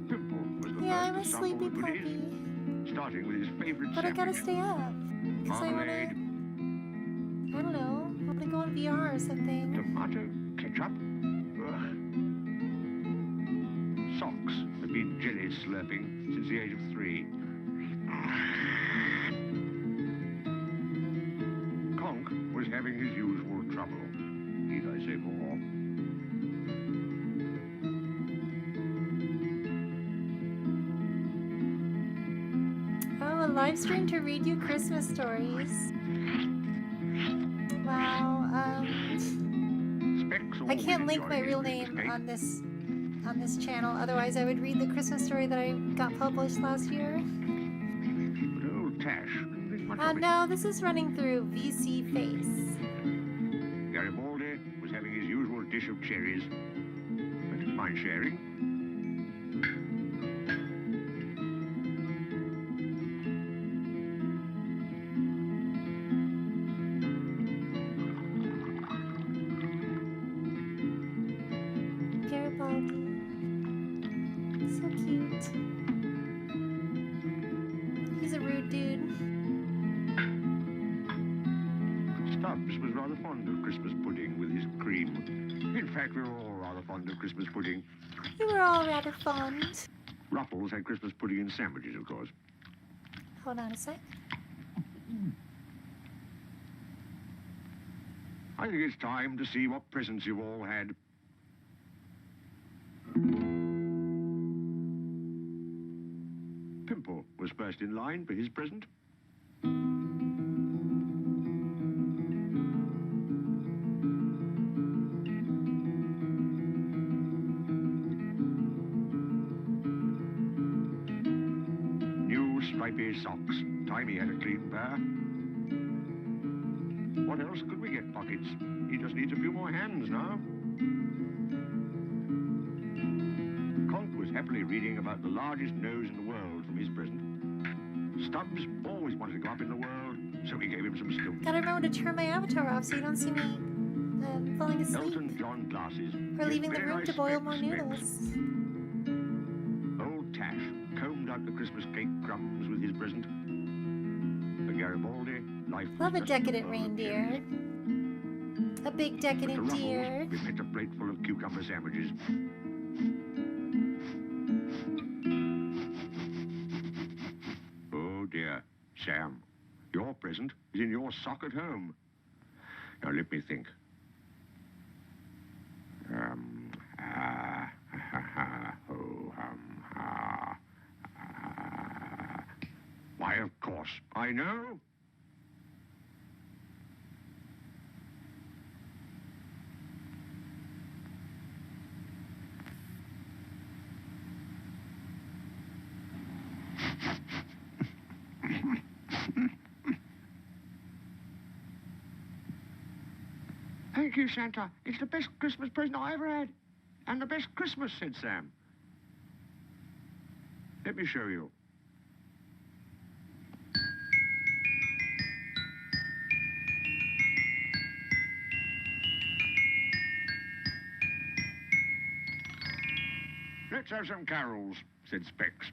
Pimple was the Yeah, I'm a first to sample sleepy the goodies, puppy. starting with his favorite But I gotta sandwich. stay up. Because I wanna, Marmalade, I don't know, I wanna go on VR or something. tomato, ketchup. Ugh. Socks had been jelly slurping since the age of 3. Conk was having his usual trouble. Need I say more? Oh, a live stream to read you Christmas stories. Wow, I can't link my real name on this channel, otherwise I would read the Christmas story that I got published last year. But old Tash didn't think much of it. No, this is running through VC Face. Garibaldi was having his usual dish of cherries. But didn't mind sharing. Garibaldi. So cute. He's a rude dude. Stubbs was rather fond of Christmas pudding with his cream. In fact, fact, we were all rather fond of Christmas pudding. We were all rather fond. Ruffles had Christmas pudding in sandwiches, of course. Hold on a sec. I think it's time to see what presents you've all had. Pimple was first in line for his present. New stripy socks. Timey had a clean pair. What else could we get, Pockets? He just needs a few more hands now. Conk was happily reading about the largest nose in the world from his present. Stubbs always wanted to go up in the world, so we gave him some stilts. Gotta remember to turn my avatar off so you don't see me falling asleep. Elton John glasses. Or leaving the Very room nice to boil more specs. noodles. Old Tash combed out the Christmas cake crumbs with his present. For Garibaldi, life was Love a just decadent full of reindeer. A big To decadent Ruffles, deer. we met a plate full of cucumber sandwiches. Oh dear, Sam, your present is in your sock at home. Now let me think. Why, of course, I know. Thank you, Santa. It's the best Christmas present I ever had. And the best Christmas, said Sam. Let me show you. Let's have some carols, said Specs.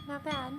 Not bad.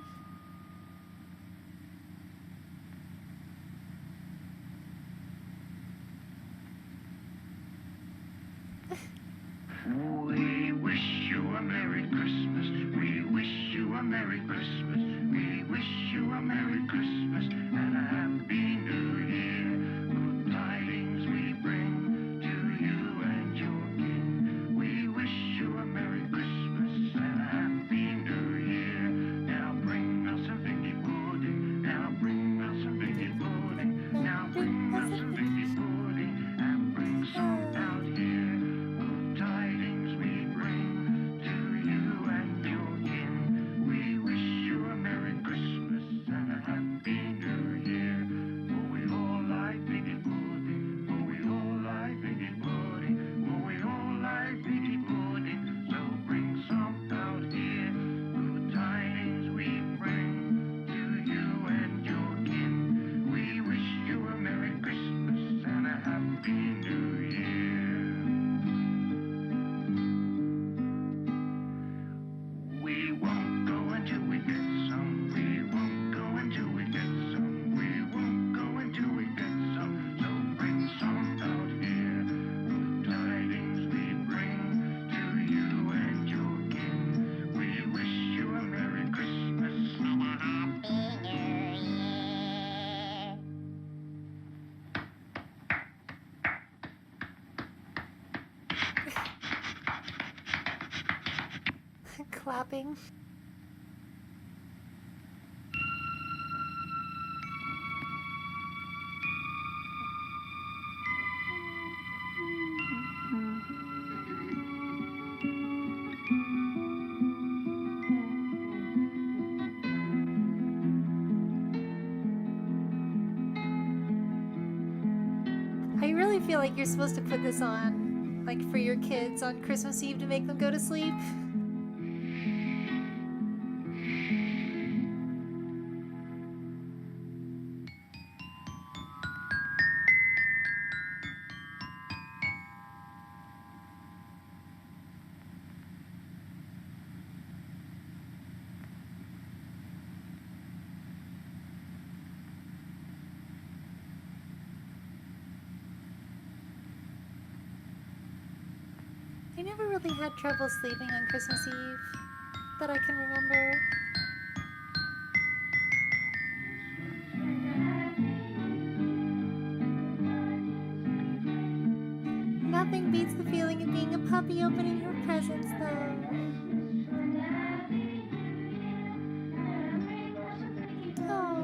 We wish you a Merry Christmas. We wish you a Merry Christmas. We wish you a Merry Christmas and a Happy New Year. Good tidings we bring to you and your king. We wish you a Merry Christmas and a Happy New Year. Now bring us a figgy pudding. Now bring us a figgy pudding. Now bring us a figgy pudding and bring some out here. Good tidings we bring to you and your kin. We wish you a Merry Christmas and a Happy New Year. For we all like figgy pudding. For we all like figgy pudding. For we all like figgy pudding. So bring some out here. Good tidings we bring to you and your kin. We wish you a Merry Christmas and a Happy New Year. We won't go until we get some. We won't go until we get some. We won't go until we get some. So bring some out here. Good tidings we bring to you and your kin. We wish you a Merry Christmas and a Happy New Year. Clapping. I really feel like you're supposed to put this on Like for your kids on Christmas Eve to make them go to sleep? I never really had trouble sleeping on Christmas Eve that I can remember. Nothing beats the feeling of being a puppy opening her presents, though. Oh.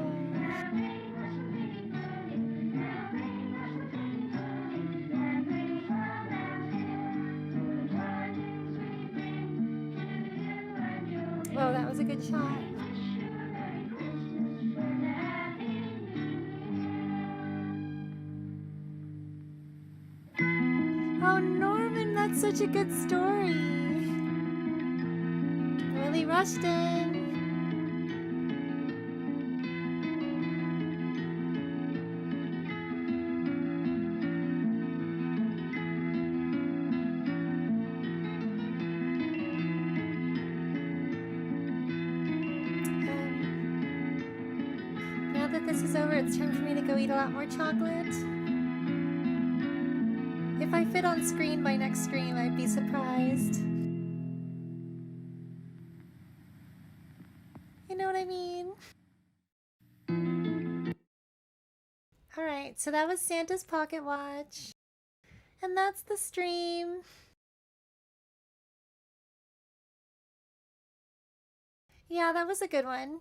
Whoa, that was a good shot. Oh, Norman, that's such a good story. Willie Rushton. Now that this is over, it's time for me to go eat a lot more chocolate. If I fit on screen by next stream, I'd be surprised. You know what I mean? Alright, so that was Santa's pocket watch. And that's the stream. Yeah, that was a good one.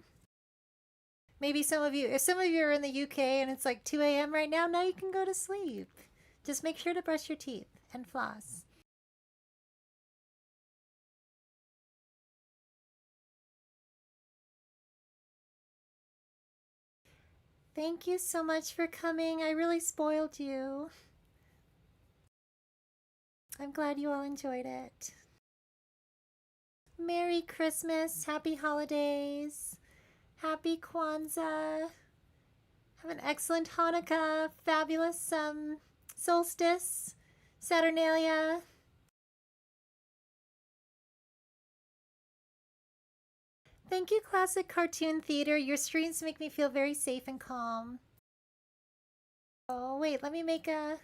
Maybe some of you, if some of you are in the UK and it's like 2 a.m. right now, now you can go to sleep. Just make sure to brush your teeth and floss. Thank you so much for coming. I really spoiled you. I'm glad you all enjoyed it. Merry Christmas, Happy Holidays, Happy Kwanzaa. Have an excellent Hanukkah, fabulous solstice, Saturnalia. Thank you, Classic Cartoon Theater. Your streams make me feel very safe and calm. Oh, wait, let me make a...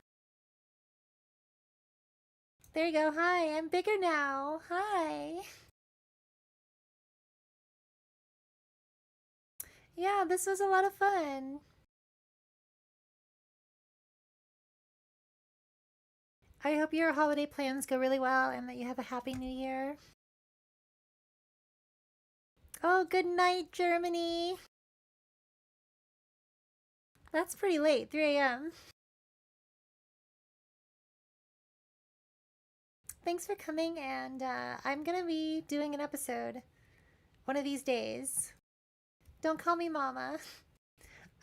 There you go. Hi, I'm bigger now. Hi. Yeah, this was a lot of fun. I hope your holiday plans go really well and that you have a happy new year. Oh, good night, Germany. That's pretty late, 3 a.m. Thanks for coming, and I'm gonna be doing an episode one of these days. Don't call me mama.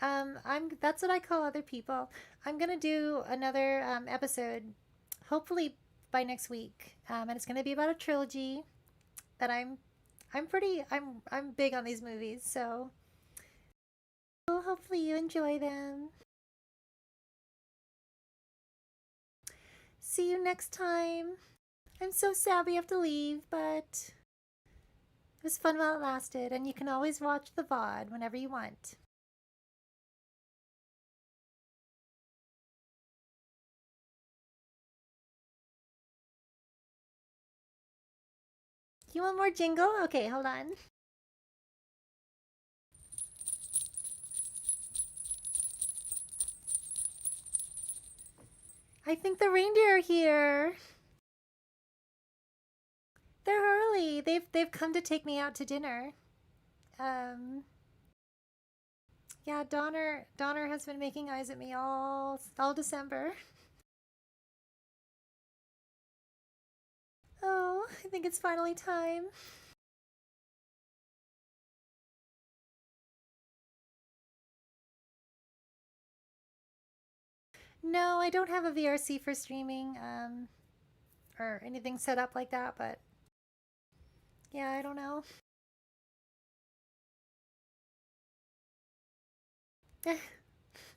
That's what I call other people. I'm gonna do another episode, hopefully by next week, and it's gonna be about a trilogy that I'm big on these movies, so hopefully you enjoy them. See you next time. I'm so sad we have to leave, but it was fun while it lasted, and you can always watch the VOD whenever you want. You want more jingle? Okay, hold on. I think the reindeer are here. They're early. They've come to take me out to dinner. Yeah, Donner has been making eyes at me all December. Oh, I think it's finally time. No, I don't have a VRC for streaming. or anything set up like that, but yeah, I don't know.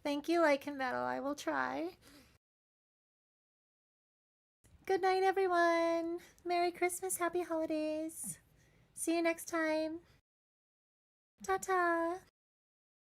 Thank you, Lycan Metal. I will try. Good night, everyone. Merry Christmas, Happy Holidays. See you next time. Ta-ta.